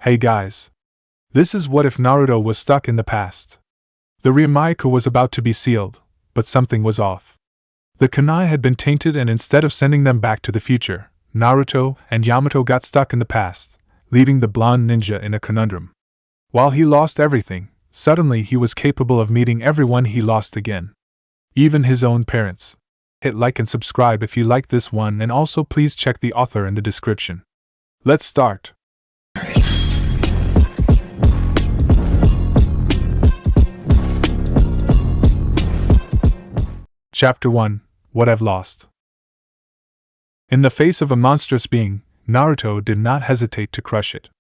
Hey guys. This is what if Naruto was stuck in the past. The Ryumyaku was about to be sealed, but something was off. The kunai had been tainted, and instead of sending them back to the future, Naruto and Yamato got stuck in the past, leaving the blonde ninja in a conundrum. While he lost everything, suddenly he was capable of meeting everyone he lost again. Even his own parents. Hit like and subscribe if you like this one, and also please check the author in the description. Let's start. Chapter 1: What I've Lost. In the face of a monstrous being, Naruto did not hesitate to crush it.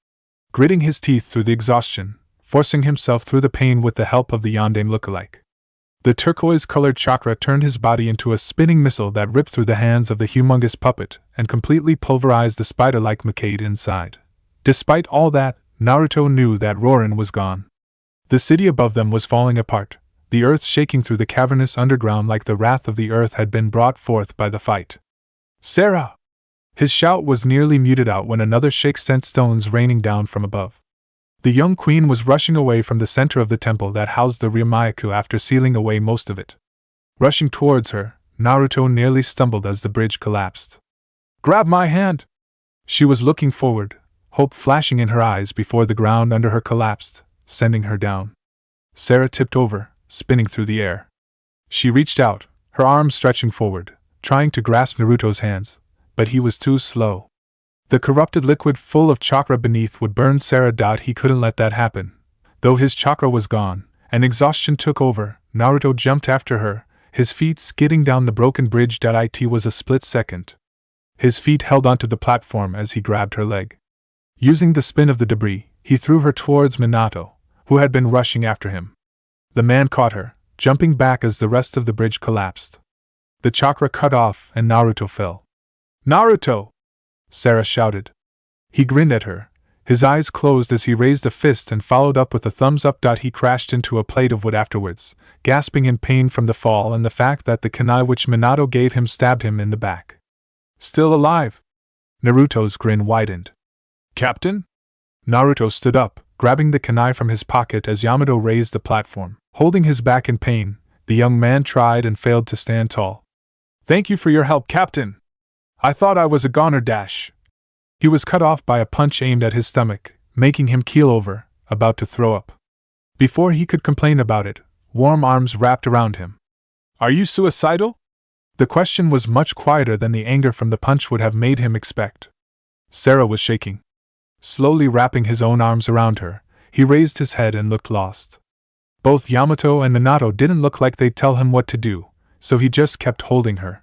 Gritting his teeth through the exhaustion, forcing himself through the pain with the help of the Yandame lookalike. The turquoise-colored chakra turned his body into a spinning missile that ripped through the hands of the humongous puppet and completely pulverized the spider-like Makade inside. Despite all that, Naruto knew that Roran was gone. The city above them was falling apart, the earth shaking through the cavernous underground like the wrath of the earth had been brought forth by the fight. Sara! His shout was nearly muted out when another shake sent stones raining down from above. The young queen was rushing away from the center of the temple that housed the Ryumyaku after sealing away most of it. Rushing towards her, Naruto nearly stumbled as the bridge collapsed. "Grab my hand!" She was looking forward, hope flashing in her eyes before the ground under her collapsed, sending her down. Sara tipped over, spinning through the air. She reached out, her arms stretching forward, trying to grasp Naruto's hands, but he was too slow. The corrupted liquid full of chakra beneath would burn Sara. He couldn't let that happen. Though his chakra was gone, and exhaustion took over, Naruto jumped after her, his feet skidding down the broken bridge. It was a split second. His feet held onto the platform as he grabbed her leg. Using the spin of the debris, he threw her towards Minato, who had been rushing after him. The man caught her, jumping back as the rest of the bridge collapsed. The chakra cut off and Naruto fell. "Naruto!" Sara shouted. He grinned at her, his eyes closed as he raised a fist and followed up with a thumbs up. He crashed into a plate of wood afterwards, gasping in pain from the fall and the fact that the kunai which Minato gave him stabbed him in the back. "Still alive?" Naruto's grin widened. "Captain?" Naruto stood up, grabbing the kunai from his pocket as Yamato raised the platform. Holding his back in pain, the young man tried and failed to stand tall. "Thank you for your help, Captain! I thought I was a goner dash." He was cut off by a punch aimed at his stomach, making him keel over, about to throw up. Before he could complain about it, warm arms wrapped around him. "Are you suicidal?" The question was much quieter than the anger from the punch would have made him expect. Sara was shaking. Slowly wrapping his own arms around her, he raised his head and looked lost. Both Yamato and Minato didn't look like they'd tell him what to do, so he just kept holding her.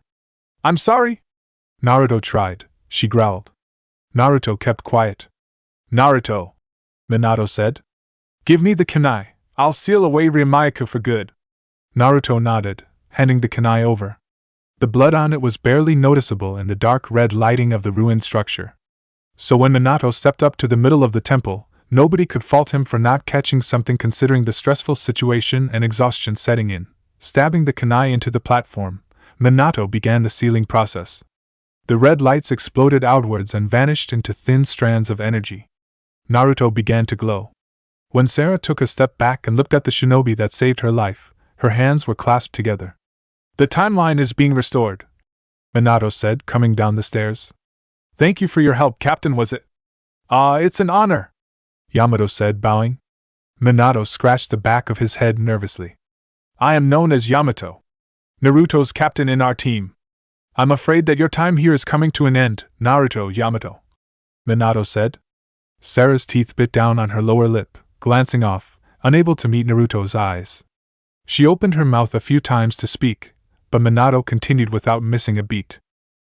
"I'm sorry!" Naruto tried, she growled. Naruto kept quiet. "Naruto," Minato said. "Give me the kunai, I'll seal away Ryumyaku for good." Naruto nodded, handing the kunai over. The blood on it was barely noticeable in the dark red lighting of the ruined structure. So when Minato stepped up to the middle of the temple, nobody could fault him for not catching something considering the stressful situation and exhaustion setting in. Stabbing the kunai into the platform, Minato began the sealing process. The red lights exploded outwards and vanished into thin strands of energy. Naruto began to glow. When Sara took a step back and looked at the shinobi that saved her life, her hands were clasped together. "The timeline is being restored," Minato said, coming down the stairs. "Thank you for your help, Captain. Was it?" It's an honor," Yamato said, bowing. Minato scratched the back of his head nervously. "I am known as Yamato, Naruto's captain in our team. I'm afraid that your time here is coming to an end, Naruto Yamato," Minato said. Sara's teeth bit down on her lower lip, glancing off, unable to meet Naruto's eyes. She opened her mouth a few times to speak, but Minato continued without missing a beat.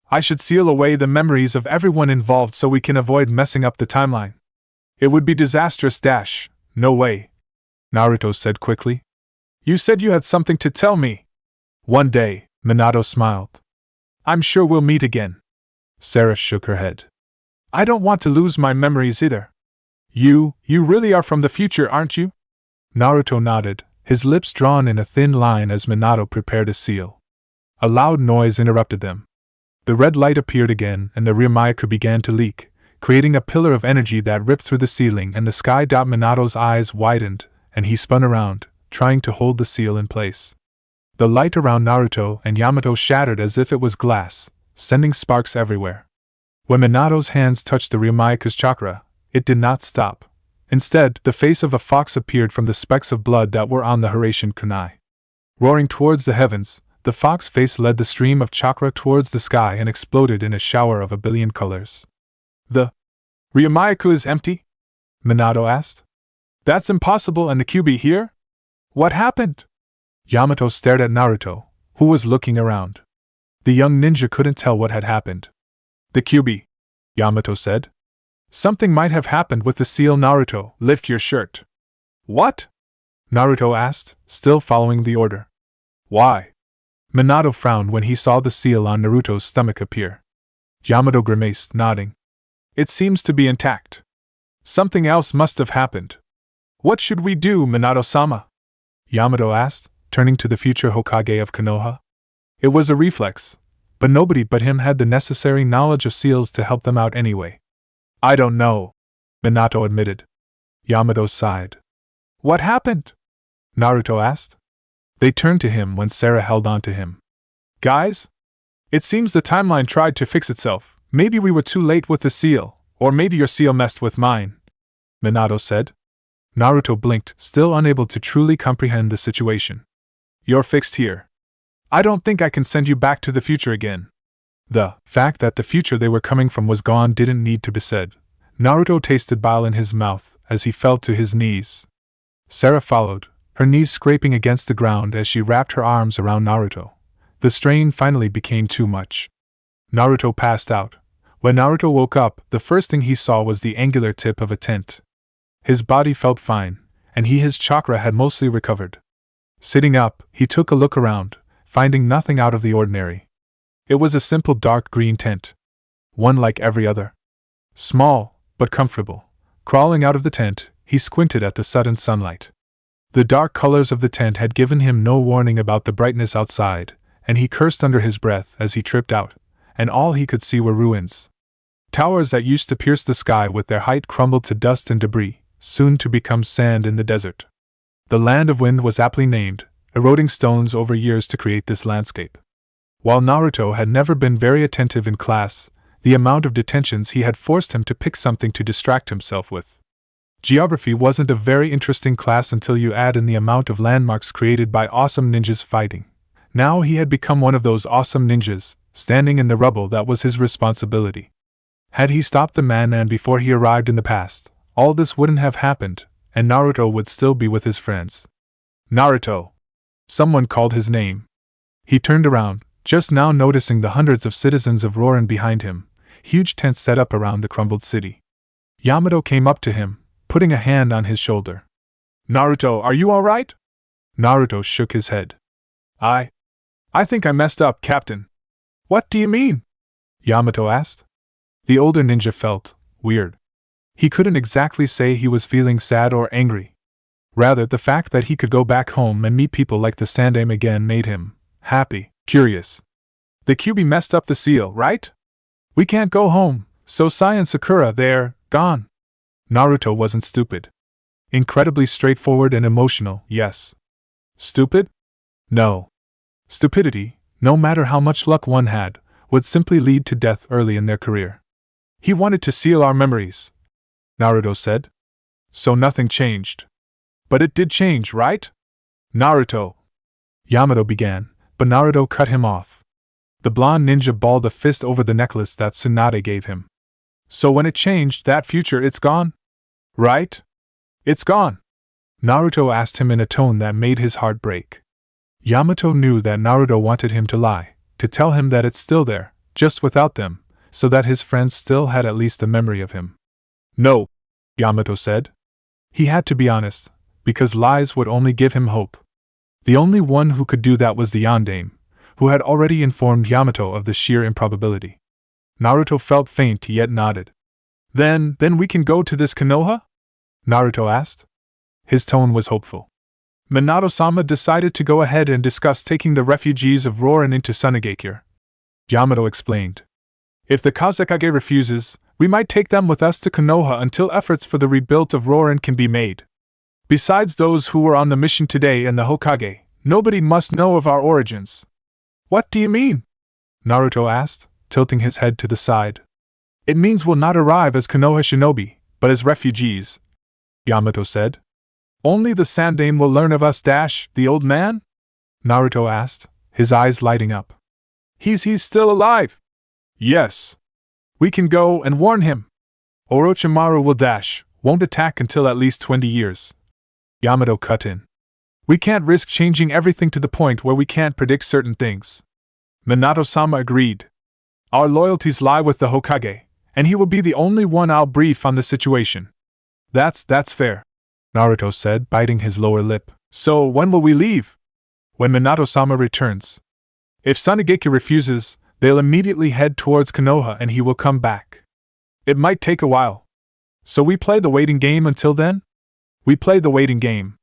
"I should seal away the memories of everyone involved so we can avoid messing up the timeline. It would be disastrous dash, no way," Naruto said quickly. "You said you had something to tell me." "One day," Minato smiled. "I'm sure we'll meet again." Sara shook her head. "I don't want to lose my memories either." You really are from the future, aren't you?" Naruto nodded, his lips drawn in a thin line as Minato prepared a seal. A loud noise interrupted them. The red light appeared again and the Ryumyaku began to leak, creating a pillar of energy that ripped through the ceiling and the sky. Minato's eyes widened, and he spun around, trying to hold the seal in place. The light around Naruto and Yamato shattered as if it was glass, sending sparks everywhere. When Minato's hands touched the Ryumyaku's chakra, it did not stop. Instead, the face of a fox appeared from the specks of blood that were on the Hiraishin kunai. Roaring towards the heavens, the fox face led the stream of chakra towards the sky and exploded in a shower of a billion colors. The Ryumyaku is empty? Minato asked. That's impossible, and the Kyuubi here? What happened? Yamato stared at Naruto, who was looking around. The young ninja couldn't tell what had happened. The Kyuubi, Yamato said. Something might have happened with the seal. Naruto, lift your shirt. What? Naruto asked, still following the order. Why? Minato frowned when he saw the seal on Naruto's stomach appear. Yamato grimaced, nodding. It seems to be intact. Something else must have happened. What should we do, Minato-sama? Yamato asked, turning to the future Hokage of Konoha. It was a reflex, but nobody but him had the necessary knowledge of seals to help them out anyway. I don't know, Minato admitted. Yamato sighed. What happened? Naruto asked. They turned to him when Sara held on to him. Guys? It seems the timeline tried to fix itself. Maybe we were too late with the seal, or maybe your seal messed with mine, Minato said. Naruto blinked, still unable to truly comprehend the situation. You're fixed here. I don't think I can send you back to the future again. The fact that the future they were coming from was gone didn't need to be said. Naruto tasted bile in his mouth as he fell to his knees. Sara followed, her knees scraping against the ground as she wrapped her arms around Naruto. The strain finally became too much. Naruto passed out. When Naruto woke up, the first thing he saw was the angular tip of a tent. His body felt fine, and his chakra had mostly recovered. Sitting up, he took a look around, finding nothing out of the ordinary. It was a simple dark green tent. One like every other. Small, but comfortable. Crawling out of the tent, he squinted at the sudden sunlight. The dark colors of the tent had given him no warning about the brightness outside, and he cursed under his breath as he tripped out, and all he could see were ruins. Towers that used to pierce the sky with their height crumbled to dust and debris, soon to become sand in the desert. The Land of Wind was aptly named, eroding stones over years to create this landscape. While Naruto had never been very attentive in class, the amount of detentions he had forced him to pick something to distract himself with. Geography wasn't a very interesting class until you add in the amount of landmarks created by awesome ninjas fighting. Now he had become one of those awesome ninjas, standing in the rubble that was his responsibility. Had he stopped the madman before he arrived in the past, all this wouldn't have happened, and Naruto would still be with his friends. Naruto! Someone called his name. He turned around, just now noticing the hundreds of citizens of Roran behind him, huge tents set up around the crumbled city. Yamato came up to him, putting a hand on his shoulder. Naruto, are you alright? Naruto shook his head. I think I messed up, Captain. What do you mean? Yamato asked. The older ninja felt weird. He couldn't exactly say he was feeling sad or angry. Rather, the fact that he could go back home and meet people like the Sandaime again made him happy, curious. The Kyuubi messed up the seal, right? We can't go home, so Sai and Sakura, they're gone. Naruto wasn't stupid. Incredibly straightforward and emotional, yes. Stupid? No. Stupidity, no matter how much luck one had, would simply lead to death early in their career. He wanted to seal our memories, Naruto said. So nothing changed. But it did change, right? Naruto! Yamato began, but Naruto cut him off. The blonde ninja balled a fist over the necklace that Tsunade gave him. So when it changed, that future, it's gone? Right? It's gone? Naruto asked him in a tone that made his heart break. Yamato knew that Naruto wanted him to lie, to tell him that it's still there, just without them, so that his friends still had at least a memory of him. No, Yamato said. He had to be honest, because lies would only give him hope. The only one who could do that was the Yondaime, who had already informed Yamato of the sheer improbability. Naruto felt faint yet nodded. Then we can go to this Konoha? Naruto asked. His tone was hopeful. Minato-sama decided to go ahead and discuss taking the refugees of Roran into Sunagakure. Yamato explained. If the Kazekage refuses, We might take them with us to Konoha until efforts for the rebuild of Roran can be made. Besides those who were on the mission today and the Hokage, nobody must know of our origins." "What do you mean?" Naruto asked, tilting his head to the side. "It means we'll not arrive as Konoha shinobi, but as refugees," Yamato said. "Only the Sandaime will learn of us, the old man?" Naruto asked, his eyes lighting up. He's still alive." "Yes. We can go and warn him. Orochimaru will won't attack until at least 20 years. Yamato cut in. "We can't risk changing everything to the point where we can't predict certain things." Minato-sama agreed. "Our loyalties lie with the Hokage, and he will be the only one I'll brief on the situation." That's fair," Naruto said, biting his lower lip. "So when will we leave?" "When Minato-sama returns. If Sunageki refuses, they'll immediately head towards Konoha and he will come back. It might take a while. So we play the waiting game until then?" "We play the waiting game."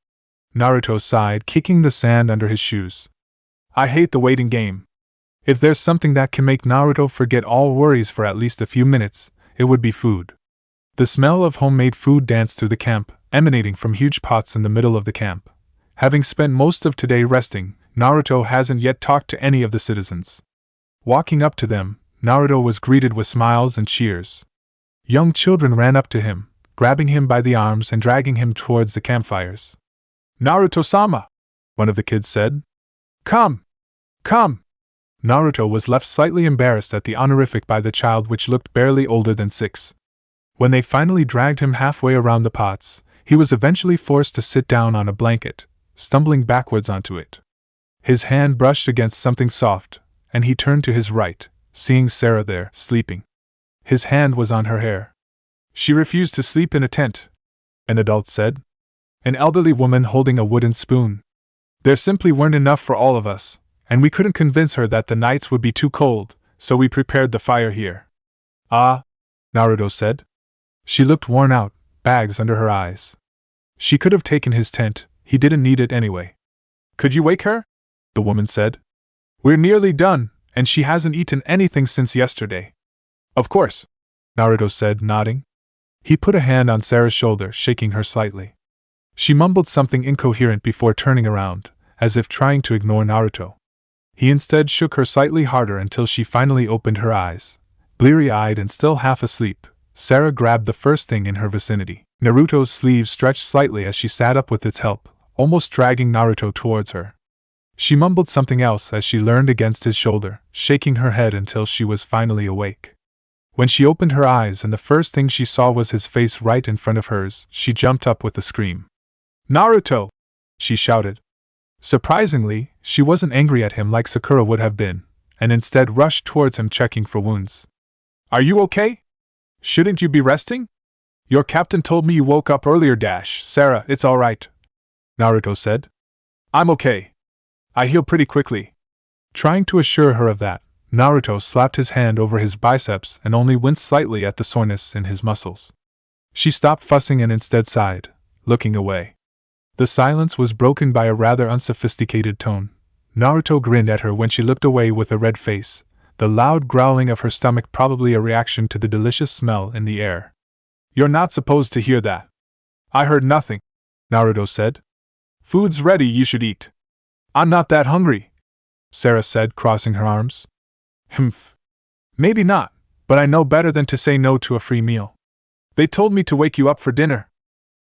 Naruto sighed, kicking the sand under his shoes. "I hate the waiting game. If there's something that can make Naruto forget all worries for at least a few minutes, it would be food." The smell of homemade food danced through the camp, emanating from huge pots in the middle of the camp. Having spent most of today resting, Naruto hasn't yet talked to any of the citizens. Walking up to them, Naruto was greeted with smiles and cheers. Young children ran up to him, grabbing him by the arms and dragging him towards the campfires. "Naruto-sama!" one of the kids said. Come! Come! Naruto was left slightly embarrassed at the honorific by the child, which looked barely older than 6. When they finally dragged him halfway around the pots, he was eventually forced to sit down on a blanket, stumbling backwards onto it. His hand brushed against something soft, and he turned to his right, seeing Sara there, sleeping. His hand was on her hair. "She refused to sleep in a tent," an adult said. An elderly woman holding a wooden spoon. "There simply weren't enough for all of us, and we couldn't convince her that the nights would be too cold, so we prepared the fire here." "Ah," Naruto said. She looked worn out, bags under her eyes. She could have taken his tent, he didn't need it anyway. "Could you wake her?" the woman said. "We're nearly done, and she hasn't eaten anything since yesterday." "Of course," Naruto said, nodding. He put a hand on Sara's shoulder, shaking her slightly. She mumbled something incoherent before turning around, as if trying to ignore Naruto. He instead shook her slightly harder until she finally opened her eyes. Bleary-eyed and still half asleep, Sara grabbed the first thing in her vicinity. Naruto's sleeve stretched slightly as she sat up with its help, almost dragging Naruto towards her. She mumbled something else as she leaned against his shoulder, shaking her head until she was finally awake. When she opened her eyes and the first thing she saw was his face right in front of hers, she jumped up with a scream. "Naruto!" she shouted. Surprisingly, she wasn't angry at him like Sakura would have been, and instead rushed towards him checking for wounds. "Are you okay? Shouldn't you be resting? Your captain told me you woke up earlier, Sara, it's alright," Naruto said. "I'm okay. I heal pretty quickly." Trying to assure her of that, Naruto slapped his hand over his biceps and only winced slightly at the soreness in his muscles. She stopped fussing and instead sighed, looking away. The silence was broken by a rather unsophisticated tone. Naruto grinned at her when she looked away with a red face, the loud growling of her stomach probably a reaction to the delicious smell in the air. "You're not supposed to hear that." "I heard nothing," Naruto said. "Food's ready, you should eat." "I'm not that hungry," Sara said, crossing her arms. "Humph. Maybe not, but I know better than to say no to a free meal. They told me to wake you up for dinner."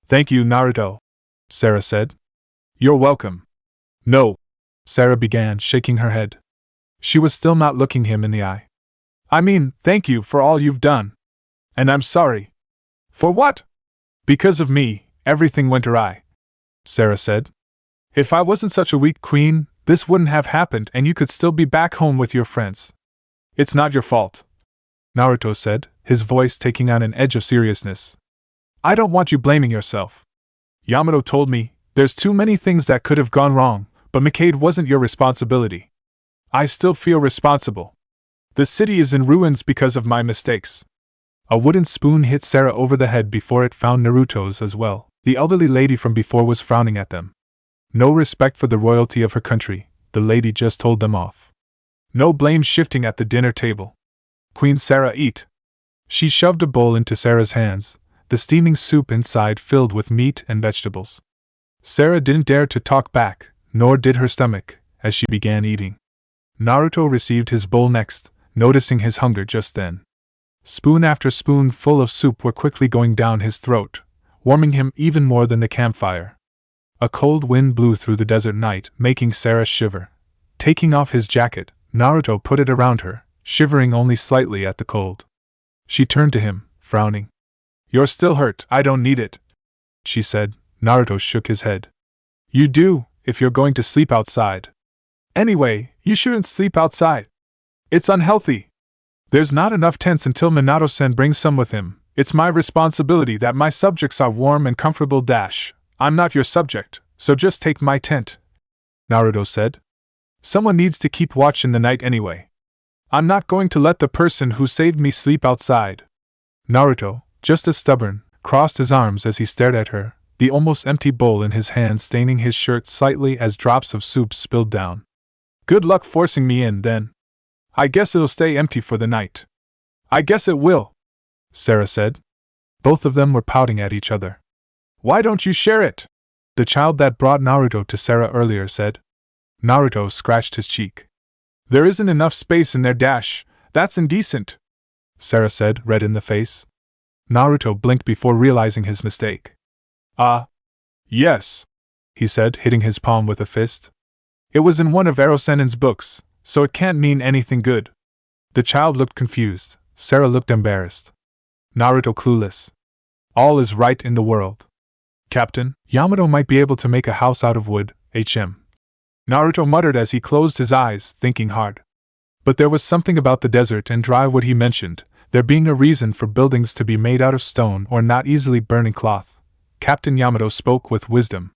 "Thank you, Naruto," Sara said. "You're welcome." "No," Sara began, shaking her head. She was still not looking him in the eye. "I mean, thank you for all you've done. And I'm sorry." "For what?" "Because of me, everything went awry," Sara said. "If I wasn't such a weak queen, this wouldn't have happened and you could still be back home with your friends." "It's not your fault," Naruto said, his voice taking on an edge of seriousness. "I don't want you blaming yourself. Yamato told me, there's too many things that could have gone wrong, but Mikade wasn't your responsibility. I still feel responsible. The city is in ruins because of my mistakes." A wooden spoon hit Sara over the head before it found Naruto's as well. The elderly lady from before was frowning at them. No respect for the royalty of her country, the lady just told them off. "No blame shifting at the dinner table. Queen Sara, eat." She shoved a bowl into Sara's hands, the steaming soup inside filled with meat and vegetables. Sara didn't dare to talk back, nor did her stomach, as she began eating. Naruto received his bowl next, noticing his hunger just then. Spoon after spoon full of soup were quickly going down his throat, warming him even more than the campfire. A cold wind blew through the desert night, making Sara shiver. Taking off his jacket, Naruto put it around her, shivering only slightly at the cold. She turned to him, frowning. "You're still hurt, I don't need it," she said. Naruto shook his head. "You do, if you're going to sleep outside. Anyway, you shouldn't sleep outside. It's unhealthy. There's not enough tents until Minato-sen brings some with him. It's my responsibility that my subjects are warm and comfortable. I'm not your subject, so just take my tent," Naruto said. "Someone needs to keep watch in the night anyway. I'm not going to let the person who saved me sleep outside." Naruto, just as stubborn, crossed his arms as he stared at her, the almost empty bowl in his hand staining his shirt slightly as drops of soup spilled down. "Good luck forcing me in, then. I guess it'll stay empty for the night." "I guess it will," Sara said. Both of them were pouting at each other. "Why don't you share it?" the child that brought Naruto to Sara earlier said. Naruto scratched his cheek. "There isn't enough space in there. That's indecent," Sara said, red in the face. Naruto blinked before realizing his mistake. Yes," he said, hitting his palm with a fist. "It was in one of Erosenen's books, so it can't mean anything good." The child looked confused. Sara looked embarrassed. Naruto clueless. All is right in the world. "Captain, Yamato might be able to make a house out of wood, Naruto muttered as he closed his eyes, thinking hard. But there was something about the desert and dry wood he mentioned, there being a reason for buildings to be made out of stone or not easily burning cloth. Captain Yamato spoke with wisdom.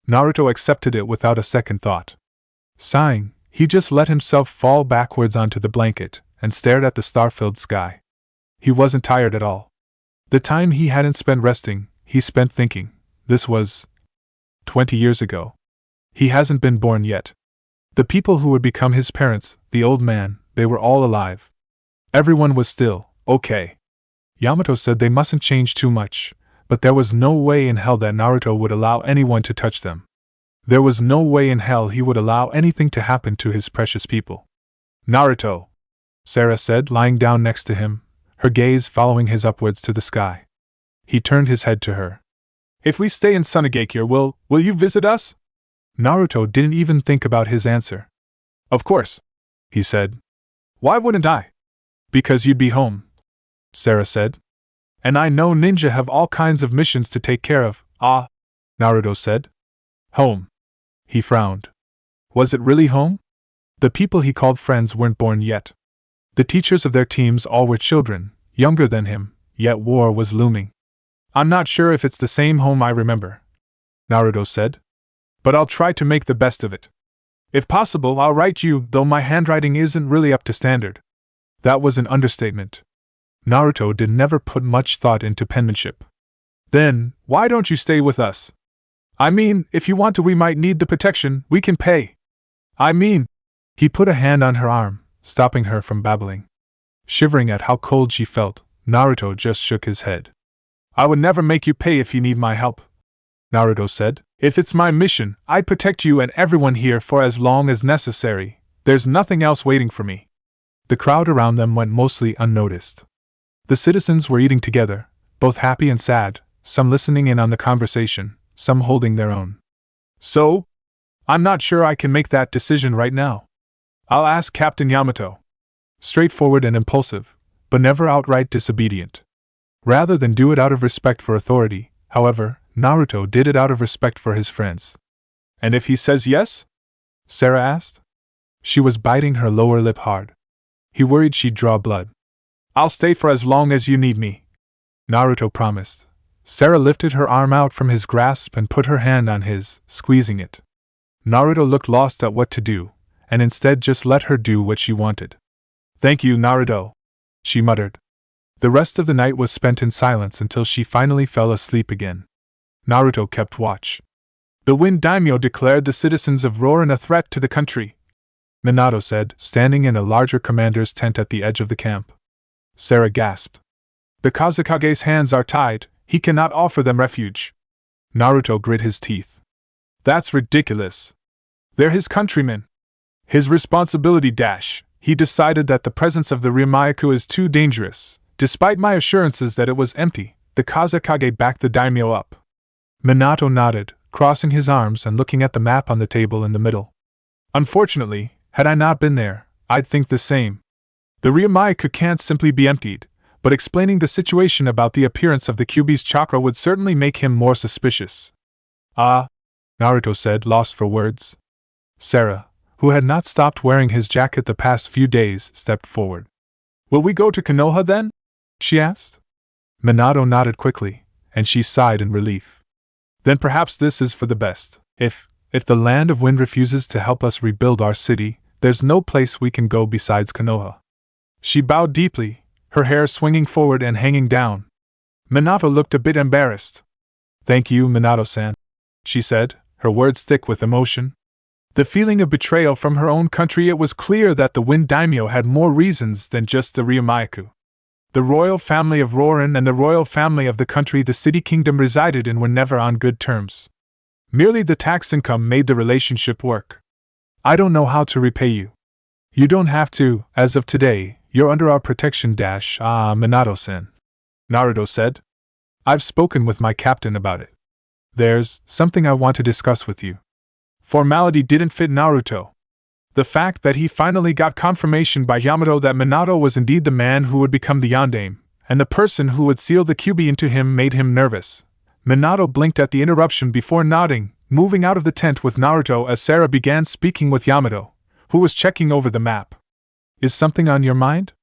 Naruto accepted it without a second thought. Sighing, he just let himself fall backwards onto the blanket and stared at the star-filled sky. He wasn't tired at all. The time he hadn't spent resting, he spent thinking. This was 20 years ago. He hasn't been born yet. The people who would become his parents, the old man, they were all alive. Everyone was still okay. Yamato said they mustn't change too much, but there was no way in hell that Naruto would allow anyone to touch them. There was no way in hell he would allow anything to happen to his precious people. "Naruto," Sara said, lying down next to him, her gaze following his upwards to the sky. He turned his head to her. "If we stay in Sunagakure, will you visit us?" Naruto didn't even think about his answer. "Of course," he said. "Why wouldn't I?" "Because you'd be home," Sara said. "And I know ninja have all kinds of missions to take care of." Naruto said. "Home." He frowned. Was it really home? The people he called friends weren't born yet. The teachers of their teams all were children, younger than him, yet war was looming. "I'm not sure if it's the same home I remember," Naruto said. "But I'll try to make the best of it. If possible, I'll write you, though my handwriting isn't really up to standard." That was an understatement. Naruto did never put much thought into penmanship. "Then, why don't you stay with us? I mean, if you want to, we might need the protection, we can pay. He put a hand on her arm, stopping her from babbling. Shivering at how cold she felt, Naruto just shook his head. "I would never make you pay if you need my help," Naruto said. "If it's my mission, I'd protect you and everyone here for as long as necessary. There's nothing else waiting for me." The crowd around them went mostly unnoticed. The citizens were eating together, both happy and sad, some listening in on the conversation, some holding their own. "So? I'm not sure I can make that decision right now. I'll ask Captain Yamato." Straightforward and impulsive, but never outright disobedient. Rather than do it out of respect for authority, however, Naruto did it out of respect for his friends. "And if he says yes?" Sara asked. She was biting her lower lip hard. He worried she'd draw blood. "I'll stay for as long as you need me," Naruto promised. Sara lifted her arm out from his grasp and put her hand on his, squeezing it. Naruto looked lost at what to do, and instead just let her do what she wanted. "Thank you, Naruto," she muttered. The rest of the night was spent in silence until she finally fell asleep again. Naruto kept watch. "The Wind Daimyo declared the citizens of Roran a threat to the country," Minato said, standing in a larger commander's tent at the edge of the camp. Sara gasped. The Kazekage's hands are tied, he cannot offer them refuge. Naruto grit his teeth. That's ridiculous. They're his countrymen. His responsibility dash. He decided that the presence of the Ryumyaku is too dangerous. Despite my assurances that it was empty, the Kazekage backed the daimyo up. Minato nodded, crossing his arms and looking at the map on the table in the middle. Unfortunately, had I not been there, I'd think the same. The Ryumyaku can't simply be emptied, but explaining the situation about the appearance of the Kyuubi's chakra would certainly make him more suspicious. Ah, Naruto said, lost for words. Sara, who had not stopped wearing his jacket the past few days, stepped forward. Will we go to Konoha then? She asked. Minato nodded quickly, and she sighed in relief. Then perhaps this is for the best. If the Land of Wind refuses to help us rebuild our city, there's no place we can go besides Konoha. She bowed deeply, her hair swinging forward and hanging down. Minato looked a bit embarrassed. Thank you, Minato-san, she said, her words thick with emotion. The feeling of betrayal from her own country. It was clear that the Wind Daimyo had more reasons than just the Ryumyaku. The royal family of Roran and the royal family of the country the city kingdom resided in were never on good terms. Merely the tax income made the relationship work. I don't know how to repay you. You don't have to, as of today, you're under our protection. Minato-san, Naruto said. I've spoken with my captain about it. There's something I want to discuss with you. Formality didn't fit Naruto. The fact that he finally got confirmation by Yamato that Minato was indeed the man who would become the Yondaime, and the person who would seal the Kyuubi into him made him nervous. Minato blinked at the interruption before nodding, moving out of the tent with Naruto as Sara began speaking with Yamato, who was checking over the map. Is something on your mind?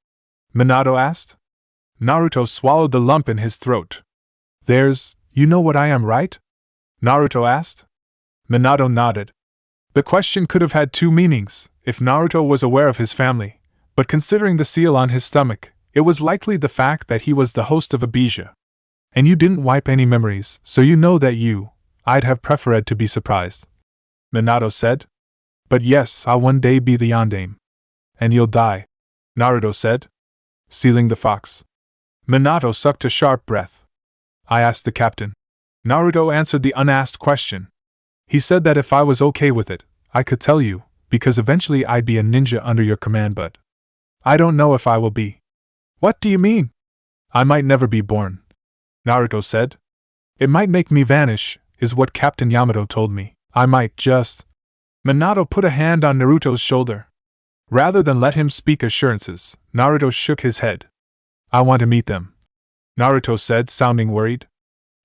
Minato asked. Naruto swallowed the lump in his throat. You know what I am, right? Naruto asked. Minato nodded. The question could have had two meanings, if Naruto was aware of his family, but considering the seal on his stomach, it was likely the fact that he was the host of a bija. And you didn't wipe any memories, so you know that I'd have preferred to be surprised. Minato said. But yes, I'll one day be the Yondaime. And you'll die, Naruto said. Sealing the fox. Minato sucked a sharp breath. I asked the captain. Naruto answered the unasked question. He said that if I was okay with it, I could tell you, because eventually I'd be a ninja under your command, but I don't know if I will be. What do you mean? I might never be born, Naruto said. It might make me vanish, is what Captain Yamato told me. I might just... Minato put a hand on Naruto's shoulder. Rather than let him speak assurances, Naruto shook his head. I want to meet them, Naruto said, sounding worried.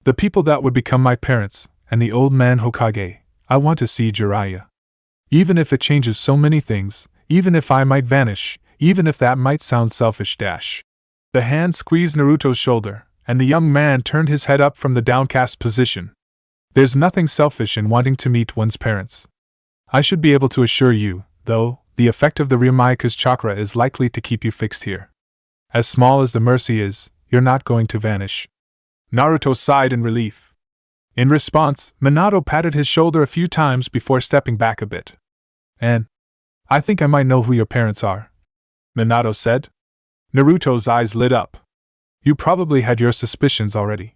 The people that would become my parents, and the old man Hokage. I want to see Jiraiya. Even if it changes so many things, even if I might vanish, even if that might sound selfish. The hand squeezed Naruto's shoulder, and the young man turned his head up from the downcast position. There's nothing selfish in wanting to meet one's parents. I should be able to assure you, though, the effect of the Ryumyaku's chakra is likely to keep you fixed here. As small as the mercy is, you're not going to vanish. Naruto sighed in relief. In response, Minato patted his shoulder a few times before stepping back a bit. And I think I might know who your parents are, Minato said. Naruto's eyes lit up. You probably had your suspicions already.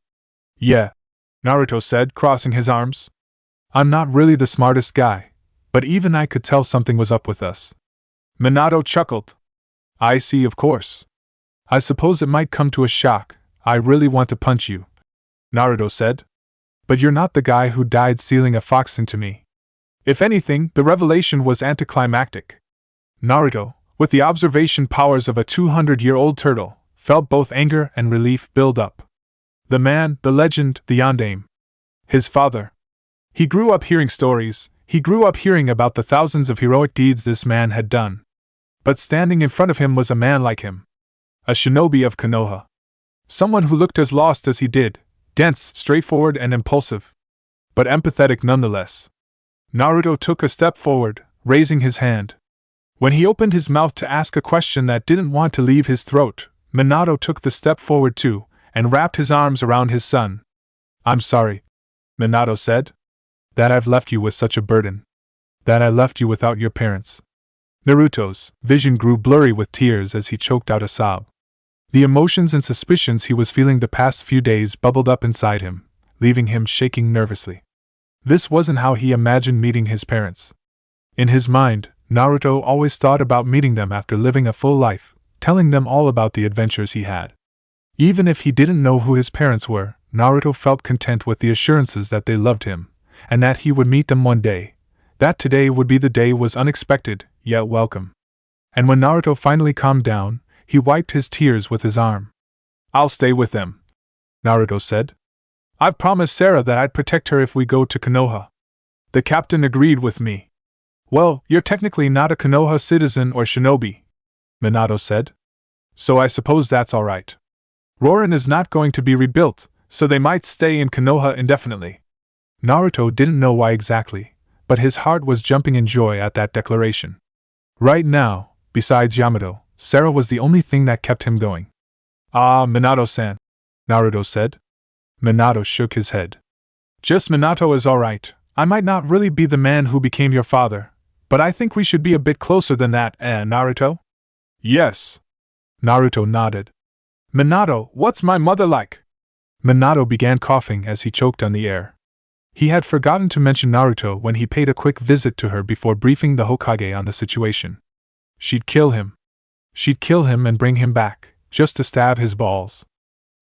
Yeah, Naruto said, crossing his arms. I'm not really the smartest guy, but even I could tell something was up with us. Minato chuckled. I see, of course. I suppose it might come to a shock. I really want to punch you, Naruto said. But you're not the guy who died sealing a fox into me. If anything, the revelation was anticlimactic. Naruto, with the observation powers of a 200-year-old turtle, felt both anger and relief build up. The man, the legend, the Yondaime. His father. He grew up hearing stories, he grew up hearing about the thousands of heroic deeds this man had done. But standing in front of him was a man like him. A shinobi of Konoha. Someone who looked as lost as he did, dense, straightforward and impulsive. But empathetic nonetheless. Naruto took a step forward, raising his hand. When he opened his mouth to ask a question that didn't want to leave his throat, Minato took the step forward too, and wrapped his arms around his son. I'm sorry, Minato said, that I've left you with such a burden. That I left you without your parents. Naruto's vision grew blurry with tears as he choked out a sob. The emotions and suspicions he was feeling the past few days bubbled up inside him, leaving him shaking nervously. This wasn't how he imagined meeting his parents. In his mind, Naruto always thought about meeting them after living a full life, telling them all about the adventures he had. Even if he didn't know who his parents were, Naruto felt content with the assurances that they loved him, and that he would meet them one day. That today would be the day was unexpected, yet welcome. And when Naruto finally calmed down, he wiped his tears with his arm. "I'll stay with them," Naruto said. "I've promised Sara that I'd protect her if we go to Konoha." The captain agreed with me. "Well, you're technically not a Konoha citizen or shinobi," Minato said. "So I suppose that's alright. Roran is not going to be rebuilt, so they might stay in Konoha indefinitely." Naruto didn't know why exactly, but his heart was jumping in joy at that declaration. Right now, besides Yamato, Sara was the only thing that kept him going. "Ah, Minato-san," Naruto said. Minato shook his head. "Just Minato is alright. I might not really be the man who became your father, but I think we should be a bit closer than that, Naruto?" "Yes." Naruto nodded. "Minato, what's my mother like?" Minato began coughing as he choked on the air. He had forgotten to mention Naruto when he paid a quick visit to her before briefing the Hokage on the situation. She'd kill him. She'd kill him and bring him back, just to stab his balls.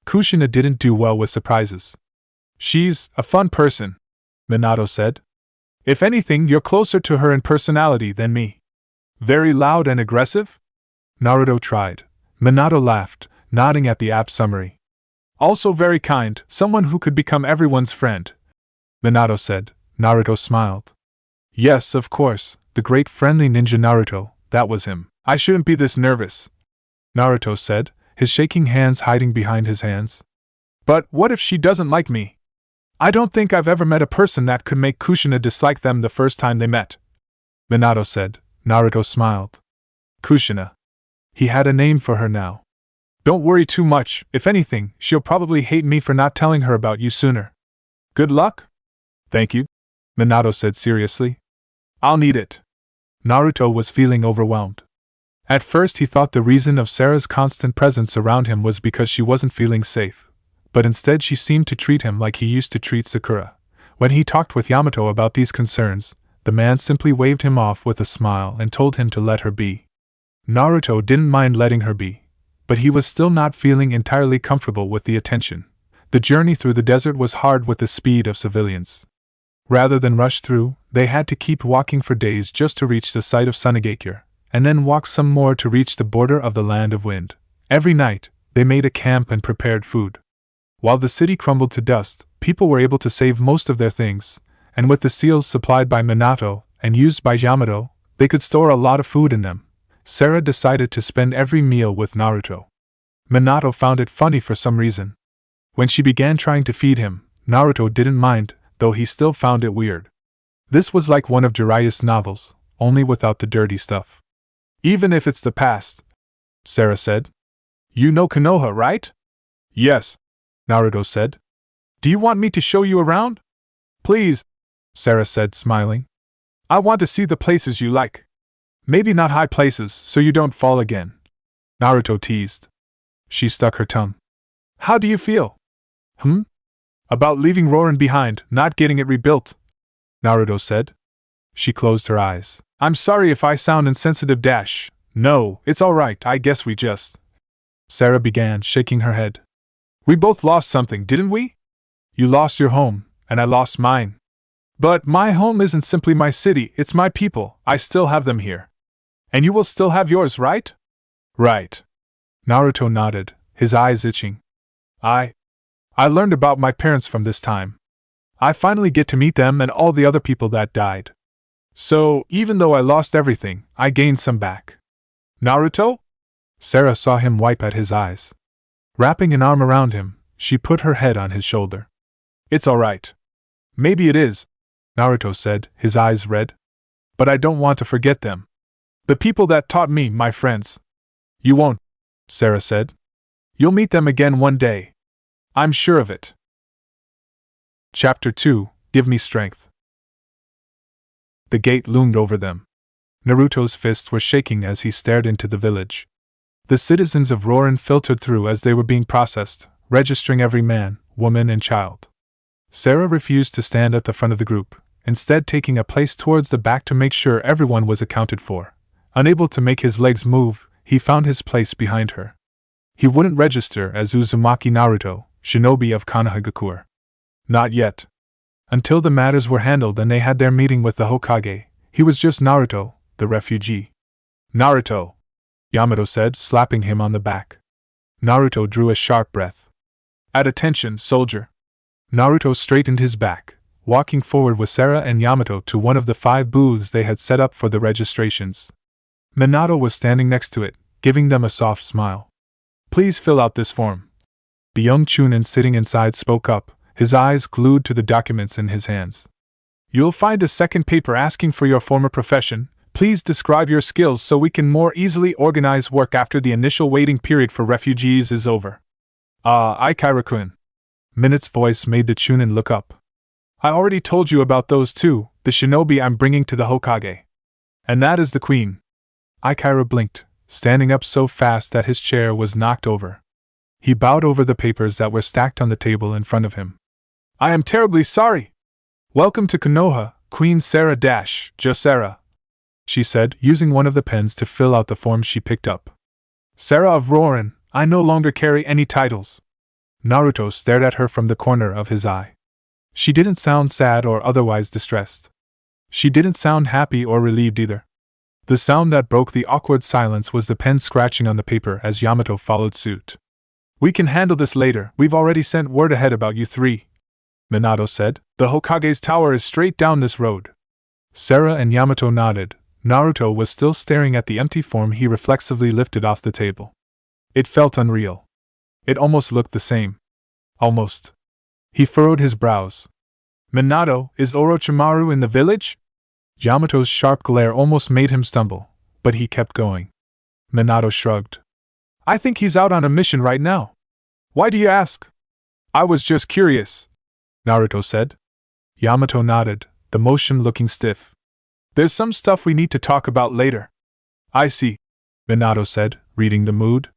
Kushina didn't do well with surprises. "She's a fun person," Minato said. "If anything, you're closer to her in personality than me." "Very loud and aggressive?" Naruto tried. Minato laughed, nodding at the apt summary. "Also very kind, someone who could become everyone's friend," Minato said. Naruto smiled. "Yes, of course, the great friendly ninja Naruto, that was him. I shouldn't be this nervous," Naruto said, his shaking hands hiding behind his hands. "But what if she doesn't like me? I don't think I've ever met a person that could make Kushina dislike them the first time they met," Minato said. Naruto smiled. Kushina. He had a name for her now. "Don't worry too much, if anything, she'll probably hate me for not telling her about you sooner." "Good luck?" "Thank you," Minato said seriously. "I'll need it." Naruto was feeling overwhelmed. At first he thought the reason of Sara's constant presence around him was because she wasn't feeling safe, but instead she seemed to treat him like he used to treat Sakura. When he talked with Yamato about these concerns, the man simply waved him off with a smile and told him to let her be. Naruto didn't mind letting her be, but he was still not feeling entirely comfortable with the attention. The journey through the desert was hard with the speed of civilians. Rather than rush through, they had to keep walking for days just to reach the site of Sunagakure, and then walk some more to reach the border of the Land of Wind. Every night, they made a camp and prepared food. While the city crumbled to dust, people were able to save most of their things, and with the seals supplied by Minato and used by Yamato, they could store a lot of food in them. Sara decided to spend every meal with Naruto. Minato found it funny for some reason. When she began trying to feed him, Naruto didn't mind, though he still found it weird. This was like one of Jiraiya's novels, only without the dirty stuff. "Even if it's the past," Sara said. "You know Konoha, right?" "Yes," Naruto said. "Do you want me to show you around?" "Please," Sara said, smiling. "I want to see the places you like. Maybe not high places, so you don't fall again," Naruto teased. She stuck her tongue. "How do you feel?" "About leaving Roran behind, not getting it rebuilt," Naruto said. She closed her eyes. "I'm sorry if I sound insensitive dash. No, it's alright, I guess we just..." Sara began, shaking her head. "We both lost something, didn't we? You lost your home, and I lost mine. But my home isn't simply my city, it's my people, I still have them here. And you will still have yours, right?" "Right." Naruto nodded, his eyes itching. I learned about my parents from this time. I finally get to meet them and all the other people that died. So, even though I lost everything, I gained some back." "Naruto?" Sara saw him wipe at his eyes. Wrapping an arm around him, she put her head on his shoulder. "It's alright. Maybe it is," Naruto said, his eyes red. "But I don't want to forget them. The people that taught me, my friends." "You won't," Sara said. "You'll meet them again one day. I'm sure of it." Chapter 2, Give Me Strength. The gate loomed over them. Naruto's fists were shaking as he stared into the village. The citizens of Roran filtered through as they were being processed, registering every man, woman, and child. Sara refused to stand at the front of the group, instead taking a place towards the back to make sure everyone was accounted for. Unable to make his legs move, he found his place behind her. He wouldn't register as Uzumaki Naruto, shinobi of Konoha. Not yet. Until the matters were handled and they had their meeting with the Hokage, he was just Naruto, the refugee. Naruto, Yamato said, slapping him on the back. Naruto drew a sharp breath. At attention, soldier. Naruto straightened his back, walking forward with Sara and Yamato to one of the 5 booths they had set up for the registrations. Minato was standing next to it, giving them a soft smile. Please fill out this form. The young Chunin sitting inside spoke up, his eyes glued to the documents in his hands. You'll find a second paper asking for your former profession. Please describe your skills so we can more easily organize work after the initial waiting period for refugees is over. Ikira-kun. Minut's voice made the Chunin look up. I already told you about those 2, the shinobi I'm bringing to the Hokage. And that is the queen. Ikira blinked, standing up so fast that his chair was knocked over. He bowed over the papers that were stacked on the table in front of him. I am terribly sorry. Welcome to Konoha, Queen Sara Sara, she said, using one of the pens to fill out the form she picked up. Sara of Roran, I no longer carry any titles. Naruto stared at her from the corner of his eye. She didn't sound sad or otherwise distressed. She didn't sound happy or relieved either. The sound that broke the awkward silence was the pen scratching on the paper as Yamato followed suit. We can handle this later, we've already sent word ahead about you 3. Minato said, the Hokage's tower is straight down this road. Sara and Yamato nodded. Naruto was still staring at the empty form he reflexively lifted off the table. It felt unreal. It almost looked the same. Almost. He furrowed his brows. Minato, is Orochimaru in the village? Yamato's sharp glare almost made him stumble, but he kept going. Minato shrugged. I think he's out on a mission right now. Why do you ask? I was just curious, Naruto said. Yamato nodded, the motion looking stiff. There's some stuff we need to talk about later. I see, Minato said, reading the mood.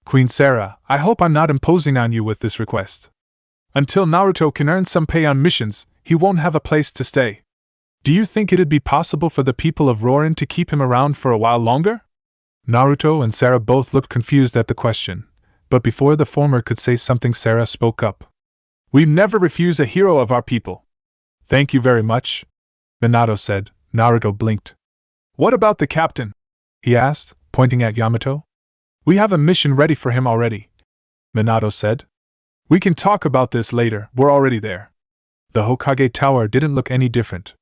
Queen Sara, I hope I'm not imposing on you with this request. Until Naruto can earn some pay on missions, he won't have a place to stay. Do you think it'd be possible for the people of Roran to keep him around for a while longer? Naruto and Sara both looked confused at the question, but before the former could say something, Sara spoke up. We never refuse a hero of our people. Thank you very much, Minato said. Naruto blinked. What about the captain? He asked, pointing at Yamato. We have a mission ready for him already, Minato said. We can talk about this later, we're already there. The Hokage tower didn't look any different.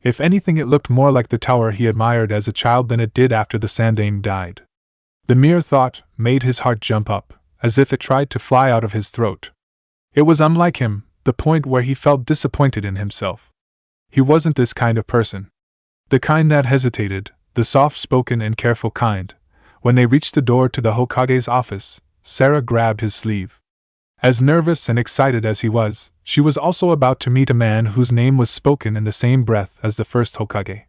If anything, it looked more like the tower he admired as a child than it did after the Sandaime died. The mere thought made his heart jump up, as if it tried to fly out of his throat. It was unlike him, the point where he felt disappointed in himself. He wasn't this kind of person. The kind that hesitated, the soft-spoken and careful kind. When they reached the door to the Hokage's office, Sara grabbed his sleeve. As nervous and excited as he was, she was also about to meet a man whose name was spoken in the same breath as the first Hokage.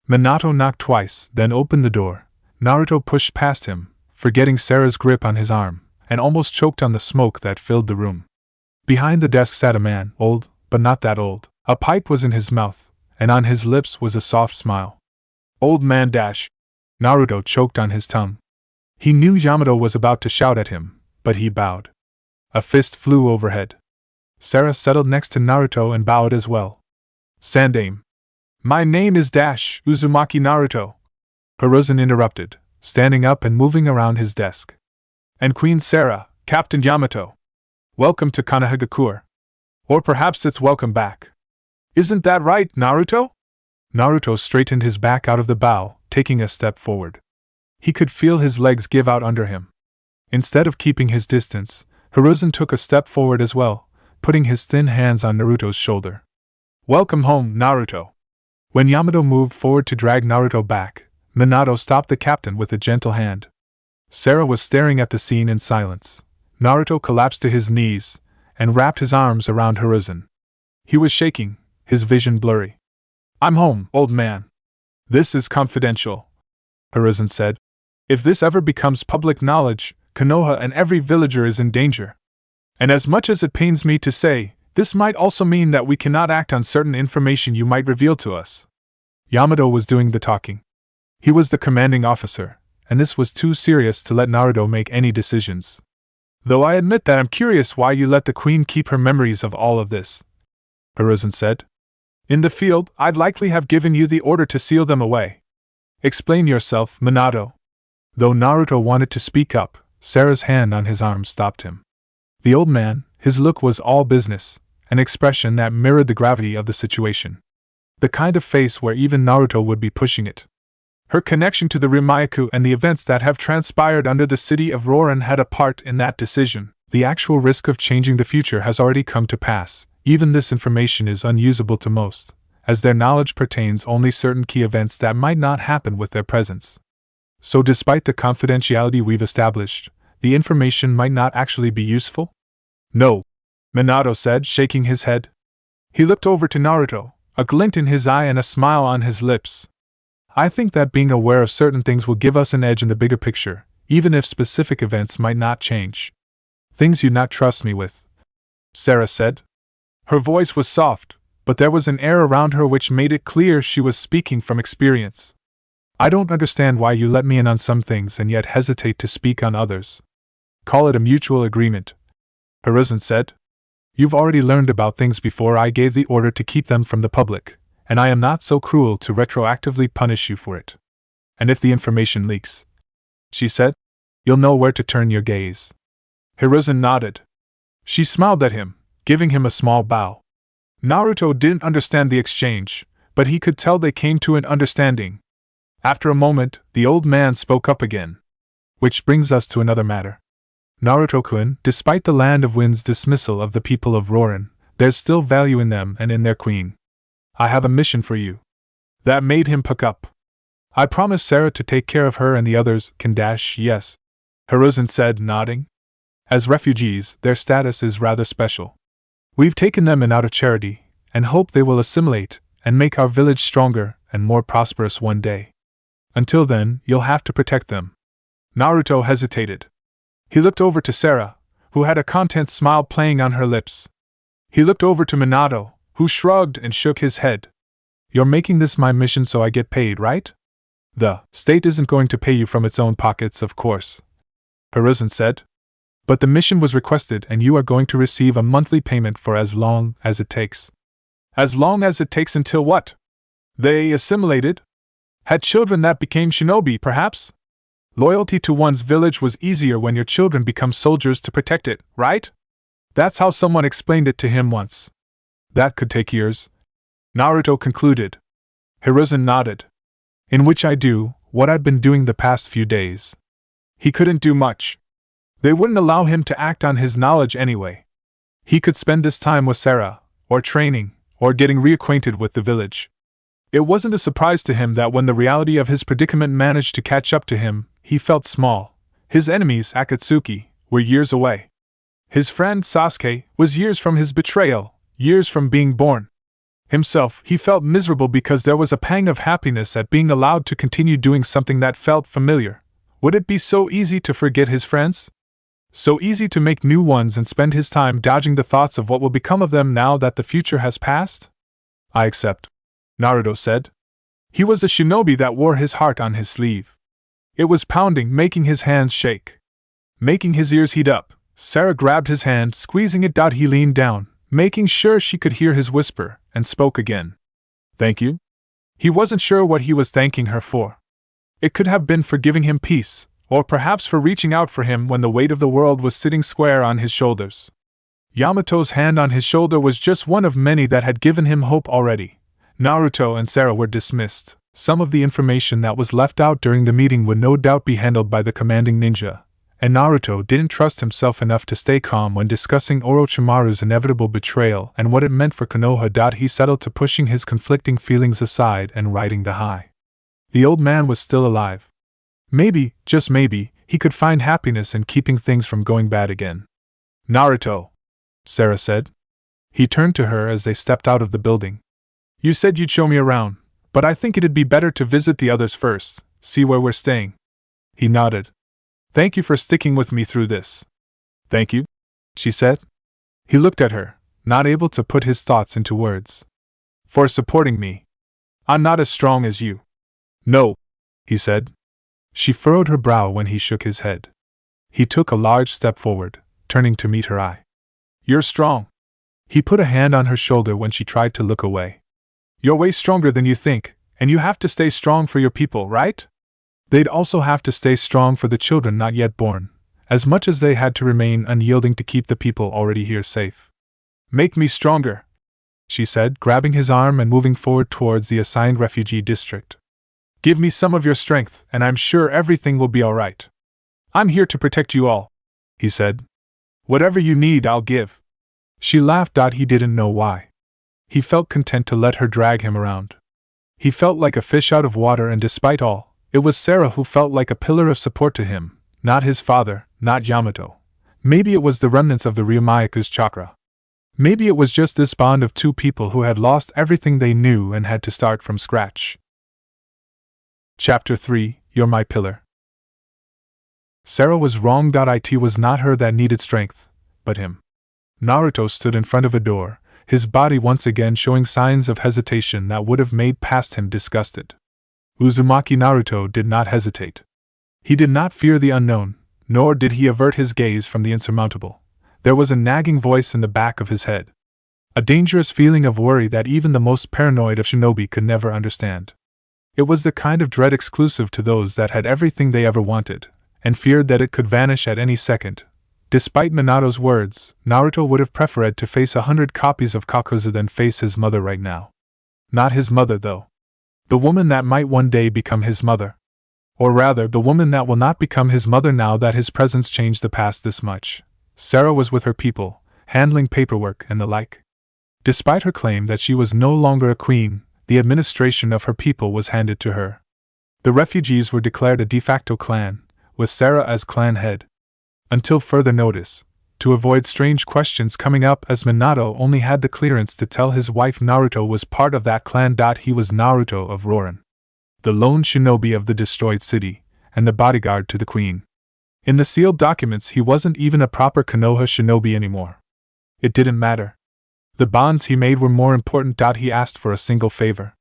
Minato knocked twice, then opened the door. Naruto pushed past him, forgetting Sara's grip on his arm, and almost choked on the smoke that filled the room. Behind the desk sat a man, old, but not that old. A pipe was in his mouth, and on his lips was a soft smile. Old man Naruto choked on his tongue. He knew Yamato was about to shout at him, but he bowed. A fist flew overhead. Sara settled next to Naruto and bowed as well. Sandaime. My name is Uzumaki Naruto. Hiruzen interrupted, standing up and moving around his desk. And Queen Sara, Captain Yamato. Welcome to Konoha. Or perhaps it's welcome back. Isn't that right, Naruto? Naruto straightened his back out of the bow, taking a step forward. He could feel his legs give out under him. Instead of keeping his distance, Hiruzen took a step forward as well, putting his thin hands on Naruto's shoulder. Welcome home, Naruto. When Yamato moved forward to drag Naruto back, Minato stopped the captain with a gentle hand. Sara was staring at the scene in silence. Naruto collapsed to his knees and wrapped his arms around Hiruzen. He was shaking, his vision blurry. I'm home, old man. This is confidential, Hiruzen said. If this ever becomes public knowledge, Konoha and every villager is in danger. And as much as it pains me to say, this might also mean that we cannot act on certain information you might reveal to us. Yamato was doing the talking. He was the commanding officer, and this was too serious to let Naruto make any decisions. Though I admit that I'm curious why you let the queen keep her memories of all of this, Hiruzen said. In the field, I'd likely have given you the order to seal them away. Explain yourself, Minato. Though Naruto wanted to speak up, Sara's hand on his arm stopped him. The old man, his look was all business, an expression that mirrored the gravity of the situation. The kind of face where even Naruto would be pushing it. Her connection to the Ryumyaku and the events that have transpired under the city of Roran had a part in that decision. The actual risk of changing the future has already come to pass. Even this information is unusable to most, as their knowledge pertains only certain key events that might not happen with their presence. So despite the confidentiality we've established, the information might not actually be useful? No, Minato said, shaking his head. He looked over to Naruto, a glint in his eye and a smile on his lips. I think that being aware of certain things will give us an edge in the bigger picture, even if specific events might not change. Things you'd not trust me with, Sara said. Her voice was soft, but there was an air around her which made it clear she was speaking from experience. I don't understand why you let me in on some things and yet hesitate to speak on others. Call it a mutual agreement, Hiruzen said. You've already learned about things before I gave the order to keep them from the public, and I am not so cruel to retroactively punish you for it. And if the information leaks, she said, you'll know where to turn your gaze. Hiruzen nodded. She smiled at him, giving him a small bow. Naruto didn't understand the exchange, but he could tell they came to an understanding. After a moment, the old man spoke up again. Which brings us to another matter. Naruto-kun, despite the Land of Wind's dismissal of the people of Roran, there's still value in them and in their queen. I have a mission for you. That made him puck up. I promised Sara to take care of her and the others, yes, Hiruzen said, nodding. As refugees, their status is rather special. We've taken them in out of charity, and hope they will assimilate and make our village stronger and more prosperous one day. Until then, you'll have to protect them. Naruto hesitated. He looked over to Sara, who had a content smile playing on her lips. He looked over to Minato, who shrugged and shook his head. You're making this my mission so I get paid, right? The state isn't going to pay you from its own pockets, of course, Hiruzen said. But the mission was requested and you are going to receive a monthly payment for as long as it takes. As long as it takes until what? They assimilated? Had children that became shinobi, perhaps? Loyalty to one's village was easier when your children become soldiers to protect it, right? That's how someone explained it to him once. That could take years, Naruto concluded. Hiruzen nodded. In which I do what I've been doing the past few days. He couldn't do much. They wouldn't allow him to act on his knowledge anyway. He could spend this time with Sara, or training, or getting reacquainted with the village. It wasn't a surprise to him that when the reality of his predicament managed to catch up to him, he felt small. His enemies, Akatsuki, were years away. His friend Sasuke was years from his betrayal, years from being born. Himself, he felt miserable because there was a pang of happiness at being allowed to continue doing something that felt familiar. Would it be so easy to forget his friends? So easy to make new ones and spend his time dodging the thoughts of what will become of them now that the future has passed? I accept, Naruto said. He was a shinobi that wore his heart on his sleeve. It was pounding, making his hands shake. Making his ears heat up, Sara grabbed his hand, squeezing it. He leaned down, making sure she could hear his whisper, and spoke again. Thank you? He wasn't sure what he was thanking her for. It could have been for giving him peace, or perhaps for reaching out for him when the weight of the world was sitting square on his shoulders. Yamato's hand on his shoulder was just one of many that had given him hope already. Naruto and Sara were dismissed. Some of the information that was left out during the meeting would no doubt be handled by the commanding ninja, and Naruto didn't trust himself enough to stay calm when discussing Orochimaru's inevitable betrayal and what it meant for Konoha. He settled to pushing his conflicting feelings aside and riding the high. The old man was still alive. Maybe, just maybe, he could find happiness in keeping things from going bad again. Naruto, Sara said. He turned to her as they stepped out of the building. You said you'd show me around, but I think it'd be better to visit the others first, see where we're staying. He nodded. Thank you for sticking with me through this. Thank you, she said. He looked at her, not able to put his thoughts into words. For supporting me. I'm not as strong as you. No, he said. She furrowed her brow when he shook his head. He took a large step forward, turning to meet her eye. You're strong. He put a hand on her shoulder when she tried to look away. You're way stronger than you think, and you have to stay strong for your people, right? They'd also have to stay strong for the children not yet born, as much as they had to remain unyielding to keep the people already here safe. Make me stronger, she said, grabbing his arm and moving forward towards the assigned refugee district. Give me some of your strength, and I'm sure everything will be all right. I'm here to protect you all, he said. Whatever you need, I'll give. She laughed. He didn't know why. He felt content to let her drag him around. He felt like a fish out of water, and despite all, it was Sara who felt like a pillar of support to him, not his father, not Yamato. Maybe it was the remnants of the Ryumyaku's chakra. Maybe it was just this bond of two people who had lost everything they knew and had to start from scratch. Chapter 3, You're My Pillar. Sara was wrong. It was not her that needed strength, but him. Naruto stood in front of a door, his body once again showing signs of hesitation that would have made past him disgusted. Uzumaki Naruto did not hesitate. He did not fear the unknown, nor did he avert his gaze from the insurmountable. There was a nagging voice in the back of his head. A dangerous feeling of worry that even the most paranoid of shinobi could never understand. It was the kind of dread exclusive to those that had everything they ever wanted, and feared that it could vanish at any second. Despite Minato's words, Naruto would have preferred to face 100 copies of Kakuzu than face his mother right now. Not his mother, though. The woman that might one day become his mother. Or rather, the woman that will not become his mother now that his presence changed the past this much. Sara was with her people, handling paperwork and the like. Despite her claim that she was no longer a queen, the administration of her people was handed to her. The refugees were declared a de facto clan, with Sara as clan head. Until further notice, to avoid strange questions coming up, as Minato only had the clearance to tell his wife Naruto was part of that clan. He was Naruto of Roran, the lone shinobi of the destroyed city, and the bodyguard to the queen. In the sealed documents, he wasn't even a proper Konoha shinobi anymore. It didn't matter. The bonds he made were more important. He asked for a single favor.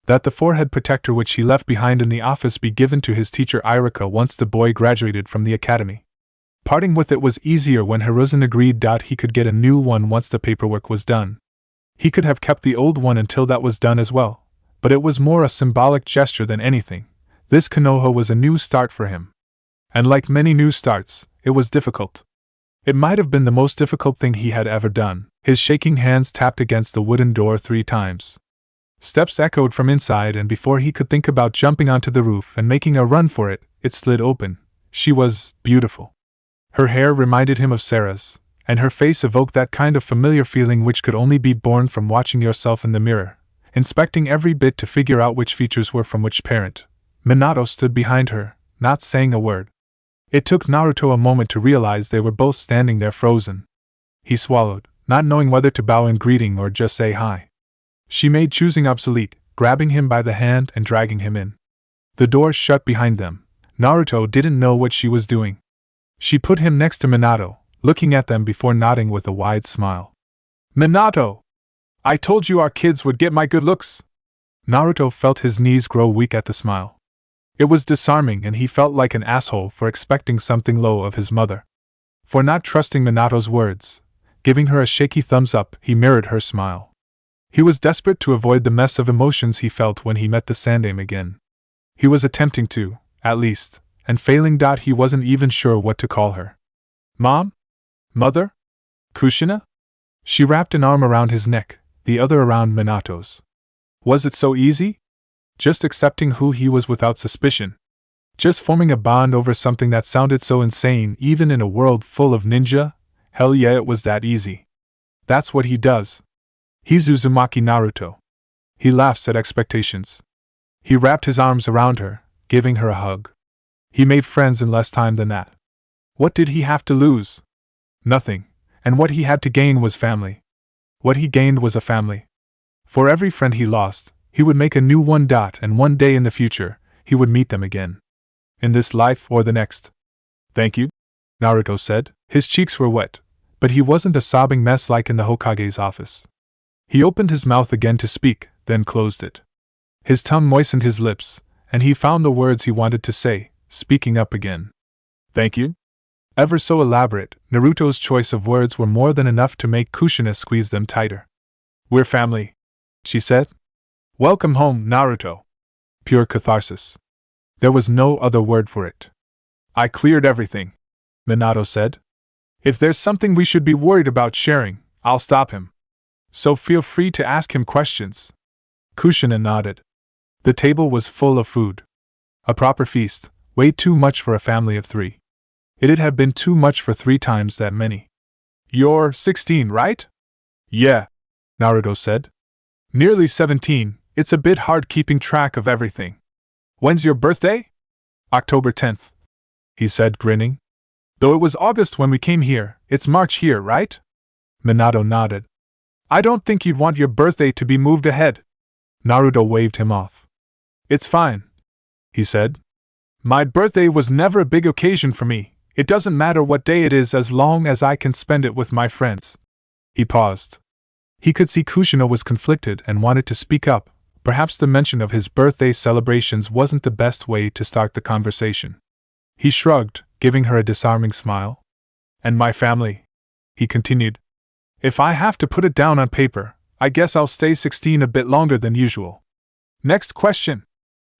That the forehead protector which he left behind in the office be given to his teacher Irika once the boy graduated from the academy. Parting with it was easier when Hiruzen agreed. He could get a new one once the paperwork was done. He could have kept the old one until that was done as well, but it was more a symbolic gesture than anything. This Konoha was a new start for him. And like many new starts, it was difficult. It might have been the most difficult thing he had ever done. His shaking hands tapped against the wooden door 3 times. Steps echoed from inside, and before he could think about jumping onto the roof and making a run for it, it slid open. She was beautiful. Her hair reminded him of Sara's, and her face evoked that kind of familiar feeling which could only be born from watching yourself in the mirror, inspecting every bit to figure out which features were from which parent. Minato stood behind her, not saying a word. It took Naruto a moment to realize they were both standing there frozen. He swallowed, not knowing whether to bow in greeting or just say hi. She made choosing obsolete, grabbing him by the hand and dragging him in. The door shut behind them. Naruto didn't know what she was doing. She put him next to Minato, looking at them before nodding with a wide smile. Minato! I told you our kids would get my good looks! Naruto felt his knees grow weak at the smile. It was disarming, and he felt like an asshole for expecting something low of his mother. For not trusting Minato's words. Giving her a shaky thumbs up, he mirrored her smile. He was desperate to avoid the mess of emotions he felt when he met the Sandaime again. He was attempting to, at least, and failing. He wasn't even sure what to call her. Mom? Mother? Kushina? She wrapped an arm around his neck, the other around Minato's. Was it so easy? Just accepting who he was without suspicion. Just forming a bond over something that sounded so insane even in a world full of ninja? Hell yeah, it was that easy. That's what he does. He's Uzumaki Naruto. He laughs at expectations. He wrapped his arms around her, giving her a hug. He made friends in less time than that. What did he have to lose? Nothing, and what he had to gain was family. What he gained was a family. For every friend he lost, he would make a new one. And one day in the future, he would meet them again. in this life or the next. Thank you, Naruto said. His cheeks were wet, but he wasn't a sobbing mess like in the Hokage's office. He opened his mouth again to speak, then closed it. His tongue moistened his lips, and he found the words he wanted to say, speaking up again. Thank you? Ever so elaborate, Naruto's choice of words were more than enough to make Kushina squeeze them tighter. We're family, she said. Welcome home, Naruto. Pure catharsis. There was no other word for it. I cleared everything, Minato said. If there's something we should be worried about sharing, I'll stop him. So feel free to ask him questions. Kushina nodded. The table was full of food. A proper feast, way too much for a family of 3. It'd have been too much for 3 times that many. You're 16, right? Yeah, Naruto said. Nearly 17, it's a bit hard keeping track of everything. When's your birthday? October 10th, he said, grinning. Though it was August when we came here, it's March here, right? Minato nodded. I don't think you'd want your birthday to be moved ahead. Naruto waved him off. It's fine, he said. My birthday was never a big occasion for me. It doesn't matter what day it is as long as I can spend it with my friends. He paused. He could see Kushina was conflicted and wanted to speak up. Perhaps the mention of his birthday celebrations wasn't the best way to start the conversation. He shrugged, giving her a disarming smile. And my family, he continued. If I have to put it down on paper, I guess I'll stay 16 a bit longer than usual. Next question,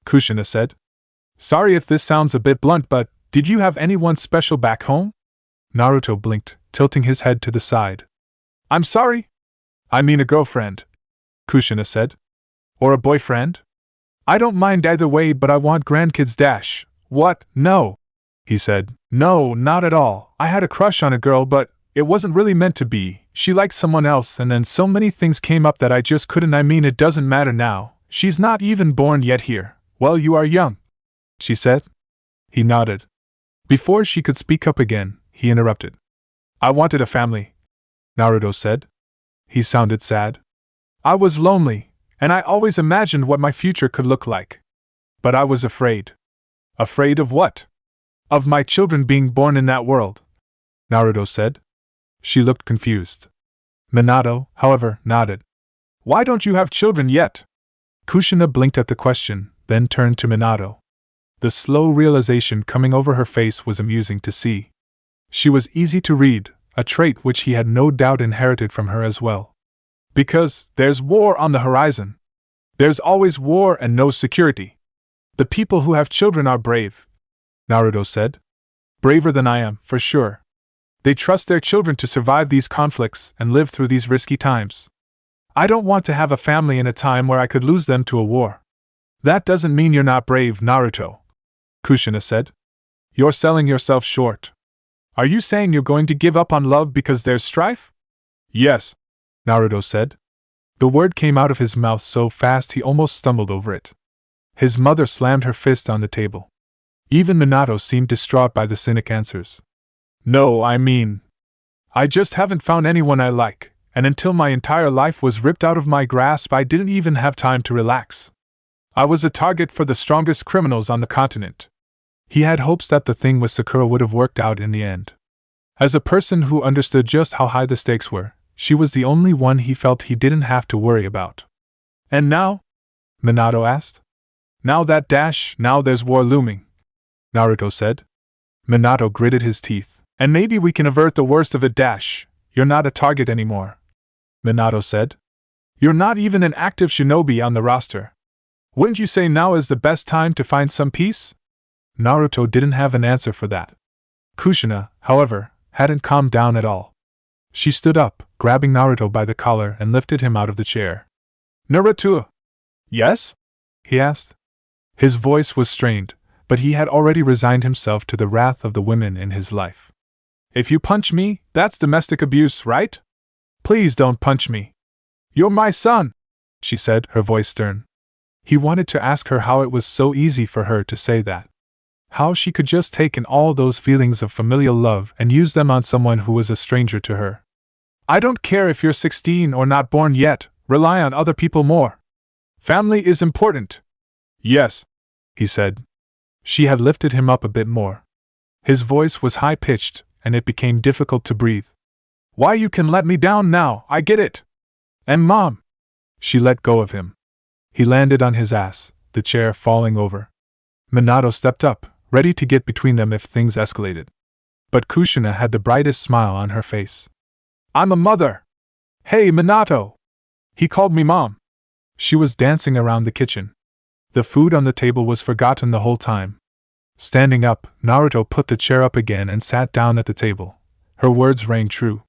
Kushina said. Sorry if this sounds a bit blunt, but did you have anyone special back home? Naruto blinked, tilting his head to the side. I'm sorry? I mean a girlfriend, Kushina said. Or a boyfriend? I don't mind either way, but I want grandkids dash. What? No, he said. No, not at all. I had a crush on a girl, but it wasn't really meant to be. She liked someone else, and then so many things came up that I just couldn't. I mean, it doesn't matter now. She's not even born yet here. Well, you are young, she said. He nodded. Before she could speak up again, he interrupted. I wanted a family, Naruto said. He sounded sad. I was lonely, and I always imagined what my future could look like. But I was afraid. Afraid of what? Of my children being born in that world, Naruto said. She looked confused. Minato, however, nodded. Why don't you have children yet? Kushina blinked at the question, then turned to Minato. The slow realization coming over her face was amusing to see. She was easy to read, a trait which he had no doubt inherited from her as well. Because there's war on the horizon. There's always war and no security. The people who have children are brave, Naruto said. Braver than I am, for sure. They trust their children to survive these conflicts and live through these risky times. I don't want to have a family in a time where I could lose them to a war. That doesn't mean you're not brave, Naruto, Kushina said. You're selling yourself short. Are you saying you're going to give up on love because there's strife? Yes, Naruto said. The word came out of his mouth so fast he almost stumbled over it. His mother slammed her fist on the table. Even Minato seemed distraught by the cynic answers. No, I mean, I just haven't found anyone I like, and until my entire life was ripped out of my grasp, I didn't even have time to relax. I was a target for the strongest criminals on the continent. He had hopes that the thing with Sakura would have worked out in the end. As a person who understood just how high the stakes were, she was the only one he felt he didn't have to worry about. And now? Minato asked. Now there's war looming, Naruto said. Minato gritted his teeth. And maybe we can avert the worst of it. You're not a target anymore, Minato said. You're not even an active shinobi on the roster. Wouldn't you say now is the best time to find some peace? Naruto didn't have an answer for that. Kushina, however, hadn't calmed down at all. She stood up, grabbing Naruto by the collar and lifted him out of the chair. Naruto! Yes? He asked. His voice was strained, but he had already resigned himself to the wrath of the women in his life. If you punch me, that's domestic abuse, right? Please don't punch me. You're my son, she said, her voice stern. He wanted to ask her how it was so easy for her to say that. How she could just take in all those feelings of familial love and use them on someone who was a stranger to her. I don't care if you're 16 or not born yet, rely on other people more. Family is important. Yes, he said. She had lifted him up a bit more. His voice was high-pitched, and it became difficult to breathe. Why you can let me down now, I get it. And Mom. She let go of him. He landed on his ass, the chair falling over. Minato stepped up, ready to get between them if things escalated. But Kushina had the brightest smile on her face. I'm a mother! Hey, Minato! He called me Mom. She was dancing around the kitchen. The food on the table was forgotten the whole time. Standing up, Naruto put the chair up again and sat down at the table. Her words rang true.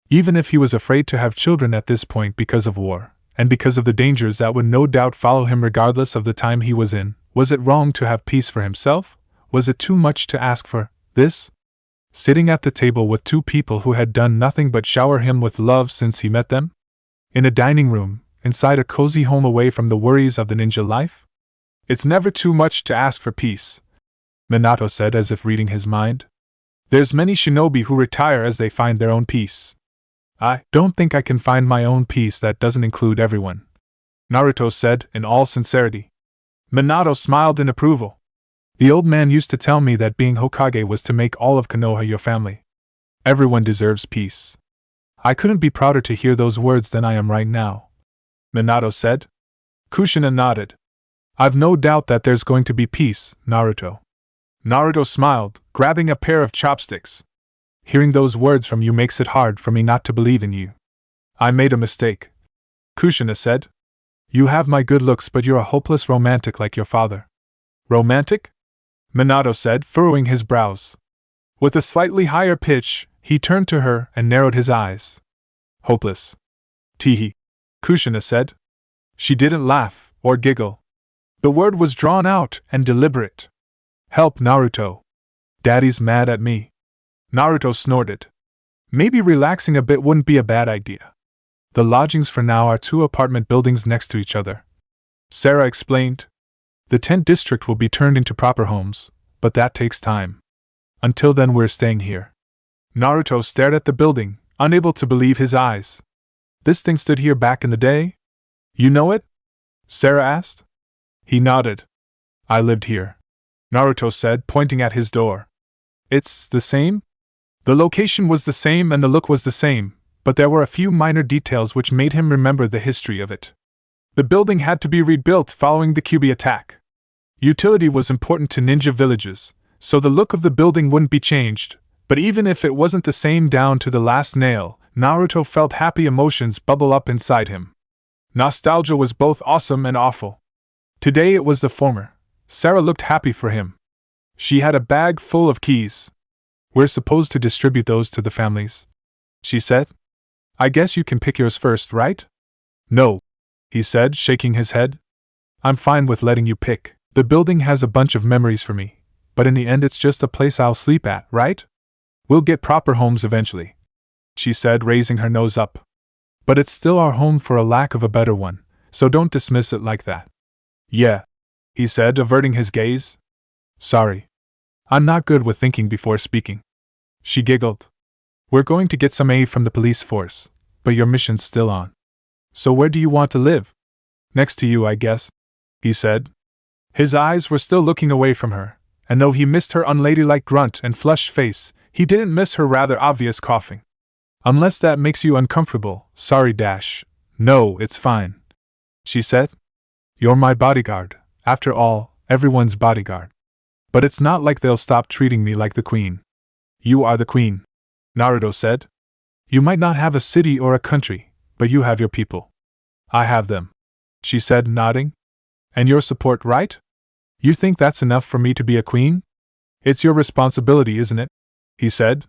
Even if he was afraid to have children at this point because of war, and because of the dangers that would no doubt follow him regardless of the time he was in, was it wrong to have peace for himself? Was it too much to ask for this? Sitting at the table with two people who had done nothing but shower him with love since he met them? In a dining room, inside a cozy home away from the worries of the ninja life? It's never too much to ask for peace, Minato said as if reading his mind. There's many shinobi who retire as they find their own peace. I don't think I can find my own peace that doesn't include everyone, Naruto said in all sincerity. Minato smiled in approval. The old man used to tell me that being Hokage was to make all of Konoha your family. Everyone deserves peace. I couldn't be prouder to hear those words than I am right now, Minato said. Kushina nodded. I've no doubt that there's going to be peace, Naruto. Naruto smiled, grabbing a pair of chopsticks. Hearing those words from you makes it hard for me not to believe in you. I made a mistake, Kushina said. You have my good looks, but you're a hopeless romantic like your father. Romantic? Minato said, furrowing his brows. With a slightly higher pitch, he turned to her and narrowed his eyes. Hopeless. Teehee, Kushina said. She didn't laugh or giggle. The word was drawn out and deliberate. Help, Naruto. Daddy's mad at me. Naruto snorted. Maybe relaxing a bit wouldn't be a bad idea. The lodgings for now are 2 apartment buildings next to each other. Sara explained. The tent district will be turned into proper homes, but that takes time. Until then we're staying here. Naruto stared at the building, unable to believe his eyes. This thing stood here back in the day? You know it? Sara asked. He nodded. I lived here, Naruto said, pointing at his door. It's the same? The location was the same and the look was the same, but there were a few minor details which made him remember the history of it. The building had to be rebuilt following the Kyuubi attack. Utility was important to ninja villages, so the look of the building wouldn't be changed, but even if it wasn't the same down to the last nail, Naruto felt happy emotions bubble up inside him. Nostalgia was both awesome and awful. Today it was the former. Sara looked happy for him. She had a bag full of keys. We're supposed to distribute those to the families, she said. I guess you can pick yours first, right? No, he said, shaking his head. I'm fine with letting you pick. The building has a bunch of memories for me, but in the end it's just a place I'll sleep at, right? We'll get proper homes eventually, she said, raising her nose up. But it's still our home for a lack of a better one, so don't dismiss it like that. Yeah, he said, averting his gaze. Sorry. I'm not good with thinking before speaking. She giggled. We're going to get some aid from the police force, but your mission's still on. So where do you want to live? Next to you, I guess, he said. His eyes were still looking away from her, and though he missed her unladylike grunt and flushed face, he didn't miss her rather obvious coughing. Unless that makes you uncomfortable, sorry dash. No, it's fine, she said. You're my bodyguard, after all, everyone's bodyguard. But it's not like they'll stop treating me like the queen. You are the queen, Naruto said. You might not have a city or a country, but you have your people. I have them, she said, nodding. And your support, right? You think that's enough for me to be a queen? It's your responsibility, isn't it? He said.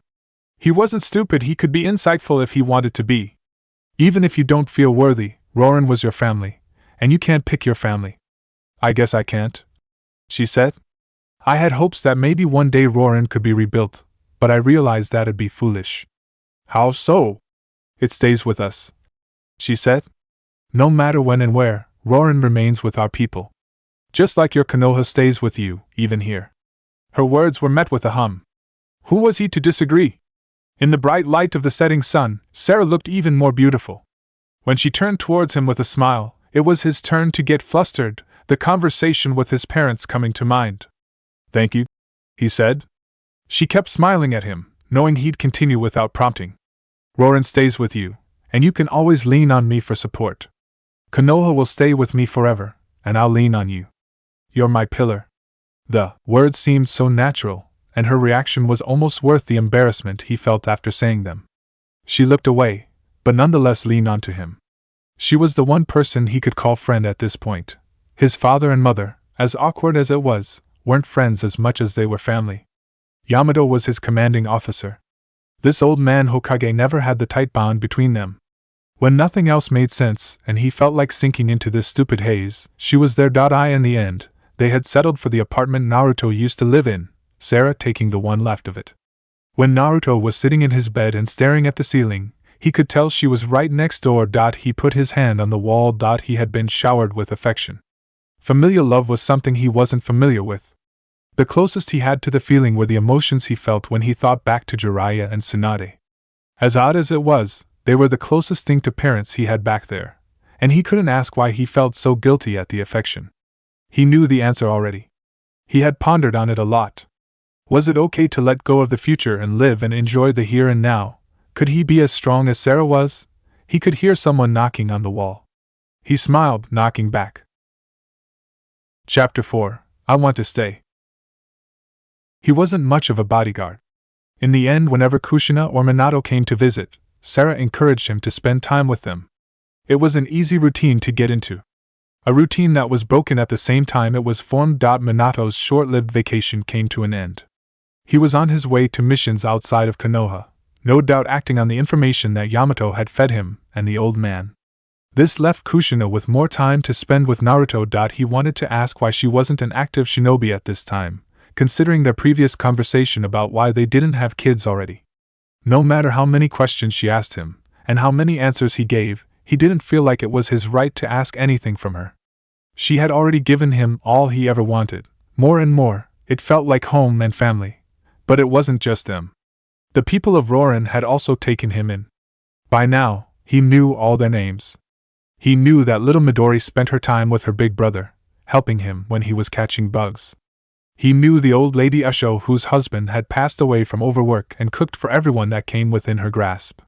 He wasn't stupid, he could be insightful if he wanted to be. Even if you don't feel worthy, Roran was your family, and you can't pick your family. I guess I can't, she said. I had hopes that maybe one day Roran could be rebuilt, but I realized that'd be foolish. How so? It stays with us, she said. No matter when and where, Roran remains with our people. Just like your Konoha stays with you, even here. Her words were met with a hum. Who was he to disagree? In the bright light of the setting sun, Sara looked even more beautiful. When she turned towards him with a smile, it was his turn to get flustered, the conversation with his parents coming to mind. Thank you, he said. She kept smiling at him, knowing he'd continue without prompting. Roran stays with you, and you can always lean on me for support. Konoha will stay with me forever, and I'll lean on you. You're my pillar. The words seemed so natural, and her reaction was almost worth the embarrassment he felt after saying them. She looked away, but nonetheless leaned onto him. She was the one person he could call friend at this point. His father and mother, as awkward as it was, weren't friends as much as they were family. Yamato was his commanding officer. This old man Hokage never had the tight bond between them. When nothing else made sense and he felt like sinking into this stupid haze, she was there. In the end, they had settled for the apartment Naruto used to live in, Sara taking the one left of it. When Naruto was sitting in his bed and staring at the ceiling, he could tell she was right next door. He put his hand on the wall. He had been showered with affection. Familial love was something he wasn't familiar with. The closest he had to the feeling were the emotions he felt when he thought back to Jiraiya and Tsunade. As odd as it was, they were the closest thing to parents he had back there, and he couldn't ask why he felt so guilty at the affection. He knew the answer already. He had pondered on it a lot. Was it okay to let go of the future and live and enjoy the here and now? Could he be as strong as Sara was? He could hear someone knocking on the wall. He smiled, knocking back. Chapter 4. I Want to Stay. He wasn't much of a bodyguard. In the end, whenever Kushina or Minato came to visit, Sara encouraged him to spend time with them. It was an easy routine to get into. A routine that was broken at the same time it was formed. Minato's short-lived vacation came to an end. He was on his way to missions outside of Konoha, no doubt acting on the information that Yamato had fed him and the old man. This left Kushina with more time to spend with Naruto. He wanted to ask why she wasn't an active shinobi at this time, considering their previous conversation about why they didn't have kids already. No matter how many questions she asked him, and how many answers he gave, he didn't feel like it was his right to ask anything from her. She had already given him all he ever wanted, more and more. It felt like home and family. But it wasn't just them. The people of Roran had also taken him in. By now, he knew all their names. He knew that little Midori spent her time with her big brother, helping him when he was catching bugs. He knew the old lady Usho whose husband had passed away from overwork and cooked for everyone that came within her grasp.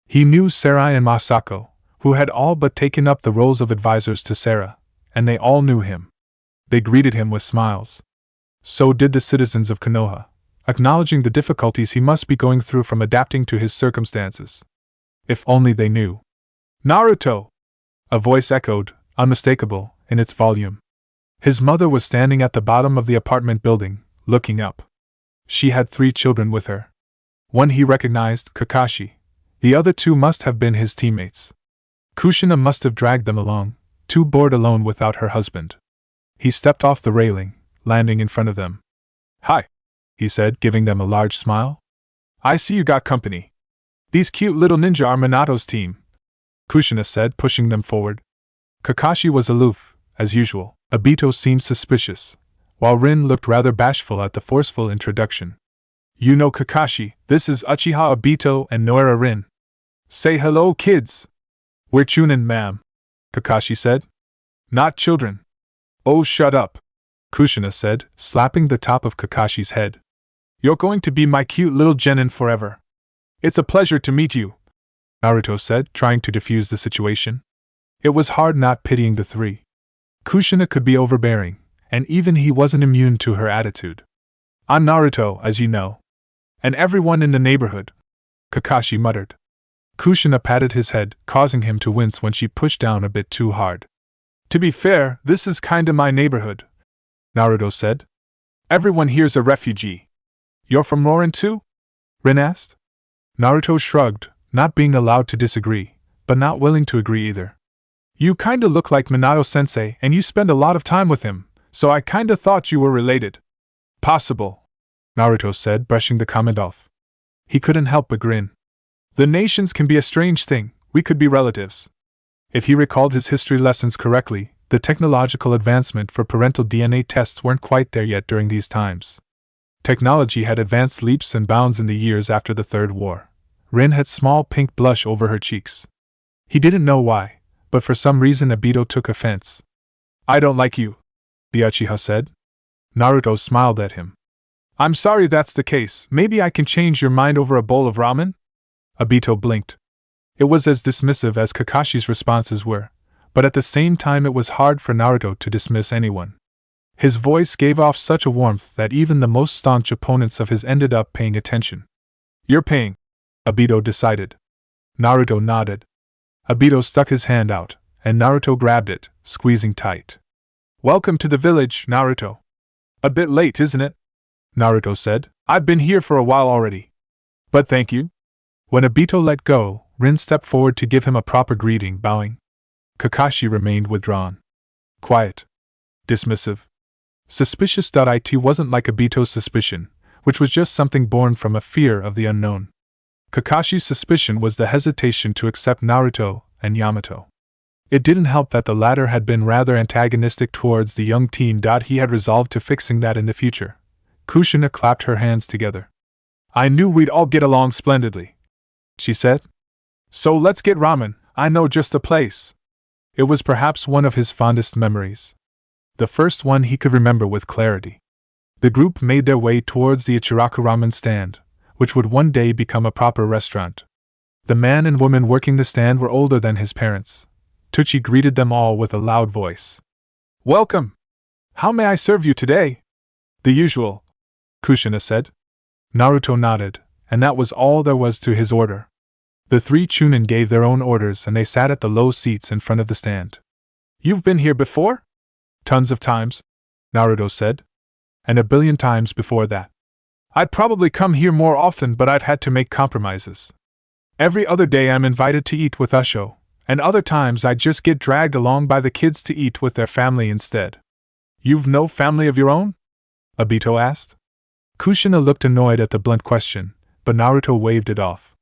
He knew Sarai and Masako, who had all but taken up the roles of advisors to Sara, and they all knew him. They greeted him with smiles. So did the citizens of Konoha, acknowledging the difficulties he must be going through from adapting to his circumstances. If only they knew. Naruto! A voice echoed, unmistakable, in its volume. His mother was standing at the bottom of the apartment building, looking up. She had 3 children with her. One he recognized, Kakashi. The other 2 must have been his teammates. Kushina must have dragged them along, too bored alone without her husband. He stepped off the railing, landing in front of them. Hi, he said, giving them a large smile. I see you got company. These cute little ninja are Minato's team, Kushina said, pushing them forward. Kakashi was aloof, as usual. Obito seemed suspicious, while Rin looked rather bashful at the forceful introduction. You know Kakashi, this is Uchiha Obito and Noara Rin. Say hello, kids. We're Chunin, ma'am, Kakashi said. Not children. Oh, shut up, Kushina said, slapping the top of Kakashi's head. You're going to be my cute little genin forever. It's a pleasure to meet you, Naruto said, trying to defuse the situation. It was hard not pitying the 3. Kushina could be overbearing, and even he wasn't immune to her attitude. I'm Naruto, as you know. And everyone in the neighborhood, Kakashi muttered. Kushina patted his head, causing him to wince when she pushed down a bit too hard. To be fair, this is kinda my neighborhood, Naruto said. Everyone here's a refugee. You're from Roran too? Rin asked. Naruto shrugged, not being allowed to disagree, but not willing to agree either. You kinda look like Minato-sensei and you spend a lot of time with him, so I kinda thought you were related. Possible, Naruto said, brushing the comment off. He couldn't help but grin. The nations can be a strange thing, we could be relatives. If he recalled his history lessons correctly, the technological advancement for parental DNA tests weren't quite there yet during these times. Technology had advanced leaps and bounds in the years after the Third War. Rin had small pink blush over her cheeks. He didn't know why, but for some reason Obito took offense. I don't like you, the Uchiha said. Naruto smiled at him. I'm sorry that's the case. Maybe I can change your mind over a bowl of ramen? Obito blinked. It was as dismissive as Kakashi's responses were, but at the same time it was hard for Naruto to dismiss anyone. His voice gave off such a warmth that even the most staunch opponents of his ended up paying attention. You're paying, Obito decided. Naruto nodded. Obito stuck his hand out, and Naruto grabbed it, squeezing tight. Welcome to the village, Naruto. A bit late, isn't it? Naruto said. I've been here for a while already. But thank you. When Obito let go, Rin stepped forward to give him a proper greeting, bowing. Kakashi remained withdrawn. Quiet. Dismissive. Suspicious. It wasn't like Obito's suspicion, which was just something born from a fear of the unknown. Kakashi's suspicion was the hesitation to accept Naruto and Yamato. It didn't help that the latter had been rather antagonistic towards the young teen. He had resolved to fixing that in the future. Kushina clapped her hands together. I knew we'd all get along splendidly, she said. So let's get ramen, I know just the place. It was perhaps one of his fondest memories. The first one he could remember with clarity. The group made their way towards the Ichiraku ramen stand, which would one day become a proper restaurant. The man and woman working the stand were older than his parents. Tucci greeted them all with a loud voice. Welcome! How may I serve you today? The usual, Kushina said. Naruto nodded, and that was all there was to his order. The three Chunin gave their own orders and they sat at the low seats in front of the stand. You've been here before? Tons of times, Naruto said. And a billion times before that. I'd probably come here more often, but I've had to make compromises. Every other day I'm invited to eat with Usho, and other times I just get dragged along by the kids to eat with their family instead. You've no family of your own? Obito asked. Kushina looked annoyed at the blunt question, but Naruto waved it off.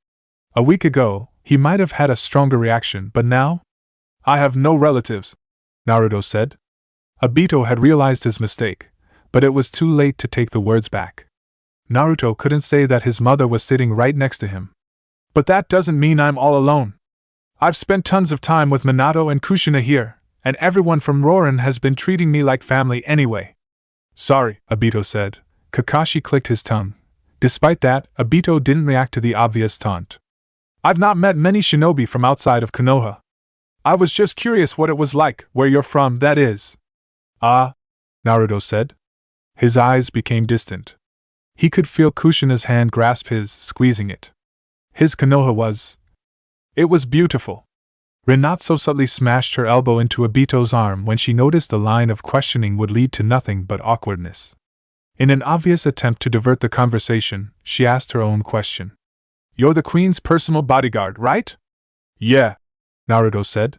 A week ago, he might have had a stronger reaction, but now? I have no relatives, Naruto said. Obito had realized his mistake, but it was too late to take the words back. Naruto couldn't say that his mother was sitting right next to him. But that doesn't mean I'm all alone. I've spent tons of time with Minato and Kushina here, and everyone from Roran has been treating me like family anyway. Sorry, Obito said. Kakashi clicked his tongue. Despite that, Obito didn't react to the obvious taunt. I've not met many shinobi from outside of Konoha. I was just curious what it was like, where you're from, that is. Ah, Naruto said. His eyes became distant. He could feel Kushina's hand grasp his, squeezing it. His Konoha was... It was beautiful. Rin not so subtly smashed her elbow into Obito's arm when she noticed the line of questioning would lead to nothing but awkwardness. In an obvious attempt to divert the conversation, she asked her own question. You're the queen's personal bodyguard, right? Yeah, Naruto said.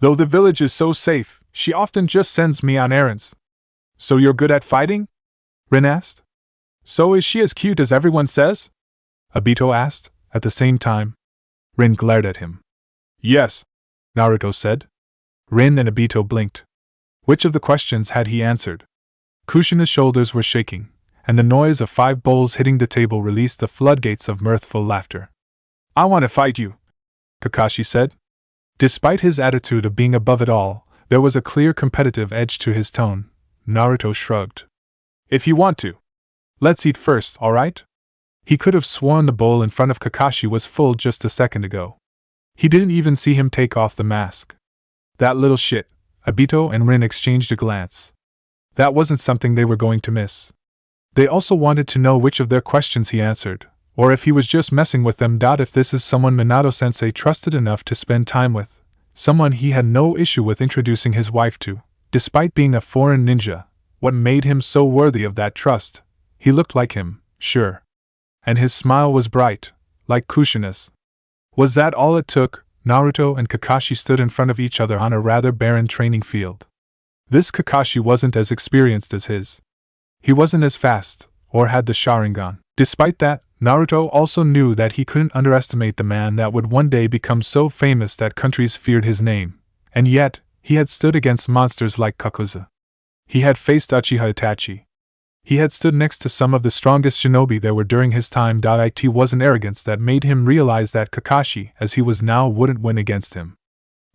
Though the village is so safe, she often just sends me on errands. So you're good at fighting? Rin asked. So is she as cute as everyone says? Obito asked, at the same time. Rin glared at him. Yes, Naruto said. Rin and Obito blinked. Which of the questions had he answered? Kushina's shoulders were shaking, and the noise of 5 bowls hitting the table released the floodgates of mirthful laughter. I want to fight you, Kakashi said. Despite his attitude of being above it all, there was a clear competitive edge to his tone. Naruto shrugged. If you want to. Let's eat first, alright? He could have sworn the bowl in front of Kakashi was full just a second ago. He didn't even see him take off the mask. That little shit. Obito and Rin exchanged a glance. That wasn't something they were going to miss. They also wanted to know which of their questions he answered, or if he was just messing with them. If this is someone Minato-sensei trusted enough to spend time with, someone he had no issue with introducing his wife to, despite being a foreign ninja, what made him so worthy of that trust? He looked like him, sure. And his smile was bright, like Kushina's. Was that all it took? Naruto and Kakashi stood in front of each other on a rather barren training field. This Kakashi wasn't as experienced as his. He wasn't as fast, or had the Sharingan. Despite that, Naruto also knew that he couldn't underestimate the man that would one day become so famous that countries feared his name, and yet, he had stood against monsters like Kakuza. He had faced Uchiha Itachi. He had stood next to some of the strongest shinobi there were during his time. It wasn't arrogance that made him realize that Kakashi, as he was now, wouldn't win against him.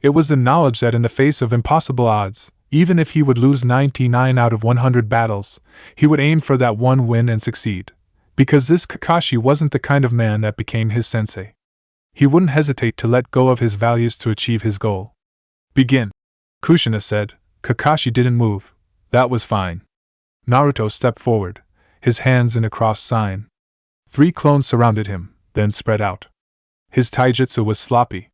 It was the knowledge that in the face of impossible odds, Even if he would lose 99 out of 100 battles, he would aim for that one win and succeed, because this Kakashi wasn't the kind of man that became his sensei. He wouldn't hesitate to let go of his values to achieve his goal. Begin, Kushina said. Kakashi didn't move. That was fine. Naruto stepped forward, his hands in a cross sign. 3 clones surrounded him, then spread out. His taijutsu was sloppy.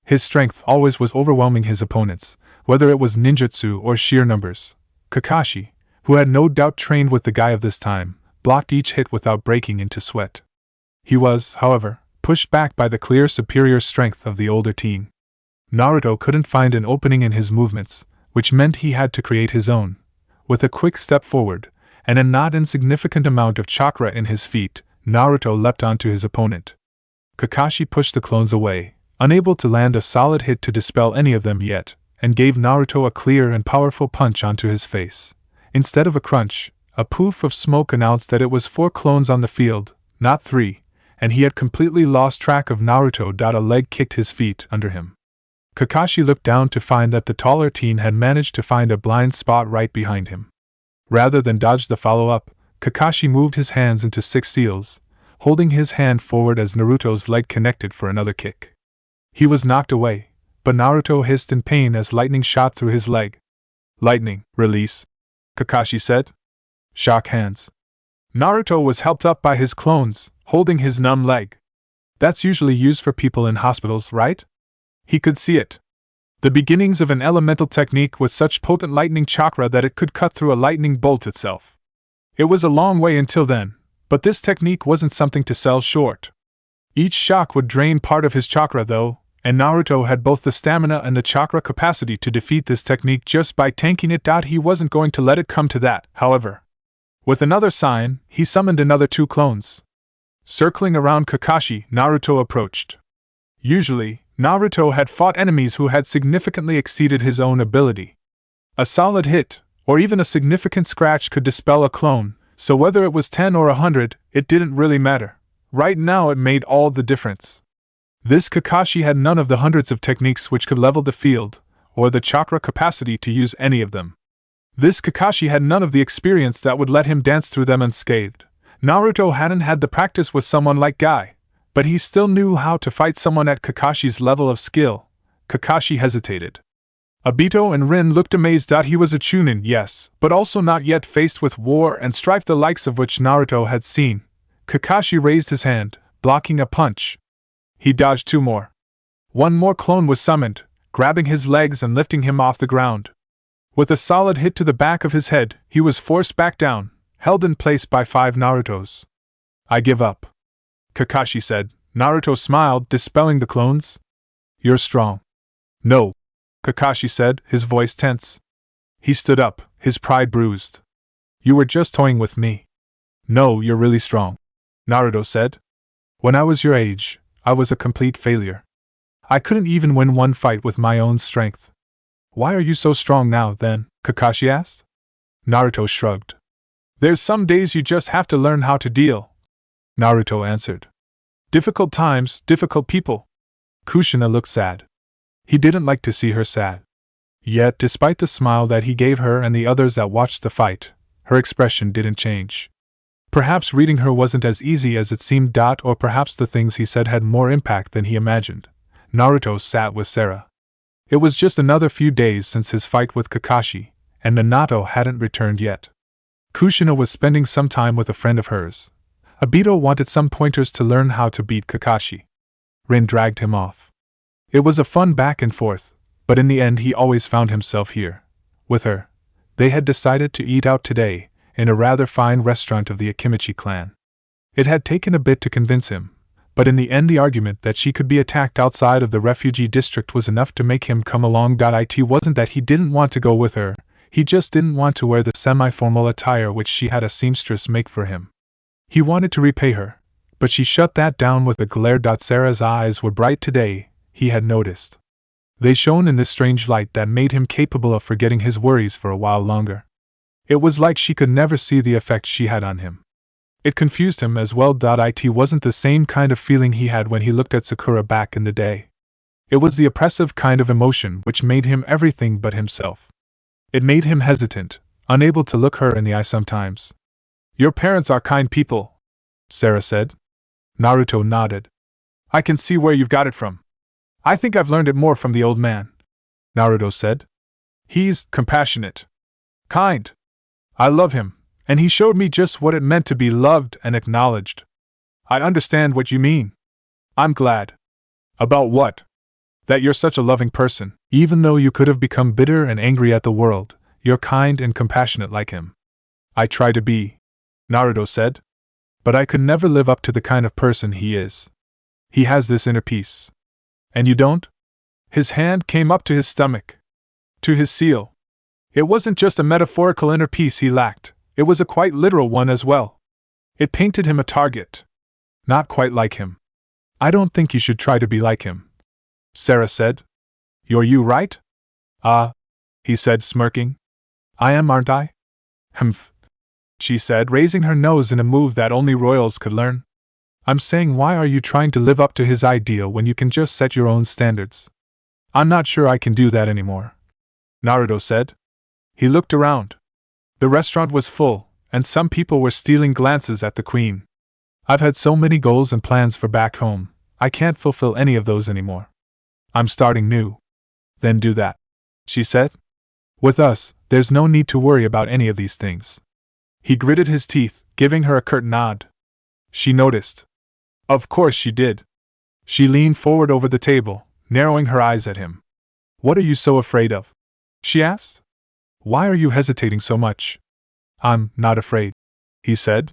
His strength always was overwhelming his opponents, whether it was ninjutsu or sheer numbers. Kakashi, who had no doubt trained with the guy of this time, blocked each hit without breaking into sweat. He was, however, pushed back by the clear superior strength of the older teen. Naruto couldn't find an opening in his movements, which meant he had to create his own. With a quick step forward, and a not insignificant amount of chakra in his feet, Naruto leapt onto his opponent. Kakashi pushed the clones away, unable to land a solid hit to dispel any of them yet, and gave Naruto a clear and powerful punch onto his face. Instead of a crunch, a poof of smoke announced that it was 4 clones on the field, not 3, and he had completely lost track of Naruto. A leg kicked his feet under him. Kakashi looked down to find that the taller teen had managed to find a blind spot right behind him. Rather than dodge the follow-up, Kakashi moved his hands into 6 seals, holding his hand forward as Naruto's leg connected for another kick. He was knocked away, but Naruto hissed in pain as lightning shot through his leg. Lightning, release, Kakashi said. Shock hands. Naruto was helped up by his clones, holding his numb leg. That's usually used for people in hospitals, right? He could see it. The beginnings of an elemental technique with such potent lightning chakra that it could cut through a lightning bolt itself. It was a long way until then, but this technique wasn't something to sell short. Each shock would drain part of his chakra though, and Naruto had both the stamina and the chakra capacity to defeat this technique just by tanking it. He wasn't going to let it come to that, however. With another sign, he summoned another 2 clones. Circling around Kakashi, Naruto approached. Usually, Naruto had fought enemies who had significantly exceeded his own ability. A solid hit, or even a significant scratch could dispel a clone, so whether it was 10 or 100, it didn't really matter. Right now it made all the difference. This Kakashi had none of the hundreds of techniques which could level the field, or the chakra capacity to use any of them. This Kakashi had none of the experience that would let him dance through them unscathed. Naruto hadn't had the practice with someone like Guy, but he still knew how to fight someone at Kakashi's level of skill. Kakashi hesitated. Obito and Rin looked amazed. He was a Chunin, yes, but also not yet faced with war and strife the likes of which Naruto had seen. Kakashi raised his hand, blocking a punch. He dodged 2 more. 1 more clone was summoned, grabbing his legs and lifting him off the ground. With a solid hit to the back of his head, he was forced back down, held in place by 5 Narutos. I give up, Kakashi said. Naruto smiled, dispelling the clones. You're strong. No, Kakashi said, his voice tense. He stood up, his pride bruised. You were just toying with me. No, you're really strong, Naruto said. When I was your age, I was a complete failure. I couldn't even win 1 fight with my own strength. Why are you so strong now, then? Kakashi asked. Naruto shrugged. There's some days you just have to learn how to deal, Naruto answered. Difficult times, difficult people. Kushina looked sad. He didn't like to see her sad. Yet, despite the smile that he gave her and the others that watched the fight, her expression didn't change. Perhaps reading her wasn't as easy as it seemed. Or perhaps the things he said had more impact than he imagined. Naruto sat with Sara. It was just another few days since his fight with Kakashi, and Minato hadn't returned yet. Kushina was spending some time with a friend of hers. Obito wanted some pointers to learn how to beat Kakashi. Rin dragged him off. It was a fun back and forth, but in the end he always found himself here, with her. They had decided to eat out today, in a rather fine restaurant of the Akimichi clan. It had taken a bit to convince him, but in the end the argument that she could be attacked outside of the refugee district was enough to make him come along. It wasn't that he didn't want to go with her, he just didn't want to wear the semi-formal attire which she had a seamstress make for him. He wanted to repay her, but she shut that down with a glare. Sara's eyes were bright today, he had noticed. They shone in this strange light that made him capable of forgetting his worries for a while longer. It was like she could never see the effect she had on him. It confused him as well. It wasn't the same kind of feeling he had when he looked at Sakura back in the day. It was the oppressive kind of emotion which made him everything but himself. It made him hesitant, unable to look her in the eye sometimes. Your parents are kind people, Sara said. Naruto nodded. I can see where you've got it from. I think I've learned it more from the old man, Naruto said. He's compassionate. Kind. I love him, and he showed me just what it meant to be loved and acknowledged. I understand what you mean. I'm glad. About what? That you're such a loving person. Even though you could have become bitter and angry at the world, you're kind and compassionate like him. I try to be, Naruto said. But I could never live up to the kind of person he is. He has this inner peace. And you don't? His hand came up to his stomach. To his seal. It wasn't just a metaphorical inner peace he lacked, it was a quite literal one as well. It painted him a target. Not quite like him. I don't think you should try to be like him, Sara said. You're you, right? He said, smirking. I am, aren't I? Humph, she said, raising her nose in a move that only royals could learn. I'm saying, why are you trying to live up to his ideal when you can just set your own standards? I'm not sure I can do that anymore, Naruto said. He looked around. The restaurant was full, and some people were stealing glances at the queen. I've had so many goals and plans for back home, I can't fulfill any of those anymore. I'm starting new. Then do that, she said. With us, there's no need to worry about any of these things. He gritted his teeth, giving her a curt nod. She noticed. Of course she did. She leaned forward over the table, narrowing her eyes at him. What are you so afraid of? She asked. Why are you hesitating so much? I'm not afraid, he said.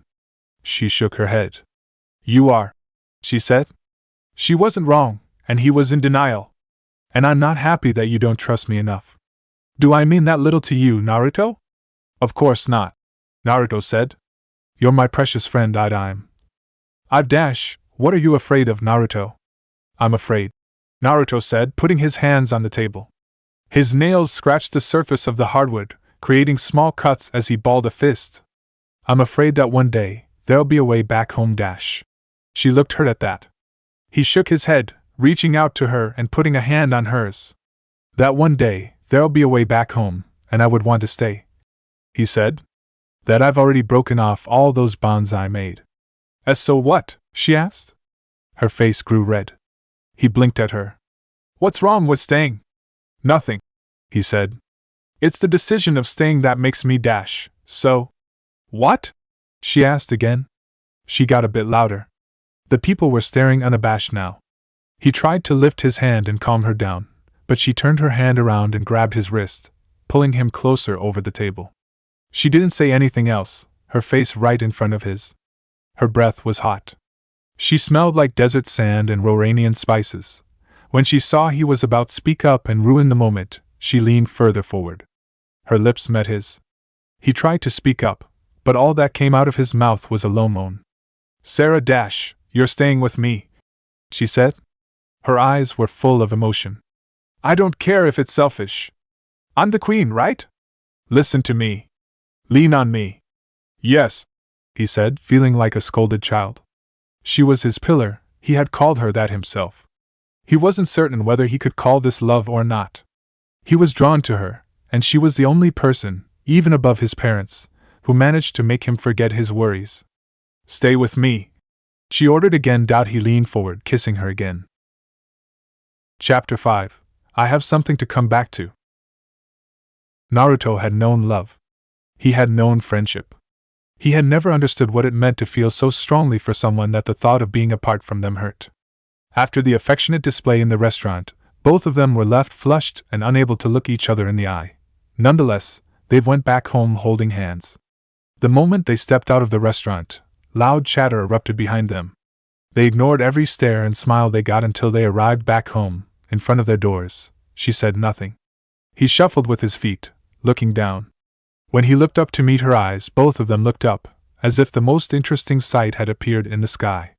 She shook her head. You are, she said. She wasn't wrong, and he was in denial. And I'm not happy that you don't trust me enough. Do I mean that little to you, Naruto? Of course not, Naruto said. You're my precious friend, what are you afraid of, Naruto? I'm afraid, Naruto said, putting his hands on the table. His nails scratched the surface of the hardwood, creating small cuts as he balled a fist. I'm afraid that one day, there'll be a way back home. She looked hurt at that. He shook his head, reaching out to her and putting a hand on hers. That one day, there'll be a way back home, and I would want to stay, he said. That I've already broken off all those bonds I made. As so what? She asked. Her face grew red. He blinked at her. What's wrong with staying? Nothing, he said. It's the decision of staying that makes me . So. What? She asked again. She got a bit louder. The people were staring unabashed now. He tried to lift his hand and calm her down, but she turned her hand around and grabbed his wrist, pulling him closer over the table. She didn't say anything else, her face right in front of his. Her breath was hot. She smelled like desert sand and Roranian spices. When she saw he was about to speak up and ruin the moment, she leaned further forward. Her lips met his. He tried to speak up, but all that came out of his mouth was a low moan. Sara, you're staying with me, she said. Her eyes were full of emotion. I don't care if it's selfish. I'm the queen, right? Listen to me. Lean on me. Yes, he said, feeling like a scolded child. She was his pillar, he had called her that himself. He wasn't certain whether he could call this love or not. He was drawn to her, and she was the only person, even above his parents, who managed to make him forget his worries. Stay with me, she ordered again. He leaned forward, kissing her again. Chapter 5. I have something to come back to. Naruto had known love. He had known friendship. He had never understood what it meant to feel so strongly for someone that the thought of being apart from them hurt. After the affectionate display in the restaurant, both of them were left flushed and unable to look each other in the eye. Nonetheless, they went back home holding hands. The moment they stepped out of the restaurant, loud chatter erupted behind them. They ignored every stare and smile they got until they arrived back home, in front of their doors. She said nothing. He shuffled with his feet, looking down. When he looked up to meet her eyes, both of them looked up, as if the most interesting sight had appeared in the sky.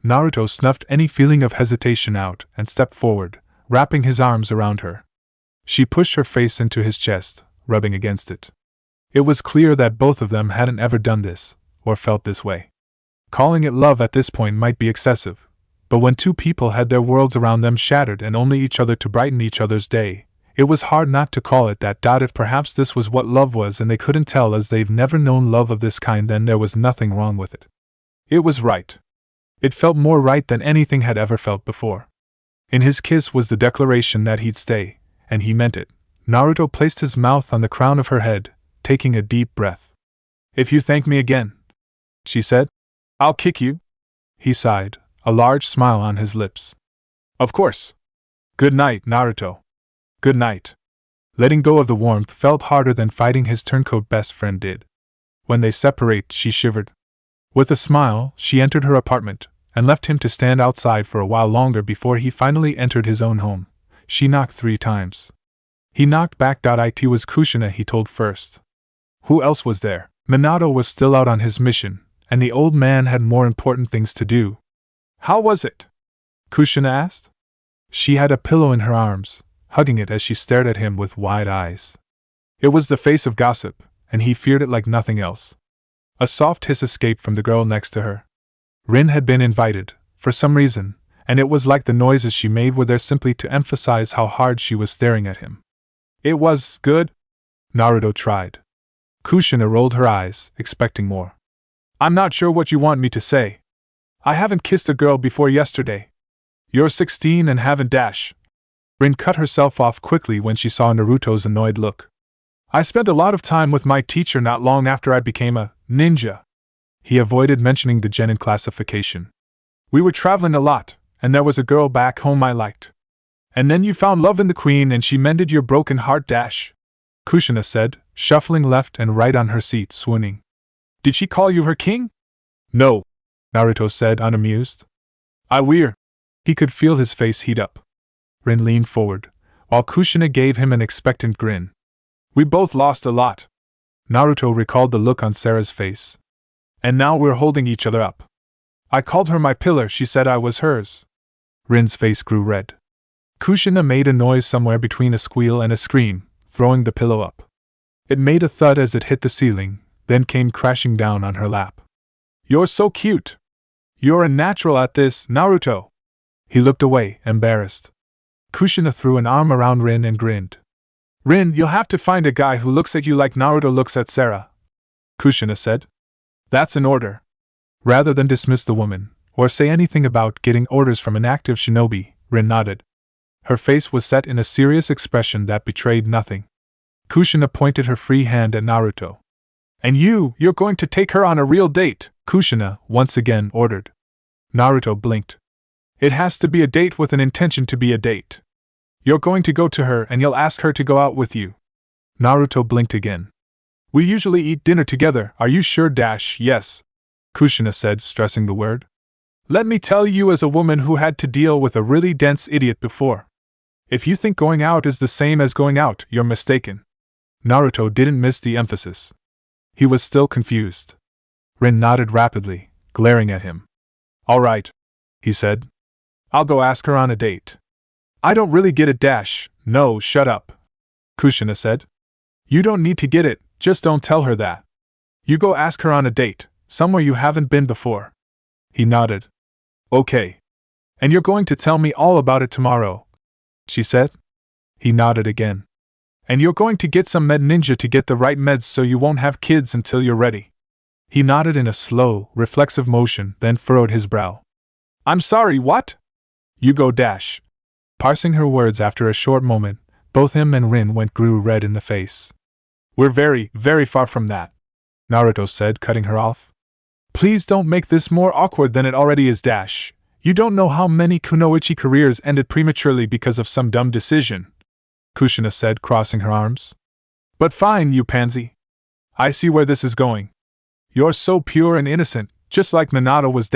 Naruto snuffed any feeling of hesitation out and stepped forward, wrapping his arms around her. She pushed her face into his chest, rubbing against it. It was clear that both of them hadn't ever done this, or felt this way. Calling it love at this point might be excessive, but when two people had their worlds around them shattered and only each other to brighten each other's day, It was hard not to call it that. If perhaps this was what love was and they couldn't tell as they've never known love of this kind, then there was nothing wrong with it. It was right. It felt more right than anything had ever felt before. In his kiss was the declaration that he'd stay, and he meant it. Naruto placed his mouth on the crown of her head, taking a deep breath. "If you thank me again," she said, "I'll kick you." He sighed, a large smile on his lips. "Of course. Good night, Naruto." "Good night." Letting go of the warmth felt harder than fighting his turncoat best friend did. When they separate, she shivered. With a smile, she entered her apartment, and left him to stand outside for a while longer before he finally entered his own home. She knocked 3 times. He knocked back. It was Kushina he told first. Who else was there? Minato was still out on his mission, and the old man had more important things to do. "How was it?" Kushina asked. She had a pillow in her arms, hugging it as she stared at him with wide eyes. It was the face of gossip, and he feared it like nothing else. A soft hiss escaped from the girl next to her. Rin had been invited, for some reason, and it was like the noises she made were there simply to emphasize how hard she was staring at him. "It was good?" Naruto tried. Kushina rolled her eyes, expecting more. "I'm not sure what you want me to say. I haven't kissed a girl before yesterday. You're 16 and haven't dash." Rin cut herself off quickly when she saw Naruto's annoyed look. "I spent a lot of time with my teacher not long after I became a ninja." He avoided mentioning the genin classification. "We were traveling a lot, and there was a girl back home I liked. And then you found love in the queen and she mended your broken heart dash," Kushina said, shuffling left and right on her seat, swooning. "Did she call you her king?" "No," Naruto said, unamused. "I weir." He could feel his face heat up. Rin leaned forward, while Kushina gave him an expectant grin. "We both lost a lot." Naruto recalled the look on Sara's face. "And now we're holding each other up. I called her my pillar, she said I was hers." Rin's face grew red. Kushina made a noise somewhere between a squeal and a scream, throwing the pillow up. It made a thud as it hit the ceiling, then came crashing down on her lap. "You're so cute. You're a natural at this, Naruto." He looked away, embarrassed. Kushina threw an arm around Rin and grinned. "Rin, you'll have to find a guy who looks at you like Naruto looks at Sara," Kushina said. "That's an order." Rather than dismiss the woman, or say anything about getting orders from an active shinobi, Rin nodded. Her face was set in a serious expression that betrayed nothing. Kushina pointed her free hand at Naruto. "And you're going to take her on a real date," Kushina once again ordered. Naruto blinked. "It has to be a date with an intention to be a date. You're going to go to her and you'll ask her to go out with you." Naruto blinked again. "We usually eat dinner together, are you sure? Yes," Kushina said, stressing the word. "Let me tell you as a woman who had to deal with a really dense idiot before. If you think going out is the same as going out, you're mistaken." Naruto didn't miss the emphasis. He was still confused. Rin nodded rapidly, glaring at him. "All right," he said. "I'll go ask her on a date." "I don't really get it. No, shut up," Kushina said. "You don't need to get it, just don't tell her that. You go ask her on a date, somewhere you haven't been before." He nodded. "Okay. And you're going to tell me all about it tomorrow," she said. He nodded again. "And you're going to get some med ninja to get the right meds so you won't have kids until you're ready." He nodded in a slow, reflexive motion, then furrowed his brow. "I'm sorry, what?" "You go dash." Parsing her words after a short moment, both him and Rin grew red in the face. "We're very, very far from that," Naruto said, cutting her off. "Please don't make this more awkward than it already is. You don't know how many kunoichi careers ended prematurely because of some dumb decision," Kushina said, crossing her arms. "But fine, you pansy. I see where this is going. You're so pure and innocent, just like Minato was.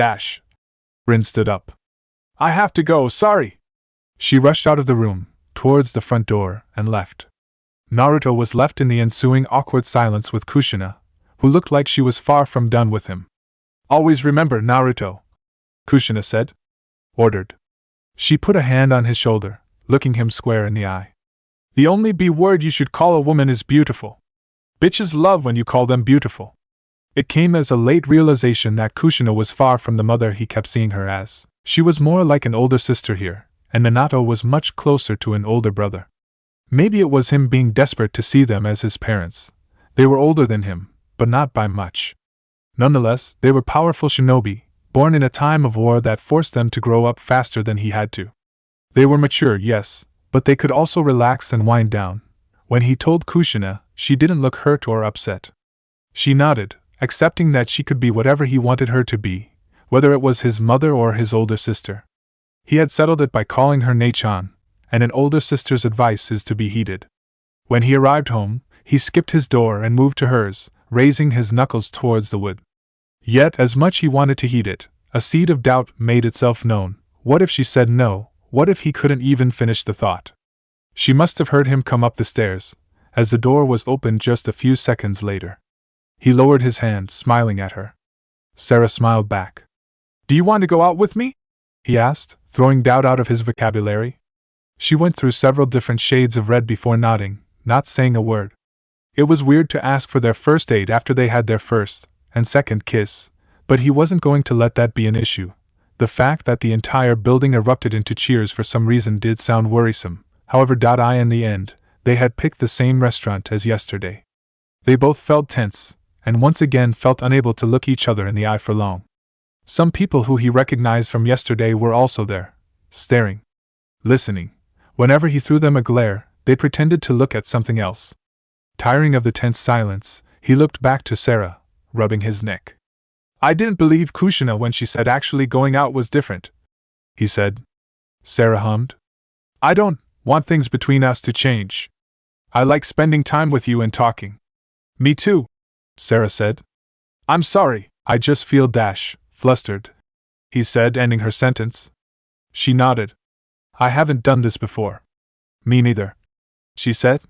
Rin stood up. "I have to go, sorry." She rushed out of the room, towards the front door, and left. Naruto was left in the ensuing awkward silence with Kushina, who looked like she was far from done with him. "Always remember, Naruto," Kushina said. Ordered. She put a hand on his shoulder, looking him square in the eye. "The only B word you should call a woman is beautiful. Bitches love when you call them beautiful." It came as a late realization that Kushina was far from the mother he kept seeing her as. She was more like an older sister here, and Minato was much closer to an older brother. Maybe it was him being desperate to see them as his parents. They were older than him, but not by much. Nonetheless, they were powerful shinobi, born in a time of war that forced them to grow up faster than he had to. They were mature, yes, but they could also relax and wind down. When he told Kushina, she didn't look hurt or upset. She nodded, accepting that she could be whatever he wanted her to be, whether it was his mother or his older sister. He had settled it by calling her Nei-chan, and an older sister's advice is to be heeded. When he arrived home, he skipped his door and moved to hers, raising his knuckles towards the wood. Yet, as much he wanted to heed it, a seed of doubt made itself known. What if she said no? What if he couldn't even finish the thought? She must have heard him come up the stairs, as the door was opened just a few seconds later. He lowered his hand, smiling at her. Sara smiled back. "Do you want to go out with me?" he asked, throwing doubt out of his vocabulary. She went through several different shades of red before nodding, not saying a word. It was weird to ask for their first date after they had their first and second kiss, but he wasn't going to let that be an issue. The fact that the entire building erupted into cheers for some reason did sound worrisome. However, in the end, they had picked the same restaurant as yesterday. They both felt tense, and once again felt unable to look each other in the eye for long. Some people who he recognized from yesterday were also there, staring, listening. Whenever he threw them a glare, they pretended to look at something else. Tiring of the tense silence, he looked back to Sara, rubbing his neck. "I didn't believe Kushina when she said actually going out was different," he said. Sara hummed. "I don't want things between us to change. I like spending time with you and talking." "Me too," Sara said. "I'm sorry, I just feel flustered," he said, ending her sentence. She nodded. "I haven't done this before." "Me neither," she said.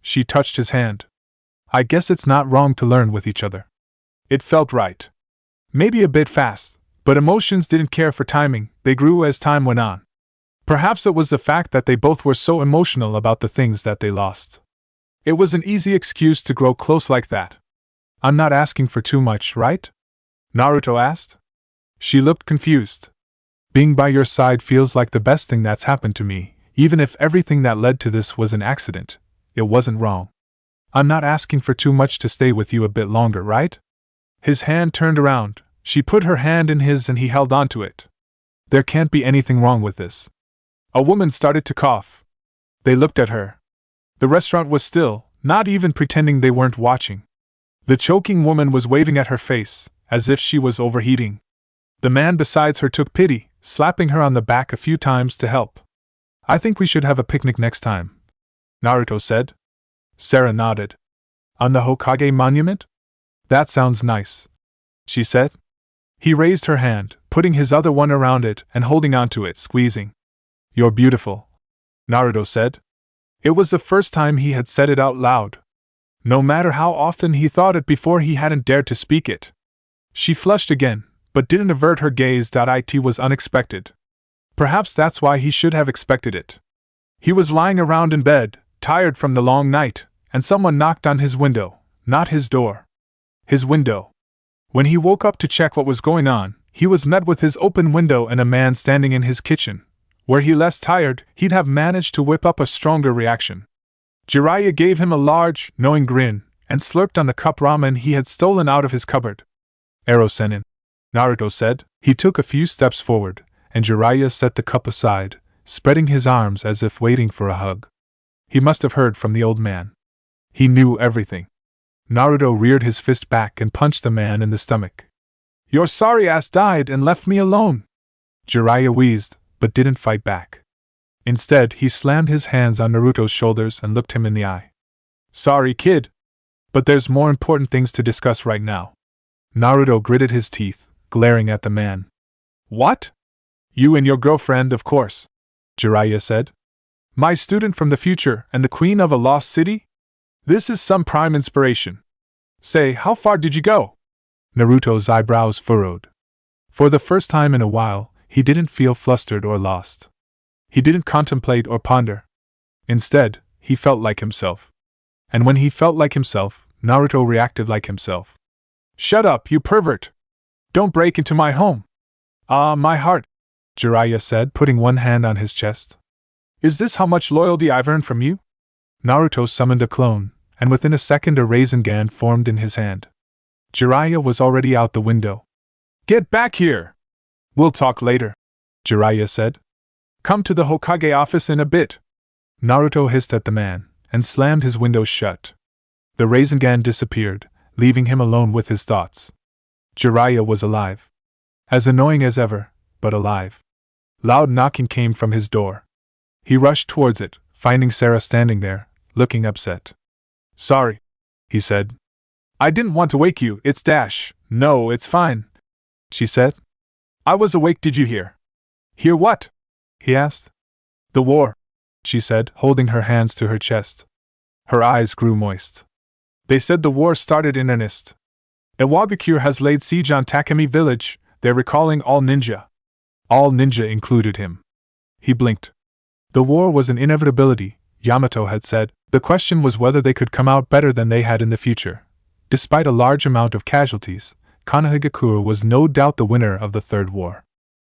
She touched his hand. "I guess it's not wrong to learn with each other." It felt right. Maybe a bit fast, but emotions didn't care for timing, they grew as time went on. Perhaps it was the fact that they both were so emotional about the things that they lost. It was an easy excuse to grow close like that. "I'm not asking for too much, right?" Naruto asked. She looked confused. "Being by your side feels like the best thing that's happened to me, even if everything that led to this was an accident. It wasn't wrong. I'm not asking for too much to stay with you a bit longer, right?" His hand turned around, she put her hand in his and he held onto it. "There can't be anything wrong with this." A woman started to cough. They looked at her. The restaurant was still, not even pretending they weren't watching. The choking woman was waving at her face, as if she was overheating. The man beside her took pity, slapping her on the back a few times to help. "I think we should have a picnic next time," Naruto said. Sara nodded. "On the Hokage monument?" "That sounds nice," she said. He raised her hand, putting his other one around it and holding onto it, squeezing. "You're beautiful," Naruto said. It was the first time he had said it out loud. No matter how often he thought it before, he hadn't dared to speak it. She flushed again, but didn't avert her gaze. It was unexpected. Perhaps that's why he should have expected it. He was lying around in bed, tired from the long night, and someone knocked on his window, not his door. His window. When he woke up to check what was going on, he was met with his open window and a man standing in his kitchen. Were he less tired, he'd have managed to whip up a stronger reaction. Jiraiya gave him a large, knowing grin, and slurped on the cup ramen he had stolen out of his cupboard. "Ero-senin," Naruto said. He took a few steps forward, and Jiraiya set the cup aside, spreading his arms as if waiting for a hug. He must have heard from the old man. He knew everything. Naruto reared his fist back and punched the man in the stomach. "Your sorry ass died and left me alone." Jiraiya wheezed, but didn't fight back. Instead, he slammed his hands on Naruto's shoulders and looked him in the eye. "Sorry, kid. But there's more important things to discuss right now." Naruto gritted his teeth, glaring at the man. "What?" "You and your girlfriend, of course," Jiraiya said. "My student from the future and the queen of a lost city? This is some prime inspiration. Say, how far did you go?" Naruto's eyebrows furrowed. For the first time in a while, he didn't feel flustered or lost. He didn't contemplate or ponder. Instead, he felt like himself. And when he felt like himself, Naruto reacted like himself. "Shut up, you pervert! Don't break into my home!" "Ah, my heart," Jiraiya said, putting one hand on his chest. "Is this how much loyalty I've earned from you? Naruto summoned a clone, and within a second a Rasengan formed in his hand. Jiraiya was already out the window. "Get back here! We'll talk later," Jiraiya said. "Come to the Hokage office in a bit." Naruto hissed at the man, and slammed his window shut. The Rasengan disappeared, leaving him alone with his thoughts. Jiraiya was alive. As annoying as ever, but alive. Loud knocking came from his door. He rushed towards it, finding Sara standing there, looking upset. "Sorry," he said. "I didn't want to wake you, it's Dash." "No, it's fine," she said. "I was awake, did you hear?" "Hear what?" he asked. "The war," she said, holding her hands to her chest. Her eyes grew moist. "They said the war started in earnest. Iwagakure has laid siege on Takemi village, they're recalling all ninja." All ninja included him. He blinked. The war was an inevitability, Yamato had said. The question was whether they could come out better than they had in the future. Despite a large amount of casualties, Konoha was no doubt the winner of the Third War.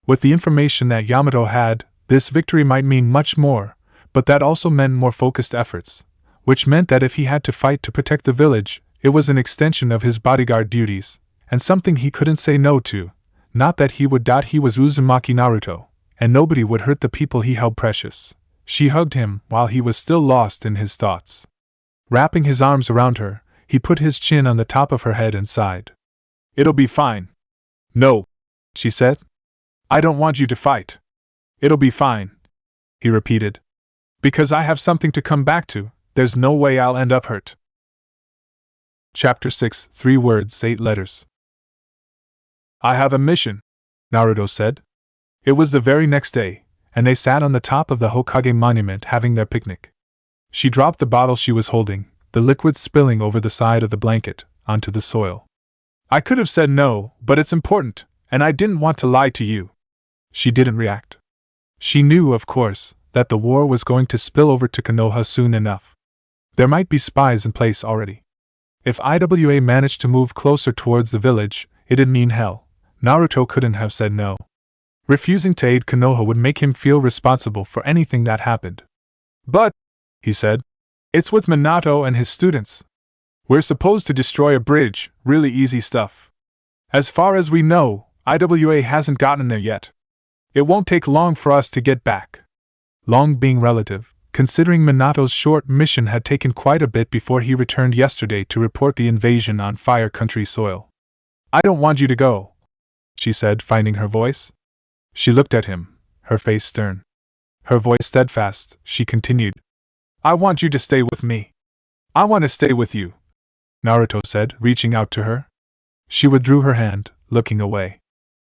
With the information that Yamato had, this victory might mean much more, but that also meant more focused efforts, which meant that if he had to fight to protect the village, it was an extension of his bodyguard duties, and something he couldn't say no to. Not that he would doubt he was Uzumaki Naruto, and nobody would hurt the people he held precious. She hugged him while he was still lost in his thoughts. Wrapping his arms around her, he put his chin on the top of her head and sighed. "It'll be fine." "No," she said. "I don't want you to fight." "It'll be fine," he repeated. "Because I have something to come back to, there's no way I'll end up hurt." Chapter 6, 3 words, 8 letters. "I have a mission," Naruto said. It was the very next day, and they sat on the top of the Hokage monument having their picnic. She dropped the bottle she was holding, the liquid spilling over the side of the blanket, onto the soil. "I could have said no, but it's important, and I didn't want to lie to you." She didn't react. She knew, of course, that the war was going to spill over to Konoha soon enough. There might be spies in place already. If IWA managed to move closer towards the village, it'd mean hell. Naruto couldn't have said no. Refusing to aid Konoha would make him feel responsible for anything that happened. "But," he said, "it's with Minato and his students. We're supposed to destroy a bridge, really easy stuff. As far as we know, IWA hasn't gotten there yet. It won't take long for us to get back." Long being relative, considering Minato's short mission had taken quite a bit before he returned yesterday to report the invasion on Fire Country soil. "I don't want you to go," she said, finding her voice. She looked at him, her face stern. Her voice steadfast, she continued. "I want you to stay with me. I want to stay with you," Naruto said, reaching out to her. She withdrew her hand, looking away.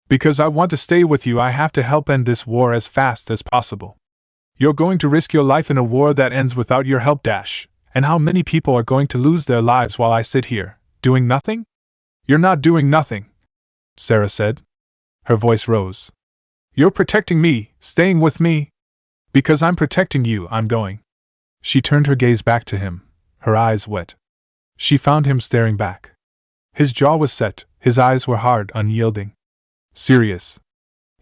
"Because I want to stay with you, I have to help end this war as fast as possible. You're going to risk your life in a war that ends without your help, Dash, and how many people are going to lose their lives while I sit here, doing nothing?" "You're not doing nothing," Sara said. Her voice rose. "You're protecting me, staying with me. Because I'm protecting you, I'm going." She turned her gaze back to him, her eyes wet. She found him staring back. His jaw was set, his eyes were hard, unyielding. Serious.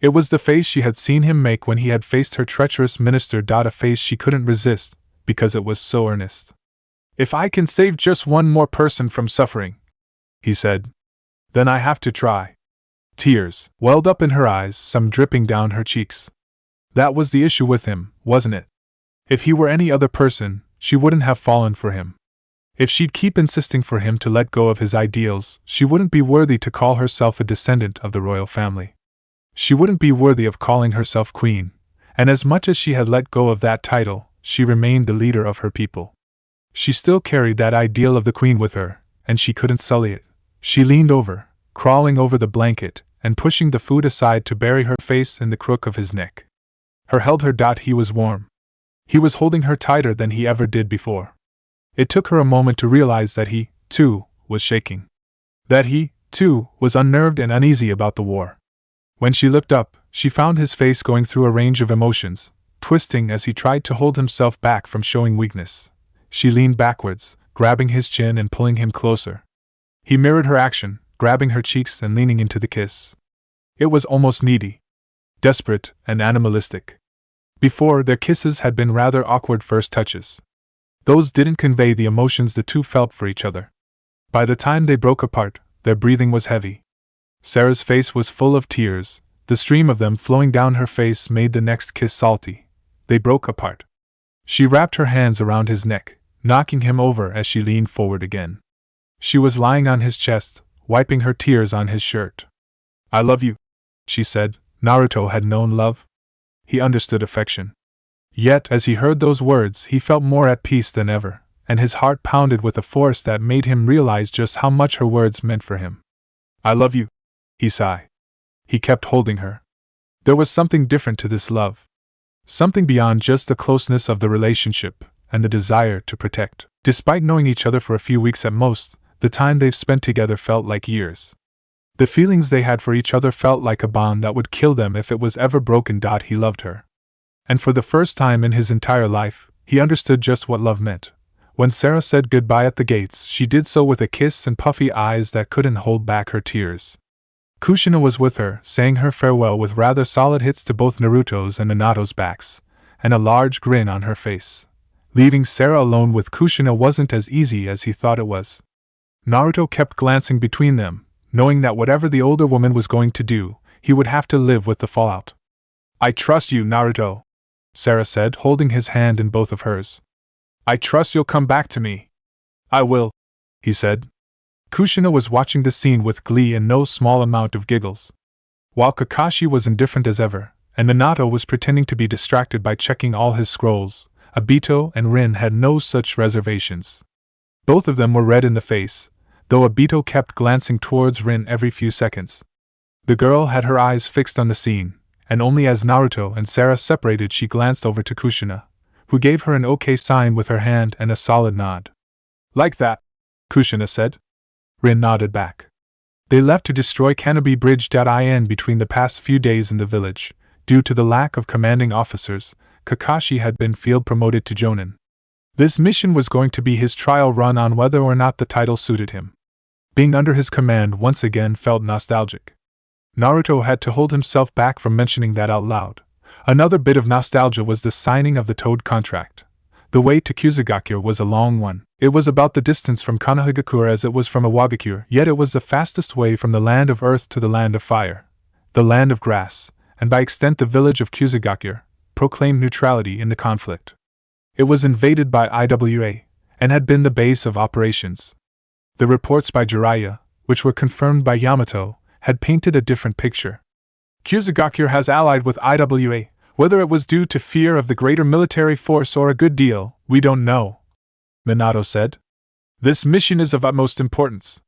It was the face she had seen him make when he had faced her treacherous minister. A face she couldn't resist, because it was so earnest. "If I can save just one more person from suffering," he said, "then I have to try." Tears welled up in her eyes, some dripping down her cheeks. That was the issue with him, wasn't it? If he were any other person, she wouldn't have fallen for him. If she'd keep insisting for him to let go of his ideals, she wouldn't be worthy to call herself a descendant of the royal family. She wouldn't be worthy of calling herself queen, and as much as she had let go of that title, she remained the leader of her people. She still carried that ideal of the queen with her, and she couldn't sully it. She leaned over, crawling over the blanket, and pushing the food aside to bury her face in the crook of his neck. Her held her. He was warm. He was holding her tighter than he ever did before. It took her a moment to realize that he, too, was shaking. That he, too, was unnerved and uneasy about the war. When she looked up, she found his face going through a range of emotions, twisting as he tried to hold himself back from showing weakness. She leaned backwards, grabbing his chin and pulling him closer. He mirrored her action, grabbing her cheeks and leaning into the kiss. It was almost needy, desperate, and animalistic. Before, their kisses had been rather awkward first touches. Those didn't convey the emotions the two felt for each other. By the time they broke apart, their breathing was heavy. Sara's face was full of tears, the stream of them flowing down her face made the next kiss salty. They broke apart. She wrapped her hands around his neck, knocking him over as she leaned forward again. She was lying on his chest, wiping her tears on his shirt. "I love you," she said. Naruto had known love. He understood affection. Yet, as he heard those words, he felt more at peace than ever, and his heart pounded with a force that made him realize just how much her words meant for him. "I love you," he sighed. He kept holding her. There was something different to this love. Something beyond just the closeness of the relationship and the desire to protect. Despite knowing each other for a few weeks at most, the time they've spent together felt like years. The feelings they had for each other felt like a bond that would kill them if it was ever broken. He loved her. And for the first time in his entire life, he understood just what love meant. When Sara said goodbye at the gates, she did so with a kiss and puffy eyes that couldn't hold back her tears. Kushina was with her, saying her farewell with rather solid hits to both Naruto's and Minato's backs, and a large grin on her face. Leaving Sara alone with Kushina wasn't as easy as he thought it was. Naruto kept glancing between them, knowing that whatever the older woman was going to do, he would have to live with the fallout. "I trust you, Naruto," Sara said, holding his hand in both of hers. "I trust you'll come back to me." "I will," he said. Kushina was watching the scene with glee and no small amount of giggles. While Kakashi was indifferent as ever, and Minato was pretending to be distracted by checking all his scrolls, Obito and Rin had no such reservations. Both of them were red in the face, though Obito kept glancing towards Rin every few seconds. The girl had her eyes fixed on the scene, and only as Naruto and Sara separated she glanced over to Kushina, who gave her an okay sign with her hand and a solid nod. "Like that," Kushina said. Rin nodded back. They left to destroy Canopy Bridge.in between the past few days in the village. Due to the lack of commanding officers, Kakashi had been field promoted to Jonin. This mission was going to be his trial run on whether or not the title suited him. Being under his command once again felt nostalgic. Naruto had to hold himself back from mentioning that out loud. Another bit of nostalgia was the signing of the Toad contract. The way to Kusugakure was a long one. It was about the distance from Konohagakure as it was from Iwagakure, yet it was the fastest way from the land of earth to the land of fire, the land of grass, and by extent the village of Kusugakure proclaimed neutrality in the conflict. It was invaded by IWA, and had been the base of operations. The reports by Jiraiya, which were confirmed by Yamato, had painted a different picture. Kusugakure has allied with IWA. Whether it was due to fear of the greater military force or a good deal, we don't know, Minato said. This mission is of utmost importance.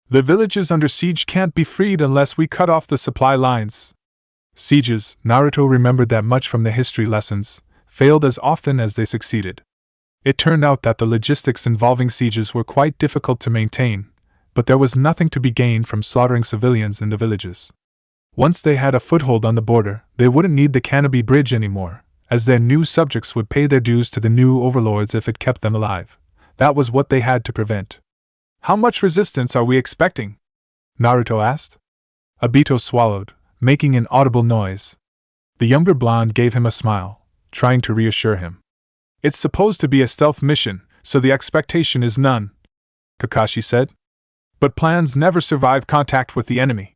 The villages under siege can't be freed unless we cut off the supply lines. Sieges, Naruto remembered that much from the history lessons, failed as often as they succeeded. It turned out that the logistics involving sieges were quite difficult to maintain, but there was nothing to be gained from slaughtering civilians in the villages. Once they had a foothold on the border, they wouldn't need the Canopy Bridge anymore, as their new subjects would pay their dues to the new overlords if it kept them alive. That was what they had to prevent. "How much resistance are we expecting?" Naruto asked. Obito swallowed, making an audible noise. The younger blonde gave him a smile, trying to reassure him. "It's supposed to be a stealth mission, so the expectation is none," Kakashi said. "But plans never survive contact with the enemy.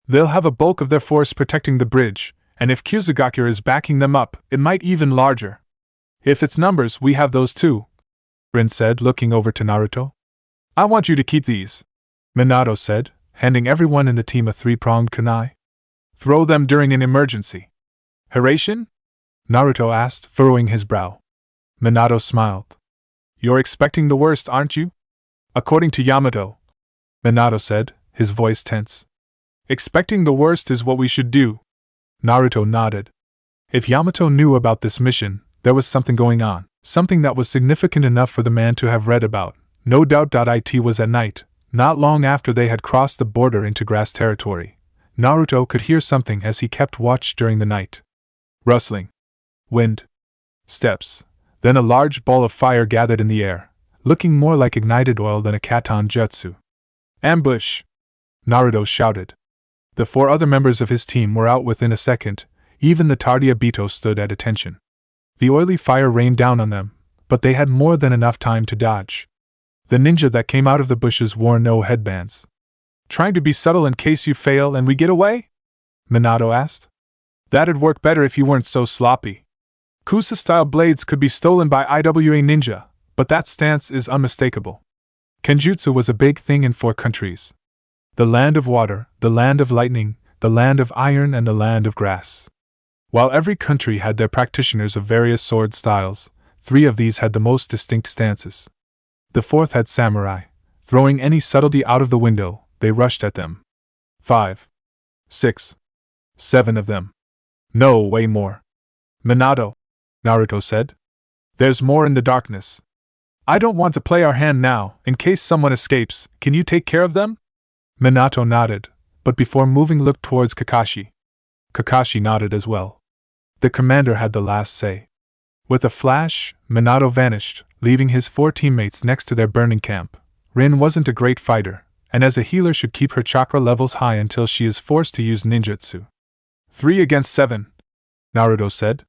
They'll have a bulk of their force protecting the bridge, and if Kusugakure is backing them up, it might even larger. If it's numbers, we have those too," Rin said, looking over to Naruto. "I want you to keep these," Minato said, handing everyone in the team a three-pronged kunai. "Throw them during an emergency." "Hiraishin?" Naruto asked, furrowing his brow. Minato smiled. "You're expecting the worst, aren't you?" "According to Yamato," Minato said, his voice tense. "Expecting the worst is what we should do." Naruto nodded. If Yamato knew about this mission, there was something going on, something that was significant enough for the man to have read about. No doubt. It was at night, not long after they had crossed the border into grass territory. Naruto could hear something as he kept watch during the night. Rustling. Wind. Steps. Then a large ball of fire gathered in the air, looking more like ignited oil than a katon jutsu. "Ambush!" Naruto shouted. The 4 other members of his team were out within a second. Even the tardy Obito stood at attention. The oily fire rained down on them, but they had more than enough time to dodge. The ninja that came out of the bushes wore no headbands. "Trying to be subtle in case you fail and we get away?" Minato asked. "That'd work better if you weren't so sloppy. Kusa-style blades could be stolen by IWA ninja, but that stance is unmistakable." Kenjutsu was a big thing in 4 countries. The land of water, the land of lightning, the land of iron, and the land of grass. While every country had their practitioners of various sword styles, 3 of these had the most distinct stances. The 4th had samurai. Throwing any subtlety out of the window, they rushed at them. 5, 6, 7 of them. No, way more. "Minato," Naruto said. "There's more in the darkness. I don't want to play our hand now, in case someone escapes. Can you take care of them?" Minato nodded, but before moving looked towards Kakashi. Kakashi nodded as well. The commander had the last say. With a flash, Minato vanished, leaving his 4 teammates next to their burning camp. Rin wasn't a great fighter, and as a healer should keep her chakra levels high until she is forced to use ninjutsu. 3 against 7, Naruto said.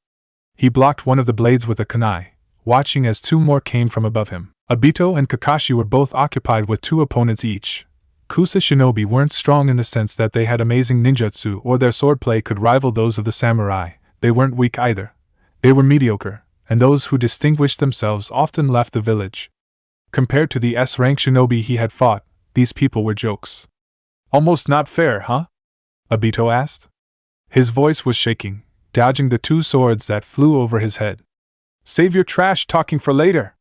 He blocked one of the blades with a kunai, watching as 2 more came from above him. Obito and Kakashi were both occupied with 2 opponents each. Kusa shinobi weren't strong in the sense that they had amazing ninjutsu or their swordplay could rival those of the samurai. They weren't weak either. They were mediocre, and those who distinguished themselves often left the village. Compared to the S-rank shinobi he had fought, these people were jokes. "Almost not fair, huh?" Obito asked. His voice was shaking, dodging the 2 swords that flew over his head. "Save your trash talking for later,"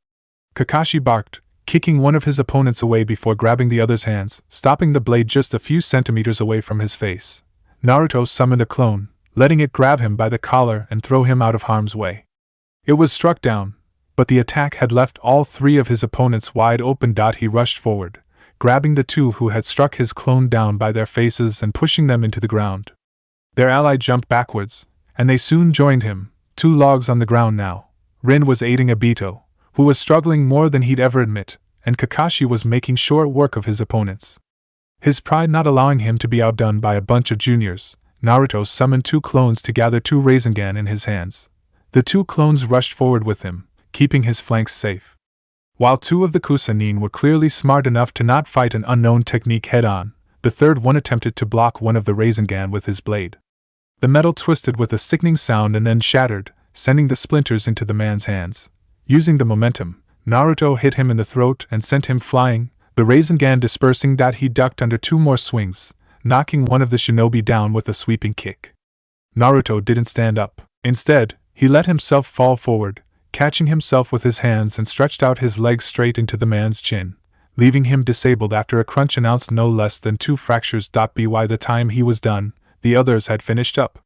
Kakashi barked, kicking one of his opponents away before grabbing the other's hands, stopping the blade just a few centimeters away from his face. Naruto summoned a clone, letting it grab him by the collar and throw him out of harm's way. It was struck down, but the attack had left all 3 of his opponents wide open. He rushed forward, grabbing the 2 who had struck his clone down by their faces and pushing them into the ground. Their ally jumped backwards, and they soon joined him, 2 logs on the ground now. Rin was aiding Obito, who was struggling more than he'd ever admit, and Kakashi was making short work of his opponents. His pride not allowing him to be outdone by a bunch of juniors, Naruto summoned 2 clones to gather 2 Rasengan in his hands. The 2 clones rushed forward with him, keeping his flanks safe. While 2 of the Kusanin were clearly smart enough to not fight an unknown technique head-on, the 3rd one attempted to block one of the Rasengan with his blade. The metal twisted with a sickening sound and then shattered, sending the splinters into the man's hands. Using the momentum, Naruto hit him in the throat and sent him flying, the Rasengan dispersing. He ducked under 2 more swings, knocking one of the shinobi down with a sweeping kick. Naruto didn't stand up. Instead, he let himself fall forward, catching himself with his hands and stretched out his legs straight into the man's chin, leaving him disabled after a crunch announced no less than 2 fractures. By the time he was done, the others had finished up.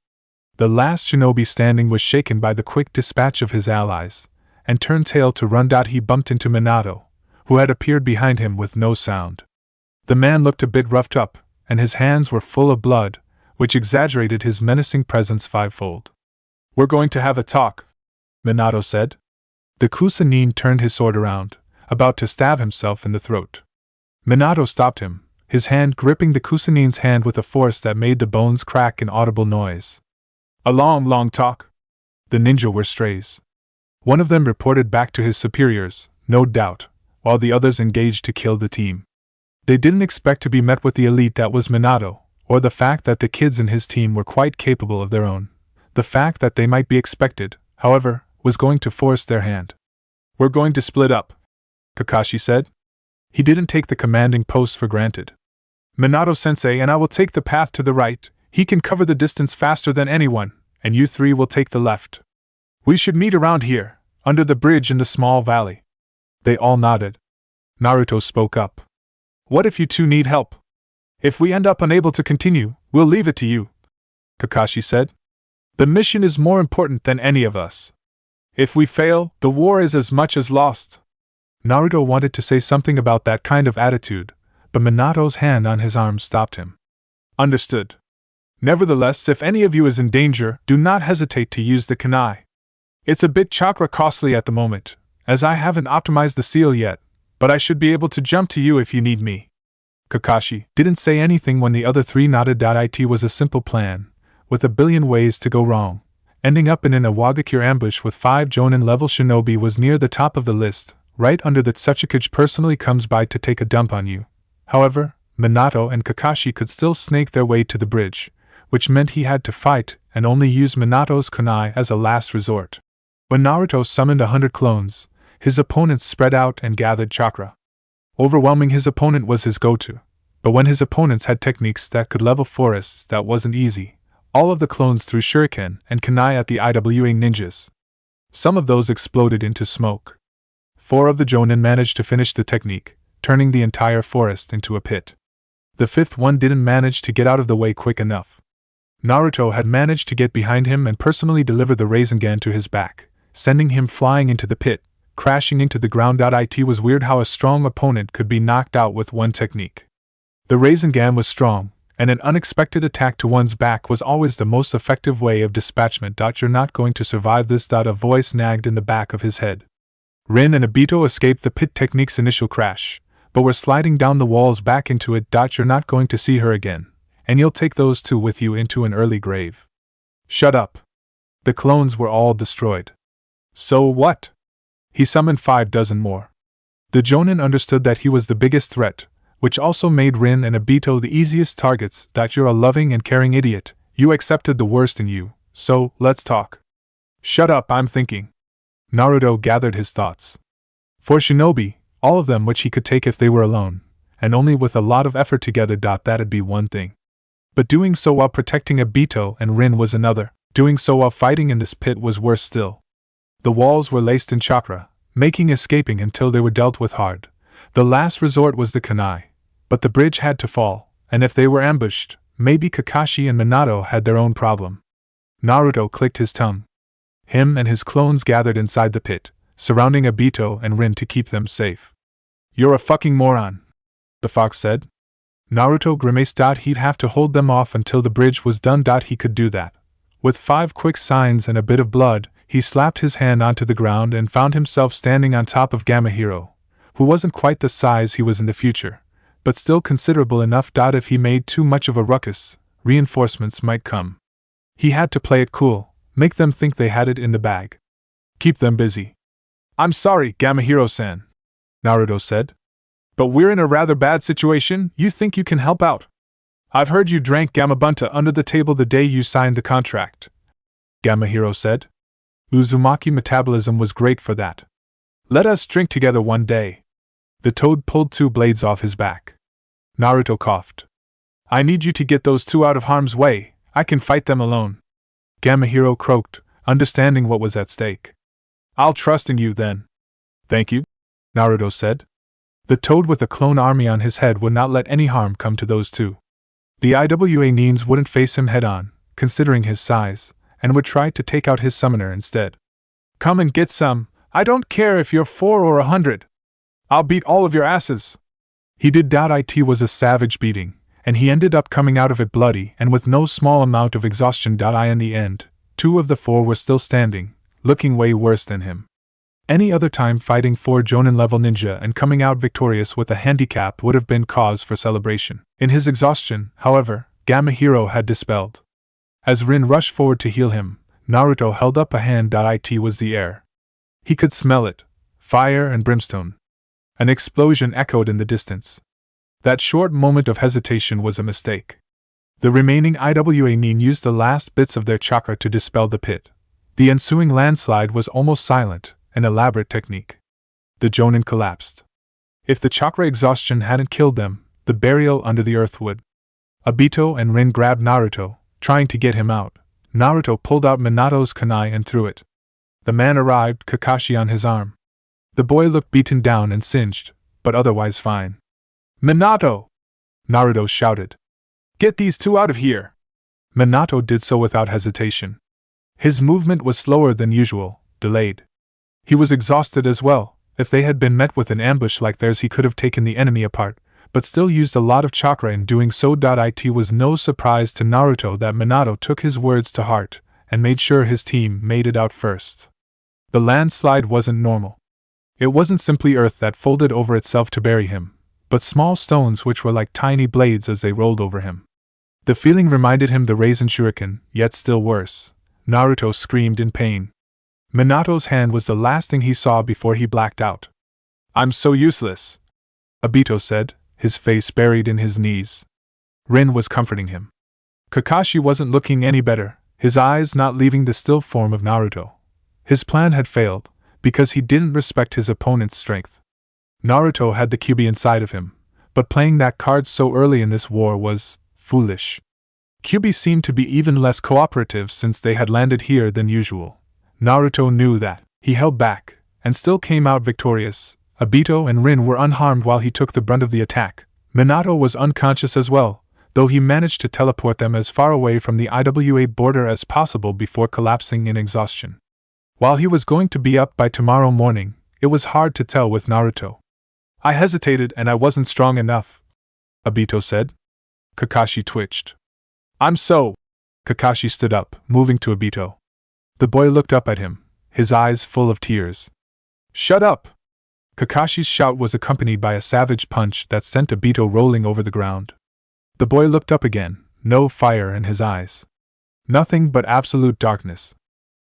The last shinobi standing was shaken by the quick dispatch of his allies, and turned tail to run. He bumped into Minato, who had appeared behind him with no sound. The man looked a bit roughed up, and his hands were full of blood, which exaggerated his menacing presence 5-fold. "We're going to have a talk," Minato said. The Kusanin turned his sword around, about to stab himself in the throat. Minato stopped him, his hand gripping the Kusanin's hand with a force that made the bones crack in audible noise. "A long talk?" The ninja were strays. One of them reported back to his superiors, no doubt, while the others engaged to kill the team. They didn't expect to be met with the elite that was Minato, or the fact that the kids in his team were quite capable of their own. The fact that they might be expected, however, was going to force their hand. "We're going to split up," Kakashi said. He didn't take the commanding post for granted. "Minato-sensei and I will take the path to the right. He can cover the distance faster than anyone, and you 3 will take the left. We should meet around here, under the bridge in the small valley." They all nodded. Naruto spoke up. "What if you 2 need help? If we end up unable to continue, we'll leave it to you," Kakashi said. "The mission is more important than any of us. If we fail, the war is as much as lost." Naruto wanted to say something about that kind of attitude, but Minato's hand on his arm stopped him. "Understood. Nevertheless, if any of you is in danger, do not hesitate to use the kunai. It's a bit chakra costly at the moment, as I haven't optimized the seal yet, but I should be able to jump to you if you need me." Kakashi didn't say anything when the other 3 nodded. It was a simple plan, with a billion ways to go wrong, ending up in an Awagakure ambush with 5 Jonin-level shinobi was near the top of the list, right under that Tsuchikage personally comes by to take a dump on you. However, Minato and Kakashi could still snake their way to the bridge, which meant he had to fight and only use Minato's kunai as a last resort. When Naruto summoned 100 clones, his opponents spread out and gathered chakra. Overwhelming his opponent was his go-to, but when his opponents had techniques that could level forests, that wasn't easy. All of the clones threw shuriken and kunai at the IWA ninjas. Some of those exploded into smoke. 4 of the Jonin managed to finish the technique, turning the entire forest into a pit. The 5th one didn't manage to get out of the way quick enough. Naruto had managed to get behind him and personally deliver the Rasengan to his back, sending him flying into the pit, crashing into the ground. It was weird how a strong opponent could be knocked out with one technique. The Rasengan was strong, and an unexpected attack to one's back was always the most effective way of dispatchment. You're not going to survive this. A voice nagged in the back of his head. Rin and Obito escaped the pit technique's initial crash, but were sliding down the walls back into it. You're not going to see her again, and you'll take those 2 with you into an early grave. Shut up. The clones were all destroyed. So what? He summoned 5 dozen more. The Jonin understood that he was the biggest threat, which also made Rin and Obito the easiest targets. You're a loving and caring idiot, you accepted the worst in you, so let's talk. Shut up, I'm thinking. Naruto gathered his thoughts. For shinobi, all of them which he could take if they were alone, and only with a lot of effort together. That'd be one thing. But doing so while protecting Obito and Rin was another. Doing so while fighting in this pit was worse still. The walls were laced in chakra, making escaping until they were dealt with hard. The last resort was the kunai, but the bridge had to fall, and if they were ambushed, maybe Kakashi and Minato had their own problem. Naruto clicked his tongue. Him and his clones gathered inside the pit, surrounding Obito and Rin to keep them safe. You're a fucking moron, the fox said. Naruto grimaced. He'd have to hold them off until the bridge was done. He could do that. With 5 quick signs and a bit of blood, he slapped his hand onto the ground and found himself standing on top of Gamahiro, who wasn't quite the size he was in the future, but still considerable enough. If he made too much of a ruckus, reinforcements might come. He had to play it cool, make them think they had it in the bag. Keep them busy. I'm sorry, Gamahiro-san, Naruto said. But we're in a rather bad situation. You think you can help out? I've heard you drank Gamabunta under the table the day you signed the contract, Gamahiro said. Uzumaki metabolism was great for that. Let us drink together one day. The toad pulled 2 blades off his back. Naruto coughed. I need you to get those 2 out of harm's way. I can fight them alone. Gamahiro croaked, understanding what was at stake. I'll trust in you then. Thank you, Naruto said. The toad with a clone army on his head would not let any harm come to those 2. The IWA Neens wouldn't face him head-on, considering his size, and would try to take out his summoner instead. Come and get some. I don't care if you're 4 or 100. I'll beat all of your asses. He did. It was a savage beating, and he ended up coming out of it bloody and with no small amount of exhaustion. In the end, 2 of the 4 were still standing, looking way worse than him. Any other time fighting 4 Jonin-level ninja and coming out victorious with a handicap would have been cause for celebration. In his exhaustion, however, Gamahiro had dispelled. As Rin rushed forward to heal him, Naruto held up a hand. It was the air. He could smell it, fire and brimstone. An explosion echoed in the distance. That short moment of hesitation was a mistake. The remaining IWA Nin used the last bits of their chakra to dispel the pit. The ensuing landslide was almost silent, an elaborate technique. The Jonin collapsed. If the chakra exhaustion hadn't killed them, the burial under the earth would. Obito and Rin grabbed Naruto, trying to get him out. Naruto pulled out Minato's kunai and threw it. The man arrived, Kakashi on his arm. The boy looked beaten down and singed, but otherwise fine. Minato! Naruto shouted. Get these 2 out of here! Minato did so without hesitation. His movement was slower than usual, delayed. He was exhausted as well. If they had been met with an ambush like theirs, he could have taken the enemy apart, but still used a lot of chakra in doing so. It was no surprise to Naruto that Minato took his words to heart and made sure his team made it out first. The landslide wasn't normal. It wasn't simply earth that folded over itself to bury him, but small stones which were like tiny blades as they rolled over him. The feeling reminded him the Rasen Shuriken, yet still worse. Naruto screamed in pain. Minato's hand was the last thing he saw before he blacked out. I'm so useless, Obito said, his face buried in his knees. Rin was comforting him. Kakashi wasn't looking any better, his eyes not leaving the still form of Naruto. His plan had failed, because he didn't respect his opponent's strength. Naruto had the Kyuubi inside of him, but playing that card so early in this war was foolish. Kyuubi seemed to be even less cooperative since they had landed here than usual. Naruto knew that. He held back, and still came out victorious. Obito and Rin were unharmed while he took the brunt of the attack. Minato was unconscious as well, though he managed to teleport them as far away from the IWA border as possible before collapsing in exhaustion. While he was going to be up by tomorrow morning, it was hard to tell with Naruto. I hesitated and I wasn't strong enough, Obito said. Kakashi twitched. I'm so. Kakashi stood up, moving to Obito. The boy looked up at him, his eyes full of tears. Shut up! Kakashi's shout was accompanied by a savage punch that sent Obito rolling over the ground. The boy looked up again, no fire in his eyes. Nothing but absolute darkness.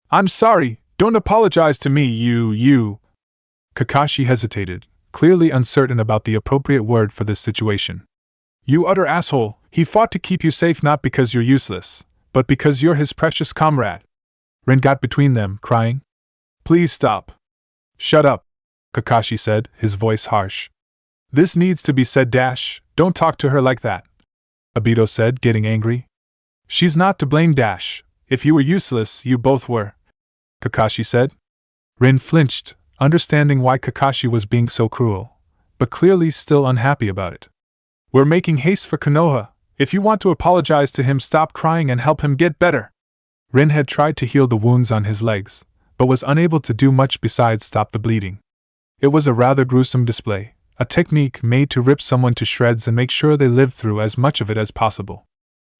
I'm sorry, don't apologize to me, you. Kakashi hesitated, clearly uncertain about the appropriate word for this situation. You utter asshole, he fought to keep you safe not because you're useless, but because you're his precious comrade. Rin got between them, crying. Please stop. Shut up, Kakashi said, his voice harsh. This needs to be said, don't talk to her like that, Obito said, getting angry. She's not to blame, if you were useless, you both were, Kakashi said. Rin flinched, understanding why Kakashi was being so cruel, but clearly still unhappy about it. We're making haste for Konoha. If you want to apologize to him, stop crying and help him get better. Rin had tried to heal the wounds on his legs, but was unable to do much besides stop the bleeding. It was a rather gruesome display, a technique made to rip someone to shreds and make sure they lived through as much of it as possible.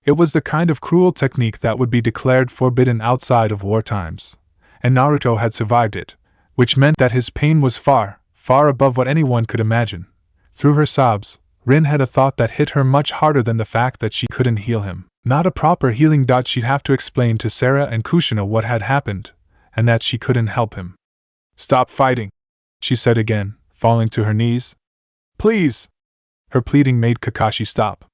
It was the kind of cruel technique that would be declared forbidden outside of war times, and Naruto had survived it, which meant that his pain was far, far above what anyone could imagine. Through her sobs, Rin had a thought that hit her much harder than the fact that she couldn't heal him. Not a proper healing. She'd have to explain to Sara and Kushina what had happened, and that she couldn't help him. Stop fighting, she said again, falling to her knees. Please! Her pleading made Kakashi stop.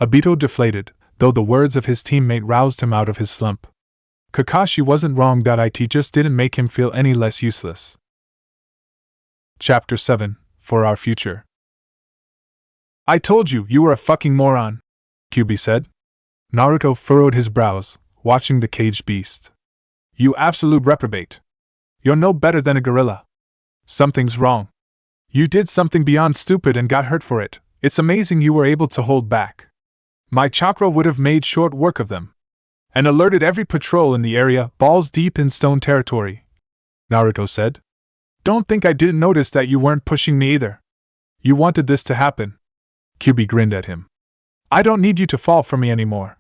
Obito deflated, though the words of his teammate roused him out of his slump. Kakashi wasn't wrong. It just didn't make him feel any less useless. Chapter 7, For Our Future. I told you, you were a fucking moron, Kyuubi said. Naruto furrowed his brows, watching the caged beast. You absolute reprobate. You're no better than a gorilla. Something's wrong. You did something beyond stupid and got hurt for it. It's amazing you were able to hold back. My chakra would have made short work of them. And alerted every patrol in the area, balls deep in stone territory, Naruto said. Don't think I didn't notice that you weren't pushing me either. You wanted this to happen. Kyuubi grinned at him. I don't need you to fall for me anymore.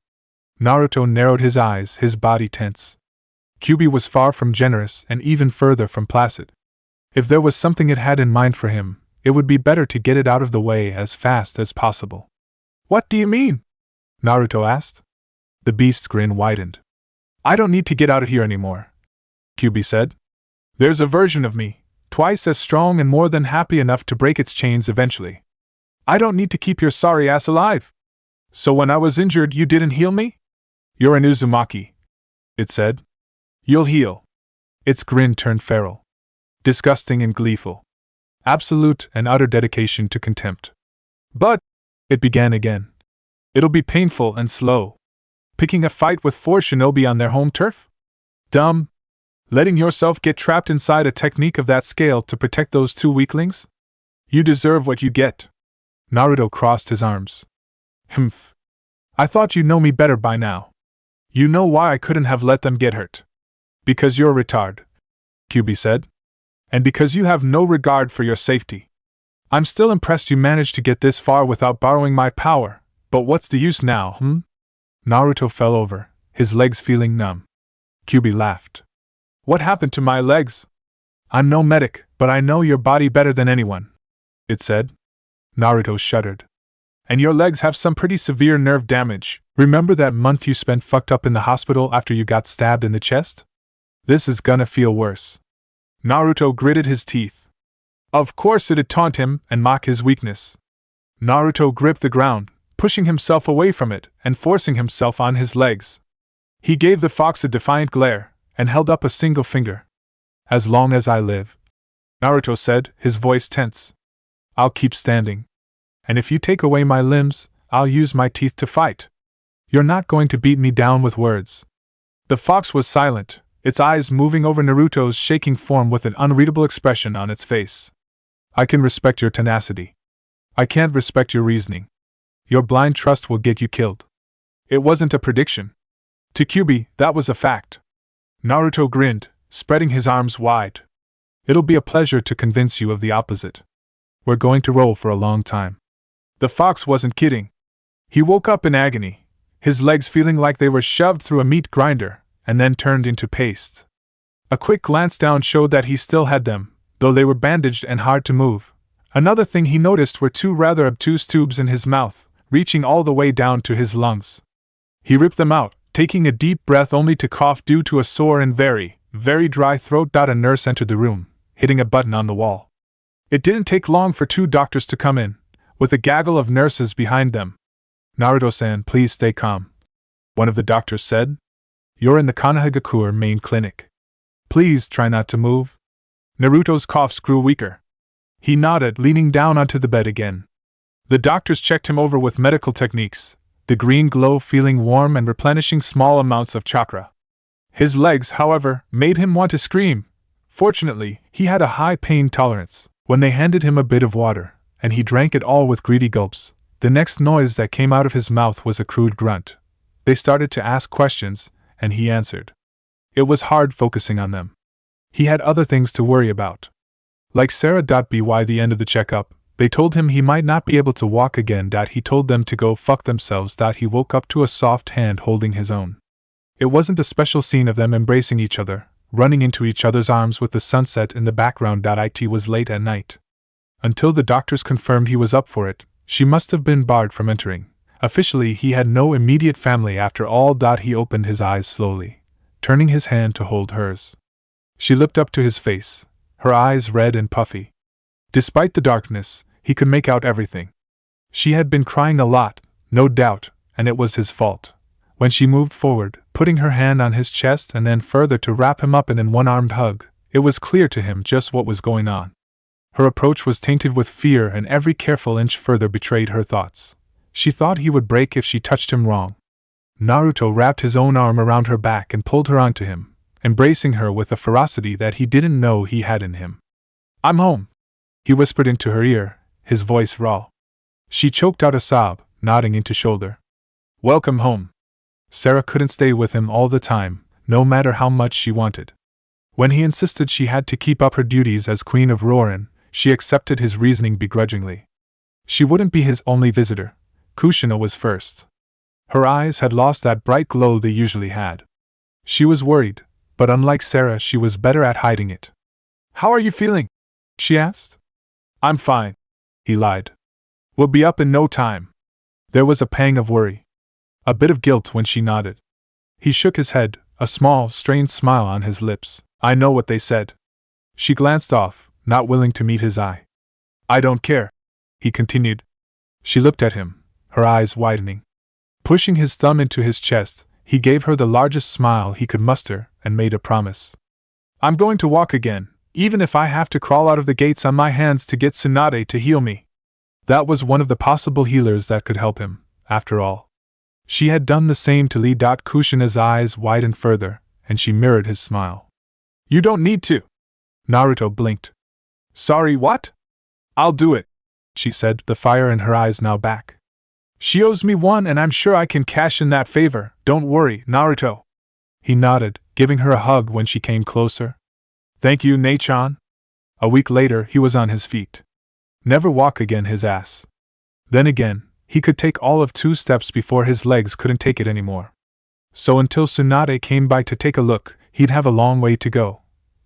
Naruto narrowed his eyes, his body tense. Kyuubi was far from generous and even further from placid. If there was something it had in mind for him, it would be better to get it out of the way as fast as possible. What do you mean? Naruto asked. The beast's grin widened. I don't need to get out of here anymore, Kyuubi said. There's a version of me, twice as strong and more than happy enough to break its chains eventually. I don't need to keep your sorry ass alive. So when I was injured, you didn't heal me? You're an Uzumaki, it said. You'll heal. Its grin turned feral. Disgusting and gleeful. Absolute and utter dedication to contempt. But, it began again. It'll be painful and slow. Picking a fight with 4 shinobi on their home turf? Dumb. Letting yourself get trapped inside a technique of that scale to protect those 2 weaklings? You deserve what you get. Naruto crossed his arms. Humph. I thought you'd know me better by now. You know why I couldn't have let them get hurt. Because you're a retard, Kyuubi said. And because you have no regard for your safety. I'm still impressed you managed to get this far without borrowing my power, but what's the use now, Naruto fell over, his legs feeling numb. Kyuubi laughed. What happened to my legs? I'm no medic, but I know your body better than anyone, it said. Naruto shuddered. And your legs have some pretty severe nerve damage. Remember that month you spent fucked up in the hospital after you got stabbed in the chest? This is gonna feel worse. Naruto gritted his teeth. Of course it'd taunt him and mock his weakness. Naruto gripped the ground, pushing himself away from it and forcing himself on his legs. He gave the fox a defiant glare and held up a single finger. As long as I live, Naruto said, his voice tense, I'll keep standing. And if you take away my limbs, I'll use my teeth to fight. You're not going to beat me down with words. The fox was silent, its eyes moving over Naruto's shaking form with an unreadable expression on its face. I can respect your tenacity. I can't respect your reasoning. Your blind trust will get you killed. It wasn't a prediction. To Kyuubi, that was a fact. Naruto grinned, spreading his arms wide. It'll be a pleasure to convince you of the opposite. We're going to roll for a long time. The fox wasn't kidding. He woke up in agony, his legs feeling like they were shoved through a meat grinder, and then turned into paste. A quick glance down showed that he still had them, though they were bandaged and hard to move. Another thing he noticed were two rather obtuse tubes in his mouth, reaching all the way down to his lungs. He ripped them out, taking a deep breath only to cough due to a sore and very, very dry throat. A nurse entered the room, hitting a button on the wall. It didn't take long for two doctors to come in, with a gaggle of nurses behind them. Naruto-san, please stay calm, one of the doctors said. You're in the Konoha main clinic. Please try not to move. Naruto's coughs grew weaker. He nodded, leaning down onto the bed again. The doctors checked him over with medical techniques, the green glow feeling warm and replenishing small amounts of chakra. His legs, however, made him want to scream. Fortunately, he had a high pain tolerance. When they handed him a bit of water, and he drank it all with greedy gulps, the next noise that came out of his mouth was a crude grunt. They started to ask questions, and he answered. It was hard focusing on them. He had other things to worry about. Like Sara. By the end of the checkup, they told him he might not be able to walk again. He told them to go fuck themselves. He woke up to a soft hand holding his own. It wasn't a special scene of them embracing each other, running into each other's arms with the sunset in the background. It was late at night. Until the doctors confirmed he was up for it, she must have been barred from entering. Officially, he had no immediate family after all. He opened his eyes slowly, turning his hand to hold hers. She looked up to his face, her eyes red and puffy. Despite the darkness, he could make out everything. She had been crying a lot, no doubt, and it was his fault. When she moved forward, putting her hand on his chest and then further to wrap him up in an one-armed hug, it was clear to him just what was going on. Her approach was tainted with fear, and every careful inch further betrayed her thoughts. She thought he would break if she touched him wrong. Naruto wrapped his own arm around her back and pulled her onto him, embracing her with a ferocity that he didn't know he had in him. I'm home, he whispered into her ear, his voice raw. She choked out a sob, nodding into shoulder. Welcome home. Sara couldn't stay with him all the time, no matter how much she wanted. When he insisted she had to keep up her duties as Queen of Roran, she accepted his reasoning begrudgingly. She wouldn't be his only visitor. Kushina was first. Her eyes had lost that bright glow they usually had. She was worried, but unlike Sara, she was better at hiding it. How are you feeling? She asked. I'm fine, he lied. We'll be up in no time. There was a pang of worry. A bit of guilt when she nodded. He shook his head, a small, strained smile on his lips. I know what they said. She glanced off, not willing to meet his eye. I don't care, he continued. She looked at him, her eyes widening. Pushing his thumb into his chest, he gave her the largest smile he could muster and made a promise. I'm going to walk again, even if I have to crawl out of the gates on my hands to get Tsunade to heal me. That was one of the possible healers that could help him, after all. She had done the same to Lee. Kushina's eyes widened further, and she mirrored his smile. You don't need to. Naruto blinked. Sorry, what? I'll do it, she said, the fire in her eyes now back. She owes me one, and I'm sure I can cash in that favor. Don't worry, Naruto. He nodded, giving her a hug when she came closer. Thank you, Nei-chan. A week later, he was on his feet. Never walk again, his ass. Then again, he could take all of 2 steps before his legs couldn't take it anymore. So until Tsunade came by to take a look, he'd have a long way to go.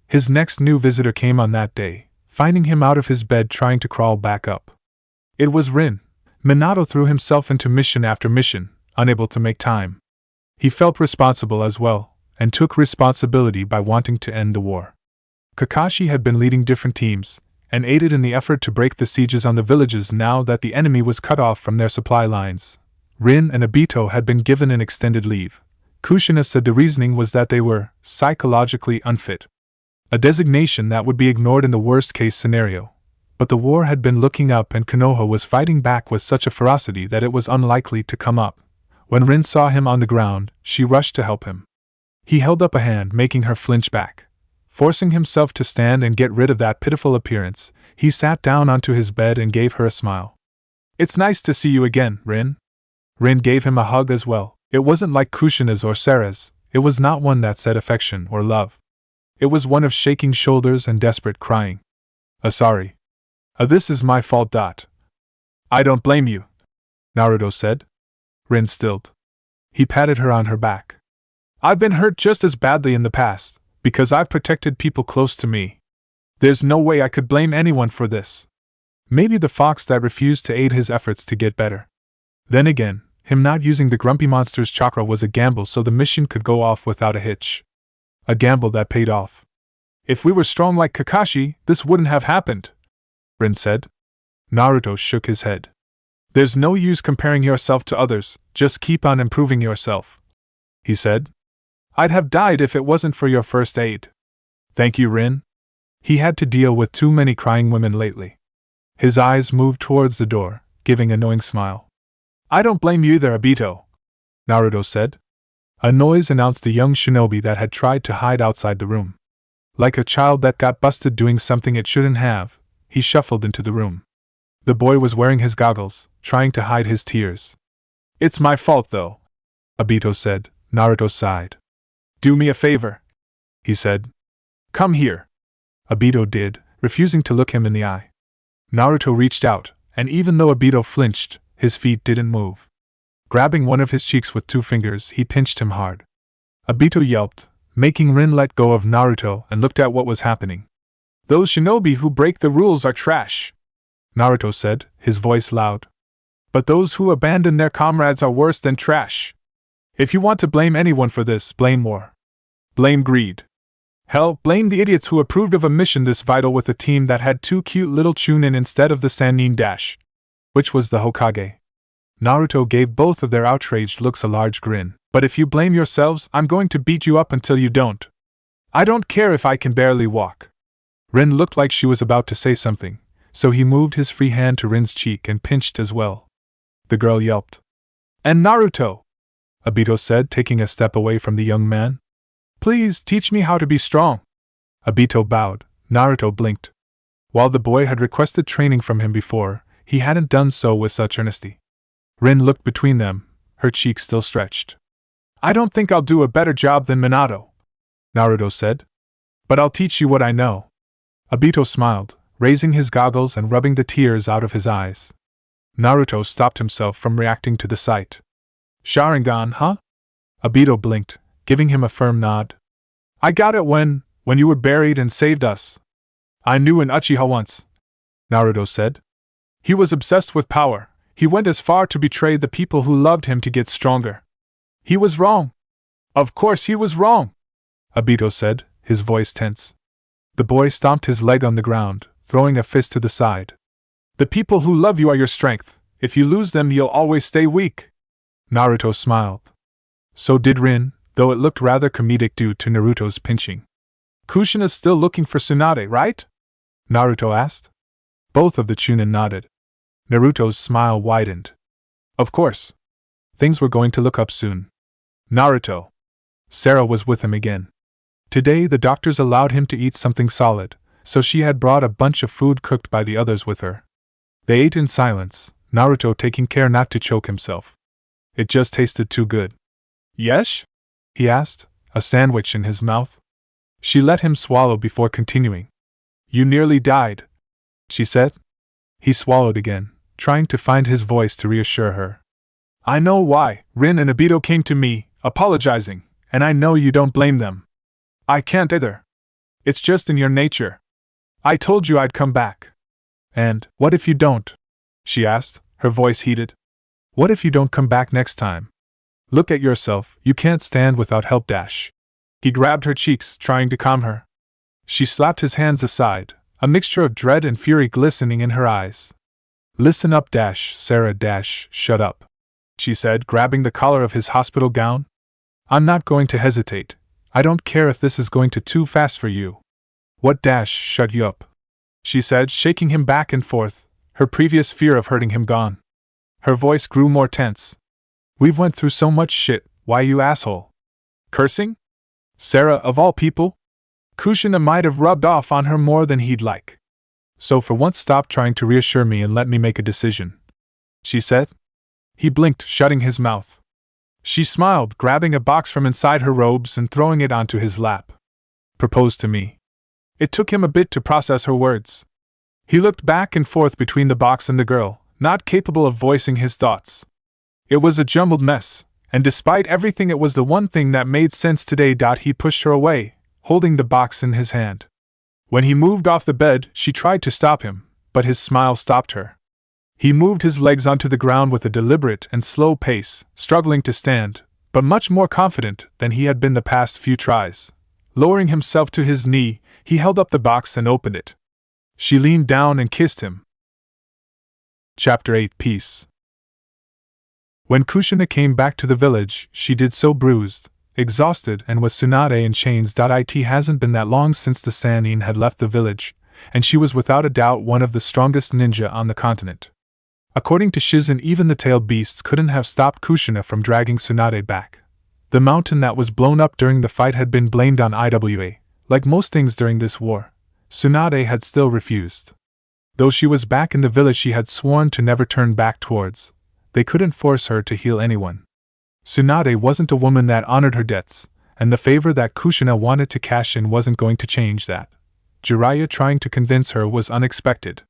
His next new visitor came on that day, finding him out of his bed trying to crawl back up. It was Rin, Minato threw himself into mission after mission, unable to make time. He felt responsible as well, and took responsibility by wanting to end the war. Kakashi had been leading different teams, and aided in the effort to break the sieges on the villages now that the enemy was cut off from their supply lines. Rin and Obito had been given an extended leave. Kushina said the reasoning was that they were psychologically unfit. A designation that would be ignored in the worst-case scenario. But the war had been looking up and Konoha was fighting back with such a ferocity that it was unlikely to come up. When Rin saw him on the ground, she rushed to help him. He held up a hand, making her flinch back. Forcing himself to stand and get rid of that pitiful appearance, he sat down onto his bed and gave her a smile. "It's nice to see you again, Rin." Rin gave him a hug as well. It wasn't like Kushina's or Sara's, it was not one that said affection or love. It was one of shaking shoulders and desperate crying. Sorry. This is my fault. I don't blame you," Naruto said. Rin stilled. He patted her on her back. "I've been hurt just as badly in the past, because I've protected people close to me. There's no way I could blame anyone for this. Maybe the fox that refused to aid his efforts to get better. Then again, him not using the grumpy monster's chakra was a gamble so the mission could go off without a hitch. A gamble that paid off. If we were strong like Kakashi, this wouldn't have happened," Rin said. Naruto shook his head. "There's no use comparing yourself to others, just keep on improving yourself," he said. "I'd have died if it wasn't for your first aid." "Thank you, Rin." He had to deal with too many crying women lately. His eyes moved towards the door, giving a knowing smile. "I don't blame you either, Obito," Naruto said. A noise announced the young shinobi that had tried to hide outside the room. Like a child that got busted doing something it shouldn't have, he shuffled into the room. The boy was wearing his goggles, trying to hide his tears. "It's my fault though," Obito said. Naruto sighed. "Do me a favor," he said. "Come here." Obito did, refusing to look him in the eye. Naruto reached out, and even though Obito flinched, his feet didn't move. Grabbing one of his cheeks with 2 fingers, he pinched him hard. Obito yelped, making Rin let go of Naruto and looked at what was happening. "Those shinobi who break the rules are trash," Naruto said, his voice loud. "But those who abandon their comrades are worse than trash. If you want to blame anyone for this, blame war. Blame greed. Hell, blame the idiots who approved of a mission this vital with a team that had 2 cute little Chunin instead of the Sannin Dash." Which was the Hokage. Naruto gave both of their outraged looks a large grin. "But if you blame yourselves, I'm going to beat you up until you don't. I don't care if I can barely walk." Rin looked like she was about to say something, so he moved his free hand to Rin's cheek and pinched as well. The girl yelped. "And Naruto," Obito said, taking a step away from the young man. "Please teach me how to be strong." Obito bowed. Naruto blinked. While the boy had requested training from him before, he hadn't done so with such earnesty. Rin looked between them, her cheeks still stretched. "I don't think I'll do a better job than Minato," Naruto said. "But I'll teach you what I know." Obito smiled, raising his goggles and rubbing the tears out of his eyes. Naruto stopped himself from reacting to the sight. "Sharingan, huh?" Obito blinked, giving him a firm nod. "I got it when you were buried and saved us. I knew an Uchiha once," Naruto said. "He was obsessed with power. He went as far to betray the people who loved him to get stronger. He was wrong. Of course he was wrong," Obito said, his voice tense. The boy stomped his leg on the ground, throwing a fist to the side. "The people who love you are your strength. If you lose them, you'll always stay weak." Naruto smiled. So did Rin, though it looked rather comedic due to Naruto's pinching. "Kushina's still looking for Tsunade, right?" Naruto asked. Both of the Chunin nodded. Naruto's smile widened. "Of course. Things were going to look up soon." "Naruto." Sara was with him again. Today the doctors allowed him to eat something solid, so she had brought a bunch of food cooked by the others with her. They ate in silence, Naruto taking care not to choke himself. It just tasted too good. "Yes?" he asked, a sandwich in his mouth. She let him swallow before continuing. "You nearly died," she said. He swallowed again, trying to find his voice to reassure her. "I know why. Rin and Obito came to me, apologizing, and I know you don't blame them. I can't either. It's just in your nature. I told you I'd come back." "And what if you don't?" she asked, her voice heated. What if you don't come back next time? Look at yourself, you can't stand without help dash. He grabbed her cheeks, trying to calm her. She slapped his hands aside, a mixture of dread and fury glistening in her eyes. Listen up dash, Sara dash, shut up, she said, grabbing the collar of his hospital gown. I'm not going to hesitate. I don't care if this is going too fast for you. What dash, shut you up, she said, shaking him back and forth, her previous fear of hurting him gone. Her voice grew more tense. We've went through so much shit, why you asshole? Cursing? Sara, of all people? Kushina might have rubbed off on her more than he'd like. So for once stop trying to reassure me and let me make a decision, she said. He blinked, shutting his mouth. She smiled, grabbing a box from inside her robes and throwing it onto his lap. Propose to me. It took him a bit to process her words. He looked back and forth between the box and the girl, not capable of voicing his thoughts. It was a jumbled mess, and despite everything it was the one thing that made sense today. He pushed her away, holding the box in his hand. When he moved off the bed, she tried to stop him, but his smile stopped her. He moved his legs onto the ground with a deliberate and slow pace, struggling to stand, but much more confident than he had been the past few tries. Lowering himself to his knee, he held up the box and opened it. She leaned down and kissed him. Chapter 8 Peace. When Kushina came back to the village, she did so bruised, exhausted, and with Tsunade in chains. It hasn't been that long since the Sannin had left the village, and she was without a doubt one of the strongest ninja on the continent. According to Shizen, even the tailed beasts couldn't have stopped Kushina from dragging Tsunade back. The mountain that was blown up during the fight had been blamed on IWA. Like most things during this war, Tsunade had still refused. Though she was back in the village she had sworn to never turn back towards, they couldn't force her to heal anyone. Tsunade wasn't a woman that honored her debts, and the favor that Kushina wanted to cash in wasn't going to change that. Jiraiya trying to convince her was unexpected.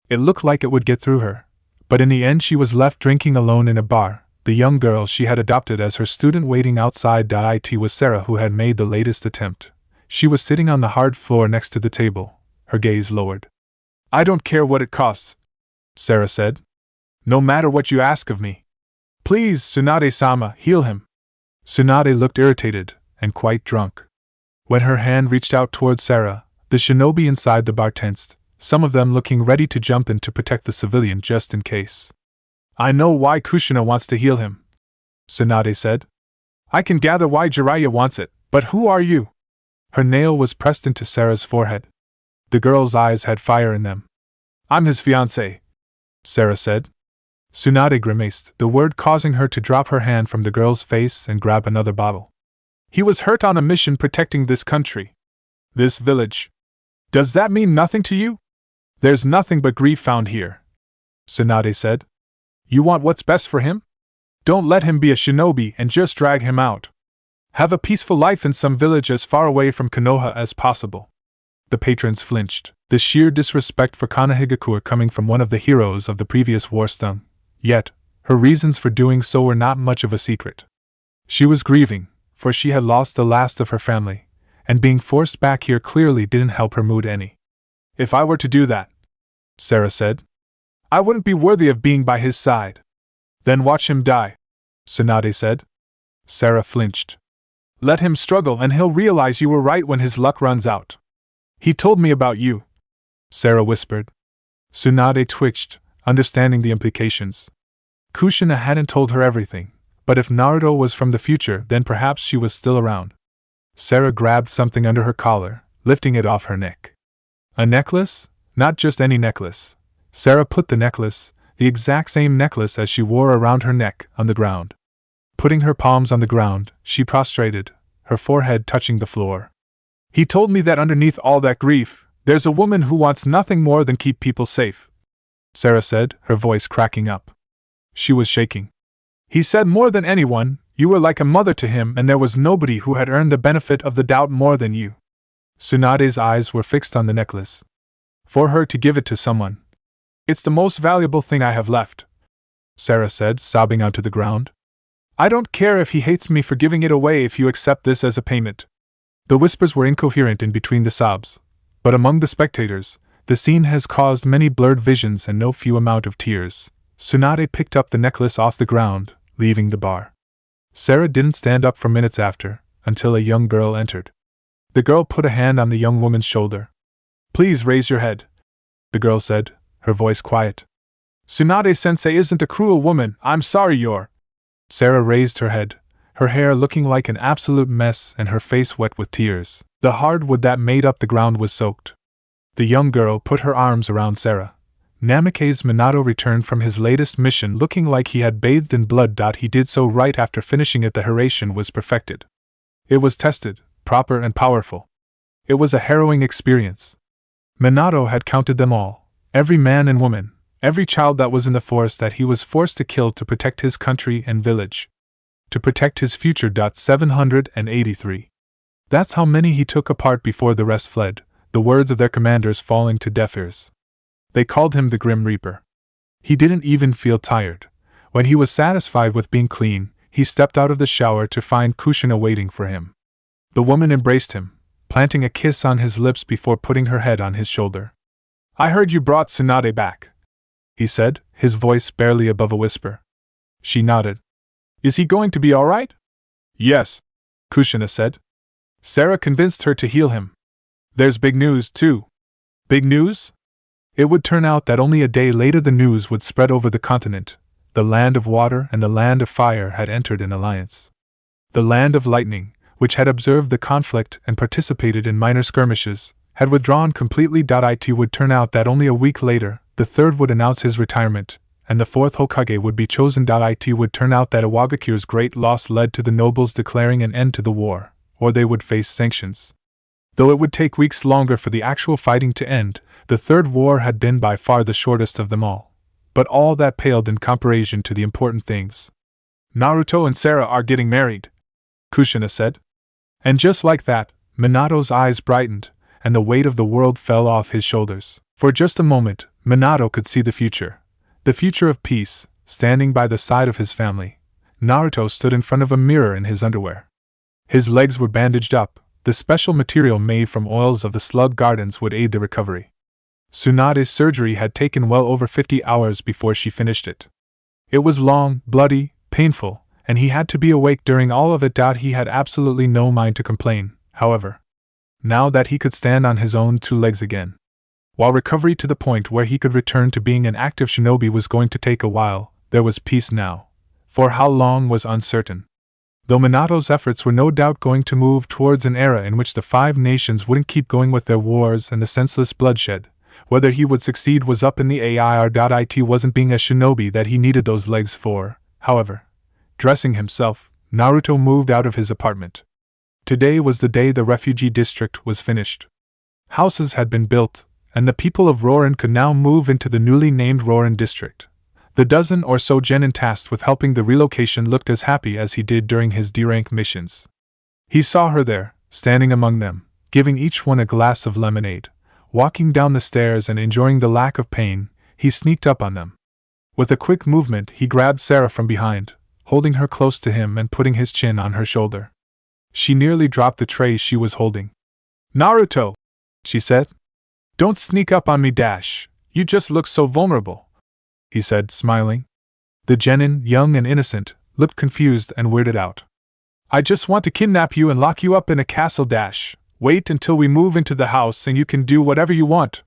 It looked like it would get through her, but in the end she was left drinking alone in a bar. The young girl she had adopted as her student waiting outside. It was Sara who had made the latest attempt. She was sitting on the hard floor next to the table, her gaze lowered. I don't care what it costs, Sara said. No matter what you ask of me. Please, Tsunade-sama, heal him. Tsunade looked irritated, and quite drunk. When her hand reached out towards Sara, the shinobi inside the bar tensed, some of them looking ready to jump in to protect the civilian just in case. I know why Kushina wants to heal him, Tsunade said. I can gather why Jiraiya wants it, but who are you? Her nail was pressed into Sara's forehead. The girl's eyes had fire in them. I'm his fiancé, Sara said. Tsunade grimaced, the word causing her to drop her hand from the girl's face and grab another bottle. He was hurt on a mission protecting this country. This village. Does that mean nothing to you? There's nothing but grief found here, Tsunade said. You want what's best for him? Don't let him be a shinobi and just drag him out. Have a peaceful life in some village as far away from Konoha as possible. The patrons flinched, the sheer disrespect for Konohagakure coming from one of the heroes of the previous war stung. Yet, her reasons for doing so were not much of a secret. She was grieving, for she had lost the last of her family, and being forced back here clearly didn't help her mood any. If I were to do that, Sara said, I wouldn't be worthy of being by his side. Then watch him die, Tsunade said. Sara flinched. Let him struggle and he'll realize you were right when his luck runs out. He told me about you, Sara whispered. Tsunade twitched, understanding the implications. Kushina hadn't told her everything, but if Naruto was from the future, then perhaps she was still around. Sara grabbed something under her collar, lifting it off her neck. A necklace? Not just any necklace. Sara put the necklace, the exact same necklace as she wore around her neck, on the ground. Putting her palms on the ground, she prostrated, her forehead touching the floor. He told me that underneath all that grief, there's a woman who wants nothing more than keep people safe, Sara said, her voice cracking up. She was shaking. He said more than anyone, you were like a mother to him and there was nobody who had earned the benefit of the doubt more than you. Tsunade's eyes were fixed on the necklace. For her to give it to someone. It's the most valuable thing I have left, Sara said, sobbing onto the ground. I don't care if he hates me for giving it away if you accept this as a payment. The whispers were incoherent in between the sobs, but among the spectators, the scene has caused many blurred visions and no few amount of tears. Tsunade picked up the necklace off the ground, leaving the bar. Sara didn't stand up for minutes after, until a young girl entered. The girl put a hand on the young woman's shoulder. "Please raise your head," the girl said, her voice quiet. "Tsunade-sensei isn't a cruel woman, I'm sorry you're—" Sara raised her head, her hair looking like an absolute mess and her face wet with tears. The hardwood that made up the ground was soaked. The young girl put her arms around Sara. Namake's Minato returned from his latest mission looking like he had bathed in blood. He did so right after finishing it. The Haration was perfected. It was tested, proper and powerful. It was a harrowing experience. Minato had counted them all, every man and woman, every child that was in the forest that he was forced to kill to protect his country and village. To protect his future. 783. That's how many he took apart before the rest fled, the words of their commanders falling to deaf ears. They called him the Grim Reaper. He didn't even feel tired. When he was satisfied with being clean, he stepped out of the shower to find Kushina waiting for him. The woman embraced him, planting a kiss on his lips before putting her head on his shoulder. "I heard you brought Tsunade back," he said, his voice barely above a whisper. She nodded. "Is he going to be all right?" "Yes," Kushina said. Sara convinced her to heal him. "There's big news, too." "Big news?" It would turn out that only a day later the news would spread over the continent. The land of water and the land of fire had entered an alliance. The land of lightning, which had observed the conflict and participated in minor skirmishes, had withdrawn completely. It would turn out that only a week later, the third would announce his retirement, and the fourth Hokage would be chosen. It would turn out that Iwagakure's great loss led to the nobles declaring an end to the war, or they would face sanctions. Though it would take weeks longer for the actual fighting to end, the third war had been by far the shortest of them all. But all that paled in comparison to the important things. "Naruto and Sara are getting married," Kushina said. And just like that, Minato's eyes brightened, and the weight of the world fell off his shoulders. For just a moment, Minato could see the future of peace, standing by the side of his family. Naruto stood in front of a mirror in his underwear. His legs were bandaged up. The special material made from oils of the slug gardens would aid the recovery. Tsunade's surgery had taken well over 50 hours before she finished it. It was long, bloody, painful, and he had to be awake during all of it. He had absolutely no mind to complain, however, now that he could stand on his own two legs again. While recovery to the point where he could return to being an active shinobi was going to take a while, there was peace now. For how long was uncertain. Though Minato's efforts were no doubt going to move towards an era in which the five nations wouldn't keep going with their wars and the senseless bloodshed, whether he would succeed was up in the air. It wasn't being a shinobi that he needed those legs for, however. Dressing himself, Naruto moved out of his apartment. Today was the day the refugee district was finished. Houses had been built, and the people of Roran could now move into the newly named Roran district. The dozen or so genin tasked with helping the relocation looked as happy as he did during his D-rank missions. He saw her there, standing among them, giving each one a glass of lemonade. Walking down the stairs and enjoying the lack of pain, he sneaked up on them. With a quick movement, he grabbed Sara from behind, holding her close to him and putting his chin on her shoulder. She nearly dropped the tray she was holding. "Naruto," she said. "Don't sneak up on me, you just look so vulnerable," he said, smiling. The genin, young and innocent, looked confused and weirded out. "I just want to kidnap you and lock you up in a castle, Wait until we move into the house and you can do whatever you want."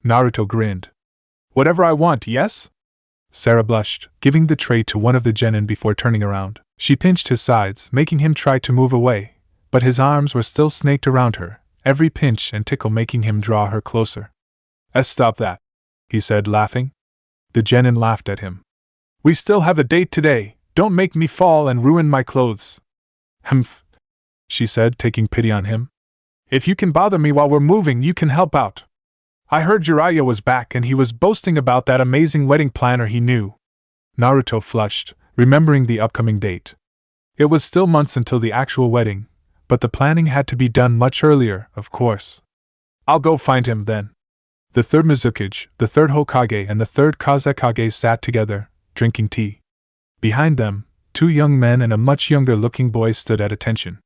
Naruto grinned. "Whatever I want, yes?" Sara blushed, giving the tray to one of the genin before turning around. She pinched his sides, making him try to move away, but his arms were still snaked around her, every pinch and tickle making him draw her closer. Stop that," he said, laughing. The genin laughed at him. "We still have a date today, don't make me fall and ruin my clothes." "Humph," she said, taking pity on him. "If you can bother me while we're moving, you can help out. I heard Jiraiya was back and he was boasting about that amazing wedding planner he knew." Naruto flushed, remembering the upcoming date. It was still months until the actual wedding, but the planning had to be done much earlier, of course. "I'll go find him then." The third Mizukage, the third Hokage, and the third Kazekage sat together, drinking tea. Behind them, two young men and a much younger-looking boy stood at attention.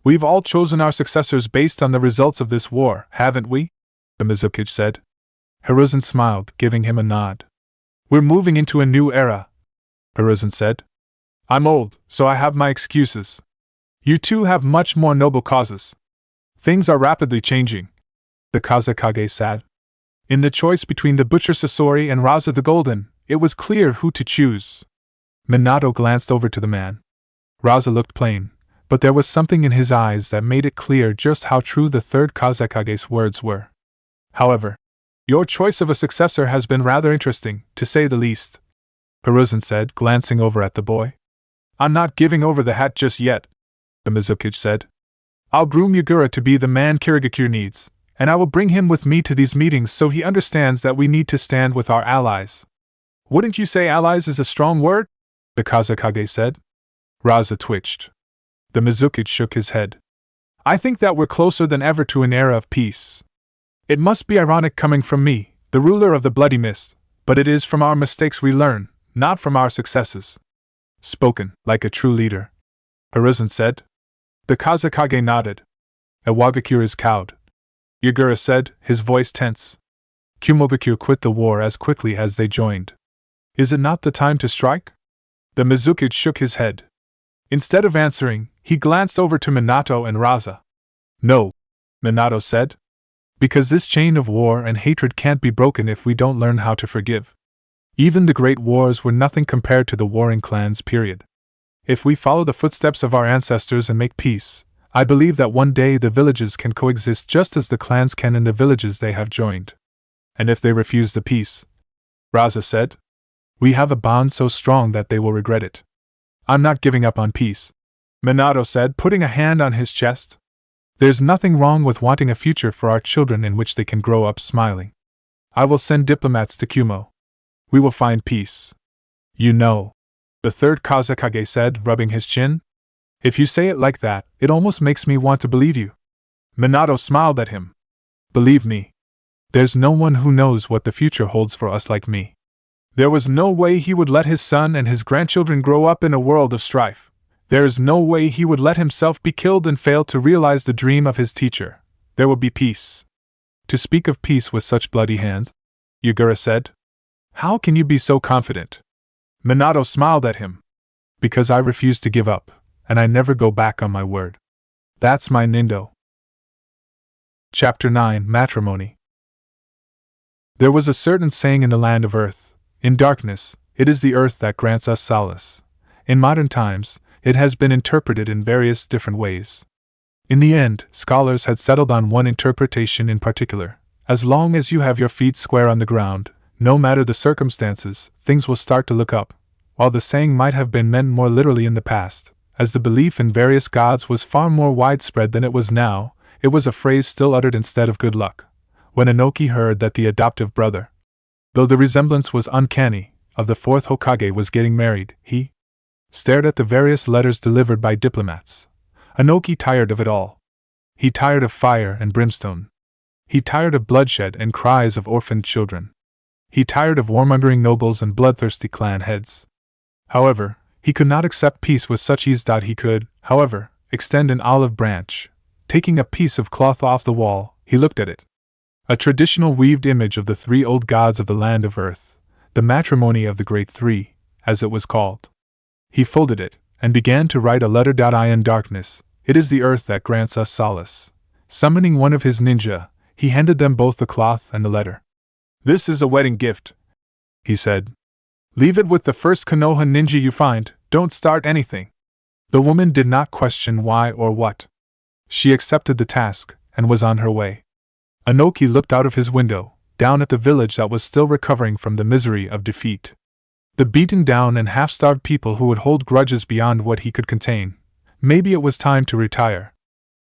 "We've all chosen our successors based on the results of this war, haven't we?" the Mizukage said. Hiruzen smiled, giving him a nod. We're moving into a new era, Hiruzen said. I'm old, so I have my excuses. You two have much more noble causes. Things are rapidly changing, the Kazekage said. In the choice between the Butcher Sasori and Raza the Golden, it was clear who to choose. Minato glanced over to the man. Raza looked plain, but there was something in his eyes that made it clear just how true the third Kazekage's words were. However, your choice of a successor has been rather interesting, to say the least, Hiruzen said, glancing over at the boy. I'm not giving over the hat just yet, the Mizukage said. I'll groom Yagura to be the man Kirigakure needs, and I will bring him with me to these meetings so he understands that we need to stand with our allies. Wouldn't you say allies is a strong word? The Kazekage said. Raza twitched. The Mizukage shook his head. I think that we're closer than ever to an era of peace. It must be ironic coming from me, the ruler of the Bloody Mist, but it is from our mistakes we learn, not from our successes. Spoken like a true leader, Hiruzen said. The Kazekage nodded. Iwagakure is cowed, Yagura said, his voice tense. Kumogakure quit the war as quickly as they joined. Is it not the time to strike? The Mizukage shook his head. Instead of answering, he glanced over to Minato and Raza. No, Minato said. Because this chain of war and hatred can't be broken if we don't learn how to forgive. Even the great wars were nothing compared to the warring clans period. If we follow the footsteps of our ancestors and make peace, I believe that one day the villages can coexist just as the clans can in the villages they have joined. And if they refuse the peace, Raza said, we have a bond so strong that they will regret it. I'm not giving up on peace, Minato said, putting a hand on his chest. There's nothing wrong with wanting a future for our children in which they can grow up smiling. I will send diplomats to Kumo. We will find peace. You know, the third Kazekage said, rubbing his chin. If you say it like that, it almost makes me want to believe you. Minato smiled at him. Believe me, there's no one who knows what the future holds for us like me. There was no way he would let his son and his grandchildren grow up in a world of strife. There is no way he would let himself be killed and fail to realize the dream of his teacher. There will be peace. To speak of peace with such bloody hands, Yagura said. How can you be so confident? Minato smiled at him. Because I refuse to give up, and I never go back on my word. That's my Nindo. Chapter 9, Matrimony. There was a certain saying in the land of Earth, in darkness, it is the earth that grants us solace. In modern times, it has been interpreted in various different ways. In the end, scholars had settled on one interpretation in particular. As long as you have your feet square on the ground, no matter the circumstances, things will start to look up. While the saying might have been meant more literally in the past, as the belief in various gods was far more widespread than it was now, it was a phrase still uttered instead of good luck. When Inoki heard that the adoptive brother, though the resemblance was uncanny, of the fourth Hokage was getting married, he stared at the various letters delivered by diplomats. Inoki tired of it all. He tired of fire and brimstone. He tired of bloodshed and cries of orphaned children. He tired of warmongering nobles and bloodthirsty clan heads. However, he could not accept peace with such ease. He could, however, extend an olive branch. Taking a piece of cloth off the wall, he looked at it. A traditional weaved image of the three old gods of the land of Earth, the matrimony of the Great Three, as it was called. He folded it, and began to write a letter. In darkness, it is the earth that grants us solace. Summoning one of his ninja, he handed them both the cloth and the letter. This is a wedding gift, he said. Leave it with the first Konoha ninja you find, don't start anything. The woman did not question why or what. She accepted the task, and was on her way. Inoki looked out of his window, down at the village that was still recovering from the misery of defeat. The beaten down and half-starved people who would hold grudges beyond what he could contain. Maybe it was time to retire.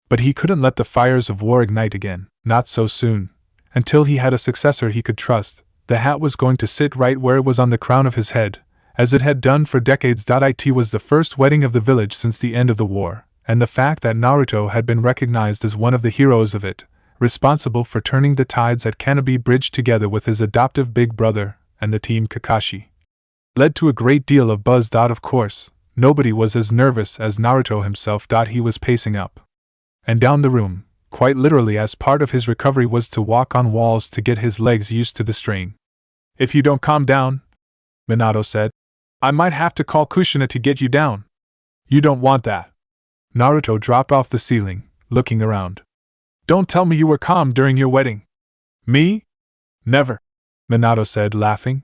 But he couldn't let the fires of war ignite again, not so soon. Until he had a successor he could trust, the hat was going to sit right where it was on the crown of his head, as it had done for decades. It was the first wedding of the village since the end of the war, and the fact that Naruto had been recognized as one of the heroes of it, responsible for turning the tides at Kanobi Bridge together with his adoptive big brother, and the team Kakashi, led to a great deal of buzz. Of course, nobody was as nervous as Naruto himself. He was pacing up and down the room, quite literally, as part of his recovery was to walk on walls to get his legs used to the strain. If you don't calm down, Minato said. I might have to call Kushina to get you down. You don't want that. Naruto dropped off the ceiling, looking around. Don't tell me you were calm during your wedding. Me? Never, Minato said, laughing.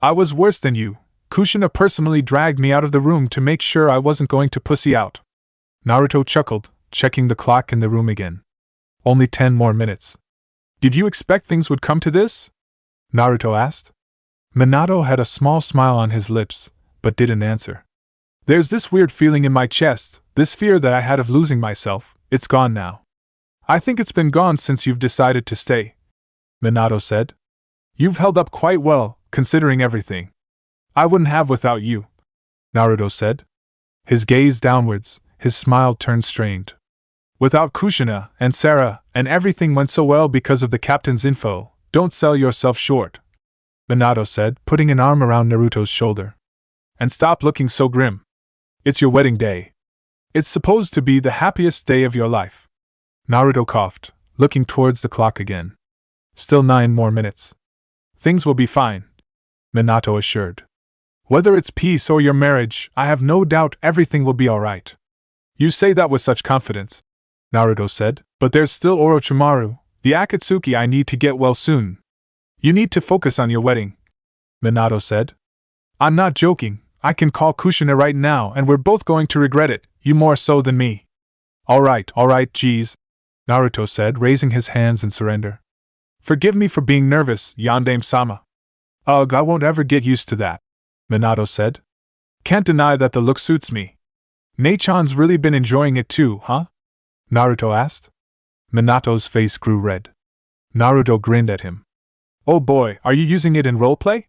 I was worse than you. Kushina personally dragged me out of the room to make sure I wasn't going to pussy out. Naruto chuckled, checking the clock in the room again. Only 10 more minutes. Did you expect things would come to this? Naruto asked. Minato had a small smile on his lips, but didn't answer. There's this weird feeling in my chest, this fear that I had of losing myself. It's gone now. I think it's been gone since you've decided to stay, Minato said. You've held up quite well, considering everything. I wouldn't have without you, Naruto said. His gaze downwards, his smile turned strained. Without Kushina and Sara, and everything went so well because of the captain's info, don't sell yourself short, Minato said, putting an arm around Naruto's shoulder. And stop looking so grim. It's your wedding day. It's supposed to be the happiest day of your life. Naruto coughed, looking towards the clock again. Still 9 more minutes. Things will be fine, Minato assured. Whether it's peace or your marriage, I have no doubt everything will be alright. You say that with such confidence, Naruto said, but there's still Orochimaru, the Akatsuki I need to get well soon. You need to focus on your wedding, Minato said. I'm not joking, I can call Kushina right now and we're both going to regret it, you more so than me. Alright, geez, Naruto said, raising his hands in surrender. Forgive me for being nervous, Yandame-sama. Ugh, I won't ever get used to that, Minato said. Can't deny that the look suits me. Nei-chan's really been enjoying it too, huh? Naruto asked. Minato's face grew red. Naruto grinned at him. Oh boy, are you using it in roleplay?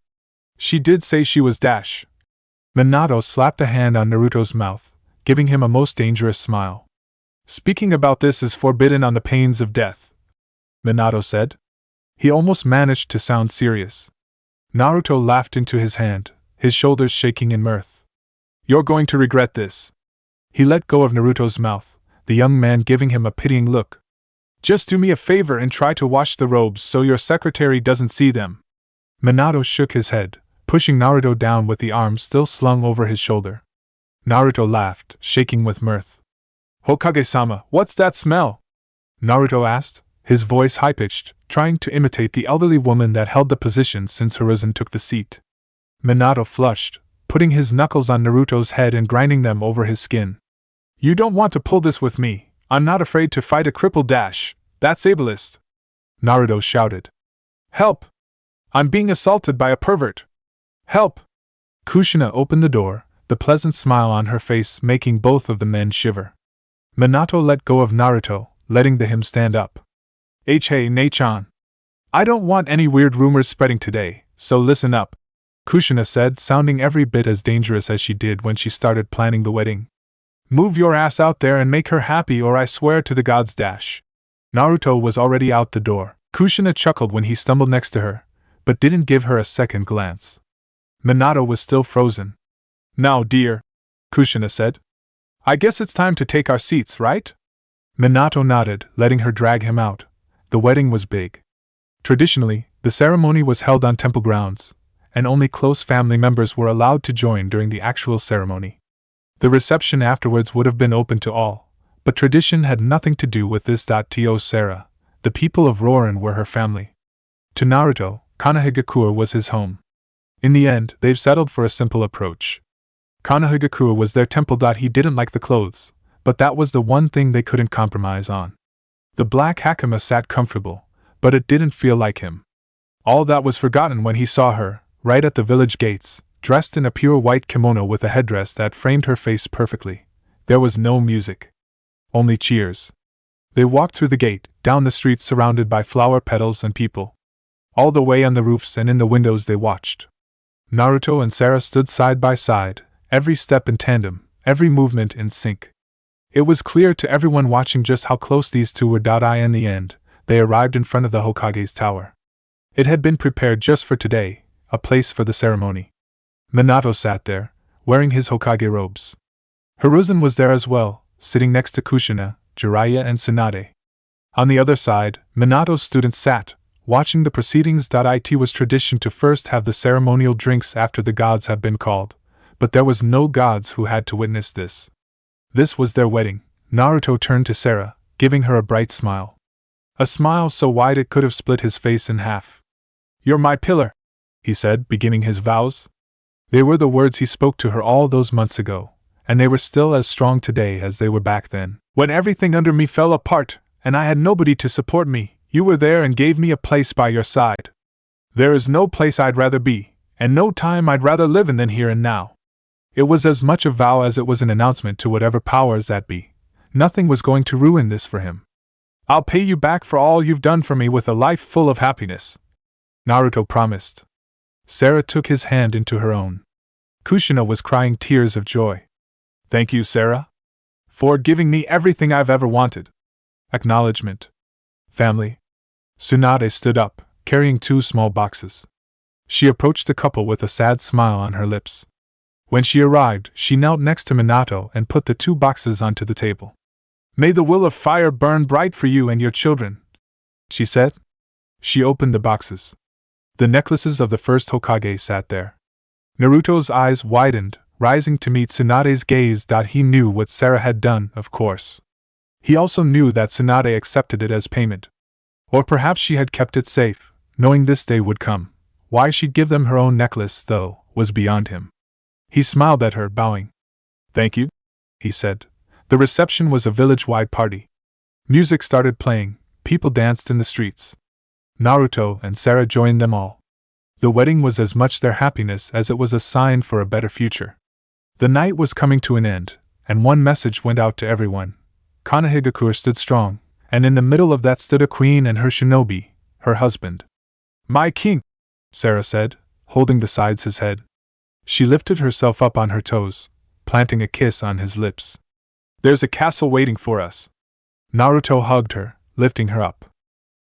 She did say she was dash. Minato slapped a hand on Naruto's mouth, giving him a most dangerous smile. Speaking about this is forbidden on the pains of death, Minato said. He almost managed to sound serious. Naruto laughed into his hand, his shoulders shaking in mirth. You're going to regret this. He let go of Naruto's mouth, the young man giving him a pitying look. Just do me a favor and try to wash the robes so your secretary doesn't see them. Minato shook his head, pushing Naruto down with the arm still slung over his shoulder. Naruto laughed, shaking with mirth. Hokage-sama, what's that smell? Naruto asked, his voice high-pitched, trying to imitate the elderly woman that held the position since Hiruzen took the seat. Minato flushed, putting his knuckles on Naruto's head and grinding them over his skin. You don't want to pull this with me. I'm not afraid to fight a crippled dash. That's ableist. Naruto shouted. Help! I'm being assaulted by a pervert. Help! Kushina opened the door, the pleasant smile on her face making both of the men shiver. Minato let go of Naruto, letting the him stand up. Hey Nei-chan. I don't want any weird rumors spreading today, so listen up, Kushina said, sounding every bit as dangerous as she did when she started planning the wedding. Move your ass out there and make her happy or I swear to the gods dash. Naruto was already out the door. Kushina chuckled when he stumbled next to her, but didn't give her a second glance. Minato was still frozen. Now dear, Kushina said. I guess it's time to take our seats, right? Minato nodded, letting her drag him out. The wedding was big. Traditionally, the ceremony was held on temple grounds, and only close family members were allowed to join during the actual ceremony. The reception afterwards would have been open to all, but tradition had nothing to do with this. To Sara, the people of Roran were her family. To Naruto, Konoha was his home. In the end, they've settled for a simple approach. Konoha was their temple. He didn't like the clothes, but that was the one thing they couldn't compromise on. The black hakama sat comfortable, but it didn't feel like him. All that was forgotten when he saw her, right at the village gates, dressed in a pure white kimono with a headdress that framed her face perfectly. There was no music. Only cheers. They walked through the gate, down the streets surrounded by flower petals and people. All the way on the roofs and in the windows they watched. Naruto and Sara stood side by side, every step in tandem, every movement in sync. It was clear to everyone watching just how close these two were. In the end, they arrived in front of the Hokage's tower. It had been prepared just for today, a place for the ceremony. Minato sat there, wearing his Hokage robes. Hiruzen was there as well, sitting next to Kushina, Jiraiya and Tsunade. On the other side, Minato's students sat, watching the proceedings. It was tradition to first have the ceremonial drinks after the gods have been called, but there was no gods who had to witness this. This was their wedding. Naruto turned to Sara, giving her a bright smile. A smile so wide it could have split his face in half. "You're my pillar," he said, beginning his vows. They were the words he spoke to her all those months ago, and they were still as strong today as they were back then. "When everything under me fell apart, and I had nobody to support me, you were there and gave me a place by your side. There is no place I'd rather be, and no time I'd rather live in than here and now." It was as much a vow as it was an announcement to whatever powers that be. Nothing was going to ruin this for him. "I'll pay you back for all you've done for me with a life full of happiness," Naruto promised. Sara took his hand into her own. Kushina was crying tears of joy. "Thank you, Sara, for giving me everything I've ever wanted." Acknowledgement. Family. Tsunade stood up, carrying 2 small boxes. She approached the couple with a sad smile on her lips. When she arrived, she knelt next to Minato and put the 2 boxes onto the table. "May the will of fire burn bright for you and your children," she said. She opened the boxes. The necklaces of the first Hokage sat there. Naruto's eyes widened, rising to meet Tsunade's gaze. He knew what Sara had done, of course. He also knew that Tsunade accepted it as payment. Or perhaps she had kept it safe, knowing this day would come. Why she'd give them her own necklace, though, was beyond him. He smiled at her, bowing. "Thank you," he said. The reception was a village-wide party. Music started playing, people danced in the streets. Naruto and Sara joined them all. The wedding was as much their happiness as it was a sign for a better future. The night was coming to an end, and one message went out to everyone. Konohagakure stood strong, and in the middle of that stood a queen and her shinobi, her husband. "My king," Sara said, holding beside his head. She lifted herself up on her toes, planting a kiss on his lips. "There's a castle waiting for us." Naruto hugged her, lifting her up.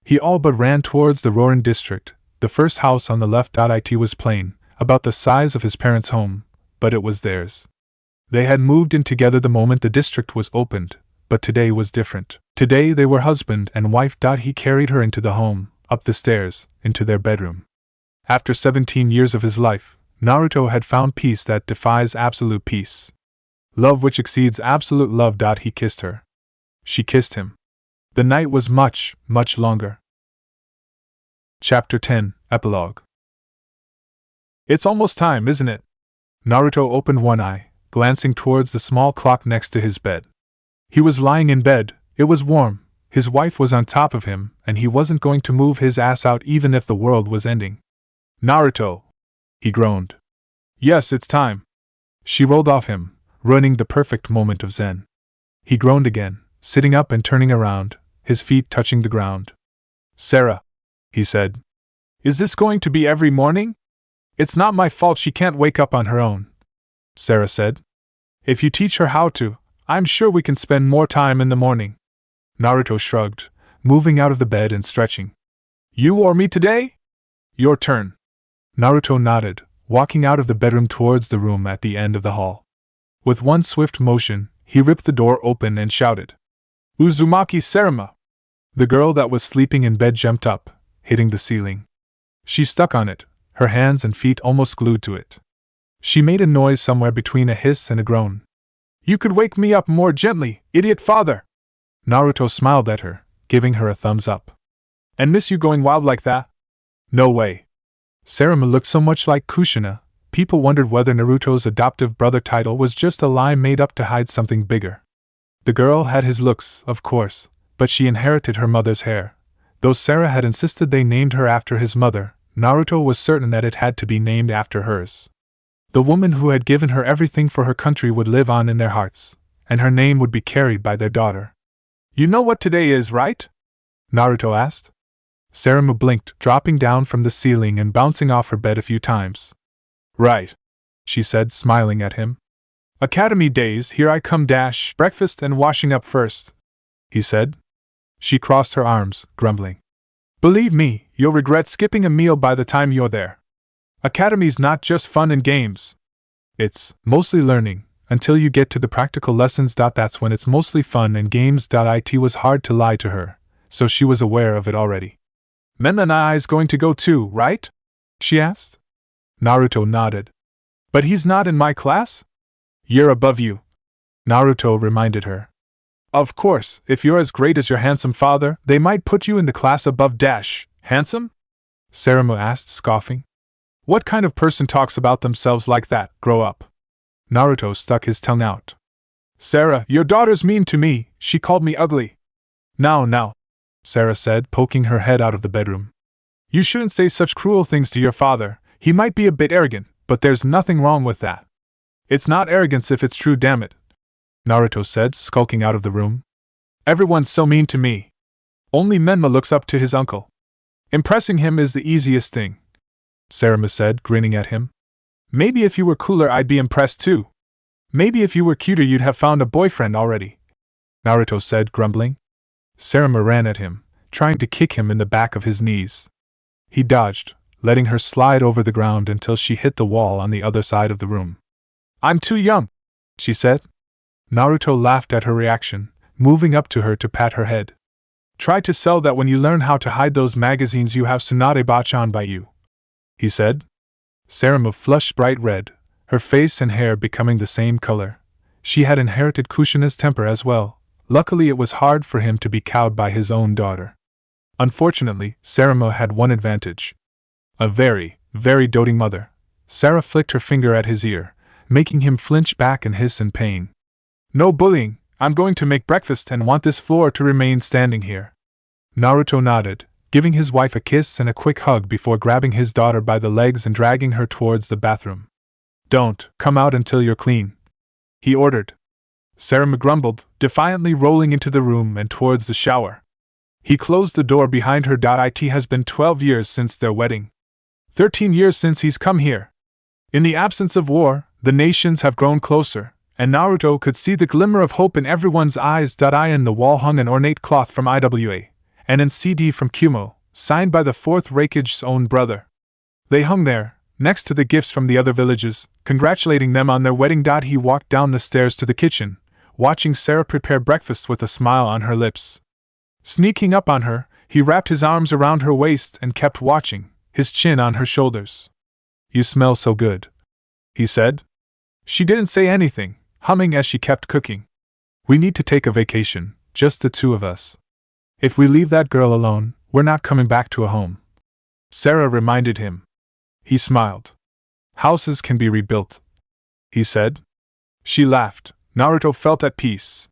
He all but ran towards the Roran district. The first house on the left. It was plain, about the size of his parents' home, but it was theirs. They had moved in together the moment the district was opened, but today was different. Today they were husband and wife. He carried her into the home, up the stairs, into their bedroom. After 17 years of his life, Naruto had found peace that defies absolute peace. Love which exceeds absolute love. He kissed her. She kissed him. The night was much, much longer. Chapter 10, Epilogue. "It's almost time, isn't it?" Naruto opened one eye, glancing towards the small clock next to his bed. He was lying in bed, it was warm, his wife was on top of him, and he wasn't going to move his ass out even if the world was ending. "Naruto!" he groaned. "Yes, it's time." She rolled off him, ruining the perfect moment of zen. He groaned again, sitting up and turning around, his feet touching the ground. "Sara," he said. "Is this going to be every morning?" "It's not my fault she can't wake up on her own," Sara said. "If you teach her how to, I'm sure we can spend more time in the morning." Naruto shrugged, moving out of the bed and stretching. "You or me today?" "Your turn." Naruto nodded, walking out of the bedroom towards the room at the end of the hall. With one swift motion, he ripped the door open and shouted, "Uzumaki Sarama!" The girl that was sleeping in bed jumped up, hitting the ceiling. She stuck on it, her hands and feet almost glued to it. She made a noise somewhere between a hiss and a groan. "You could wake me up more gently, idiot father!" Naruto smiled at her, giving her a thumbs up. "And miss you going wild like that?" "No way." Sarama looked so much like Kushina, people wondered whether Naruto's adoptive brother title was just a lie made up to hide something bigger. The girl had his looks, of course, but she inherited her mother's hair. Though Sara had insisted they named her after his mother, Naruto was certain that it had to be named after hers. The woman who had given her everything for her country would live on in their hearts, and her name would be carried by their daughter. "You know what today is, right?" Naruto asked. Sarama blinked, dropping down from the ceiling and bouncing off her bed a few times. "Right," she said, smiling at him. "Academy days, here I come dash, breakfast and washing up first," he said. She crossed her arms, grumbling. "Believe me, you'll regret skipping a meal by the time you're there. Academy's not just fun and games. It's mostly learning, until you get to the practical lessons. That's when it's mostly fun and games. It was hard to lie to her, so she was aware of it already. Menma is going to go too, right? She asked. Naruto nodded. But he's not in my class? Year above you, Naruto reminded her. Of course, if you're as great as your handsome father, they might put you in the class above dash. Handsome? Sarama asked, scoffing. What kind of person talks about themselves like that? Grow up. Naruto stuck his tongue out. Sara, your daughter's mean to me, she called me ugly. Now, Sara said, poking her head out of the bedroom. You shouldn't say such cruel things to your father, he might be a bit arrogant, but there's nothing wrong with that. It's not arrogance if it's true, damn it, Naruto said, skulking out of the room. Everyone's so mean to me. Only Menma looks up to his uncle. Impressing him is the easiest thing, Sarama said, grinning at him. Maybe if you were cooler I'd be impressed too. Maybe if you were cuter you'd have found a boyfriend already, Naruto said, grumbling. Sarama ran at him, trying to kick him in the back of his knees. He dodged, letting her slide over the ground until she hit the wall on the other side of the room. I'm too young, she said. Naruto laughed at her reaction, moving up to her to pat her head. Try to sell that when you learn how to hide those magazines you have Tsunade-bachan by you, he said. Sarama flushed bright red, her face and hair becoming the same color. She had inherited Kushina's temper as well. Luckily it was hard for him to be cowed by his own daughter. Unfortunately, Sarama had one advantage. A very, very doting mother. Sara flicked her finger at his ear, making him flinch back and hiss in pain. No bullying, I'm going to make breakfast and want this floor to remain standing here. Naruto nodded, giving his wife a kiss and a quick hug before grabbing his daughter by the legs and dragging her towards the bathroom. Don't come out until you're clean, he ordered. Sarama grumbled, defiantly rolling into the room and towards the shower. He closed the door behind her. It has been 12 years since their wedding. 13 years since he's come here. In the absence of war, the nations have grown closer, and Naruto could see the glimmer of hope in everyone's eyes. In the wall hung an ornate cloth from IWA, and an CD from Kumo, signed by the fourth Raikage's own brother. They hung there, next to the gifts from the other villages, congratulating them on their wedding. He walked down the stairs to the kitchen, watching Sara prepare breakfast with a smile on her lips. Sneaking up on her, he wrapped his arms around her waist and kept watching, his chin on her shoulders. You smell so good, he said. She didn't say anything, humming as she kept cooking. We need to take a vacation, just the two of us. If we leave that girl alone, we're not coming back to a home, Sara reminded him. He smiled. Houses can be rebuilt, he said. She laughed. Naruto felt at peace.